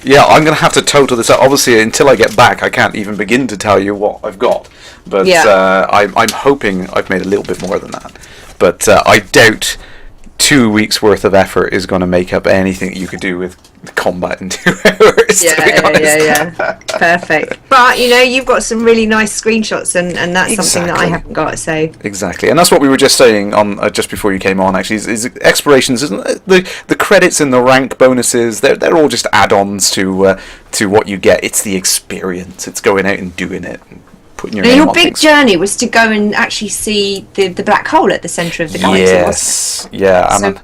yeah, I'm going to have to total this up. Obviously, until I get back, I can't even begin to tell you what I've got. But I'm hoping I've made a little bit more than that. But I doubt 2 weeks' worth of effort is going to make up anything that you could do with combat in 2 hours. Yeah. Perfect. But you've got some really nice screenshots, and that's something that I haven't got. So exactly, and that's what we were just saying on just before you came on. Actually, is explorations, isn't it? The credits and the rank bonuses. They're all just add-ons to what you get. It's the experience. It's going out and doing it. Your big journey was to go and actually see the black hole at the centre of the galaxy. Yes, yeah. So,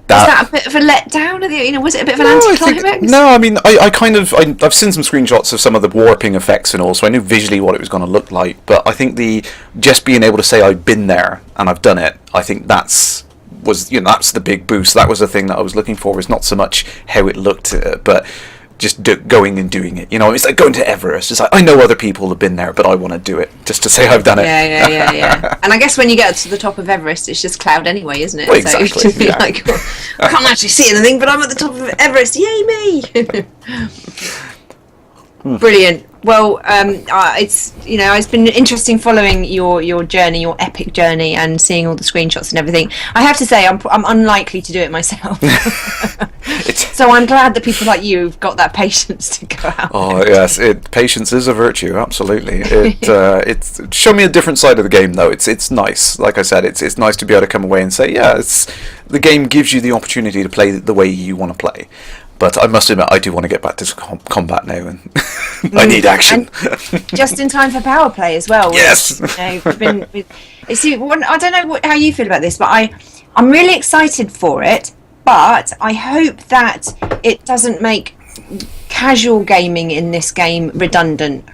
was that a bit of a letdown? Was it a bit of an anticlimax? No, I mean, I've seen some screenshots of some of the warping effects and all, so I knew visually what it was going to look like. But I think just being able to say I've been there and I've done it, I think that's the big boost. That was the thing that I was looking for. Was not so much how it looked, but just going and doing it. It's like going to Everest. It's like, I know other people have been there, but I want to do it just to say I've done it. Yeah. And I guess when you get to the top of Everest, it's just cloud anyway, isn't it? Well, exactly. So I can't actually see anything, but I'm at the top of Everest. Yay me! Brilliant. Well, it's it's been interesting following your journey, your epic journey, and seeing all the screenshots and everything. I have to say, I'm unlikely to do it myself, so I'm glad that people like you have got that patience to go out. Oh yes, patience is a virtue. Absolutely. It's show me a different side of the game, though. It's nice. Like I said, it's nice to be able to come away and say, yeah, the game gives you the opportunity to play the way you want to play. But I must admit, I do want to get back to combat now, and I need action. And just in time for PowerPlay as well. Yes. I don't know how you feel about this, but I'm really excited for it. But I hope that it doesn't make casual gaming in this game redundant.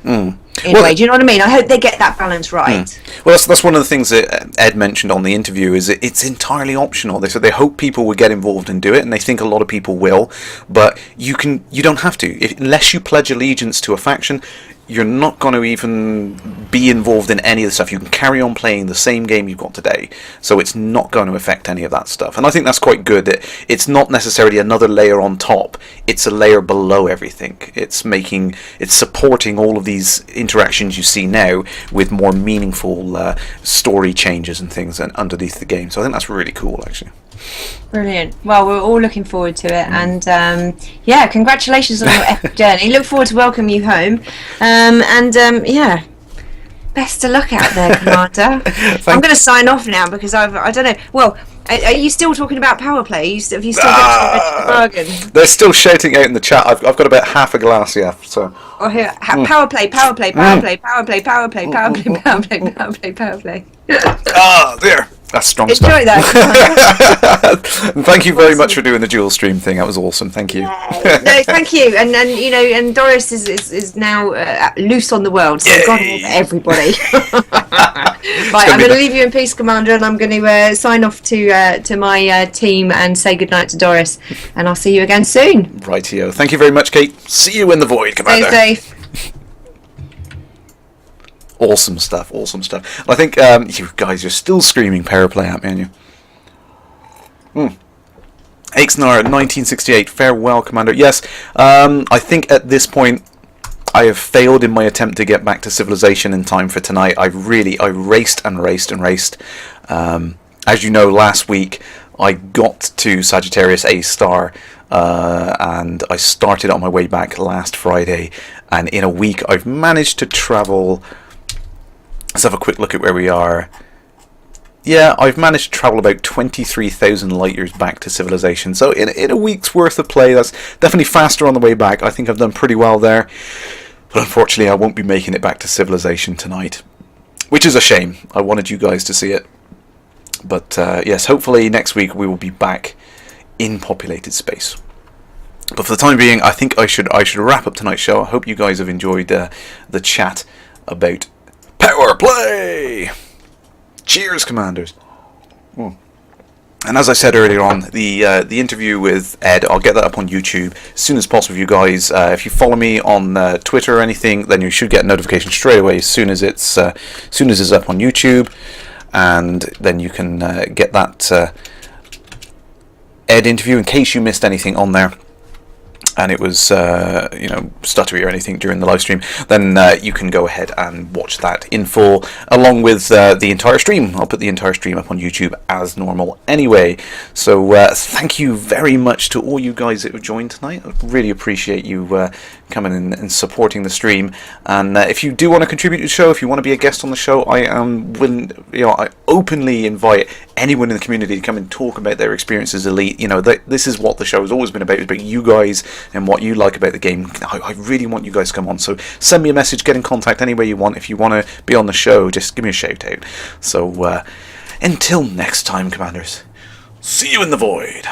In a way, do you know what I mean? I hope they get that balance right. Well, that's one of the things that Ed mentioned on the interview, is it's entirely optional. They said they hope people will get involved and do it, and they think a lot of people will, but you don't have to. Unless you pledge allegiance to a faction, you're not going to even be involved in any of the stuff. You can carry on playing the same game you've got today, so it's not going to affect any of that stuff. And I think that's quite good. It's not necessarily another layer on top, it's a layer below everything. It's supporting all of these interactions you see now with more meaningful story changes and things underneath the game. So I think that's really cool, actually. Brilliant. Well, we're all looking forward to it, and congratulations on your epic journey. Look forward to welcoming you home, best of luck out there, Commander. I'm going to sign off now because I don't know. Well, are you still talking about PowerPlay? Have you still got the bargain? They're still shouting out in the chat. I've got about half a glass left. So. Oh, here, PowerPlay. Ah, there. That's strong stuff. Enjoy that. And thank you very much for doing the dual stream thing. That was awesome. Thank you. No, thank you. And Doris is now loose on the world. So God help everybody. Right, I'm going to leave you in peace, Commander, and I'm going to sign off to my team and say goodnight to Doris. And I'll see you again soon. Rightio. Thank you very much, Kate. See you in the void, Commander. Stay safe. Awesome stuff. I think you guys are still screaming PowerPlay at me, aren't you? Aixnar, 1968. Farewell, Commander. Yes, I think at this point I have failed in my attempt to get back to civilization in time for tonight. I raced. As you know, last week I got to Sagittarius A star, and I started on my way back last Friday, and in a week I've managed to travel. Let's have a quick look at where we are. Yeah, I've managed to travel about 23,000 light years back to civilization. So in a week's worth of play, that's definitely faster on the way back. I think I've done pretty well there. But unfortunately, I won't be making it back to civilization tonight, which is a shame. I wanted you guys to see it. But yes, hopefully next week we will be back in populated space. But for the time being, I think I should wrap up tonight's show. I hope you guys have enjoyed the chat about PowerPlay. Cheers, Commanders. And as I said earlier on, the interview with Ed, I'll get that up on YouTube as soon as possible. You guys, if you follow me on Twitter or anything, then you should get a notification straight away as soon as it's up on YouTube, and then you can get that Ed interview in case you missed anything on there. And it was, stuttery or anything during the live stream, then you can go ahead and watch that in full, along with the entire stream. I'll put the entire stream up on YouTube as normal anyway. So thank you very much to all you guys that have joined tonight. I really appreciate you coming in and supporting the stream. And if you do want to contribute to the show, if you want to be a guest on the show, I am willing. I openly invite anyone in the community to come and talk about their experiences as Elite. This is what the show has always been about. It's about you guys and what you like about the game. I really want you guys to come on. So send me a message, get in contact any way you want. If you want to be on the show, just give me a shout out. So until next time, Commanders, see you in the void.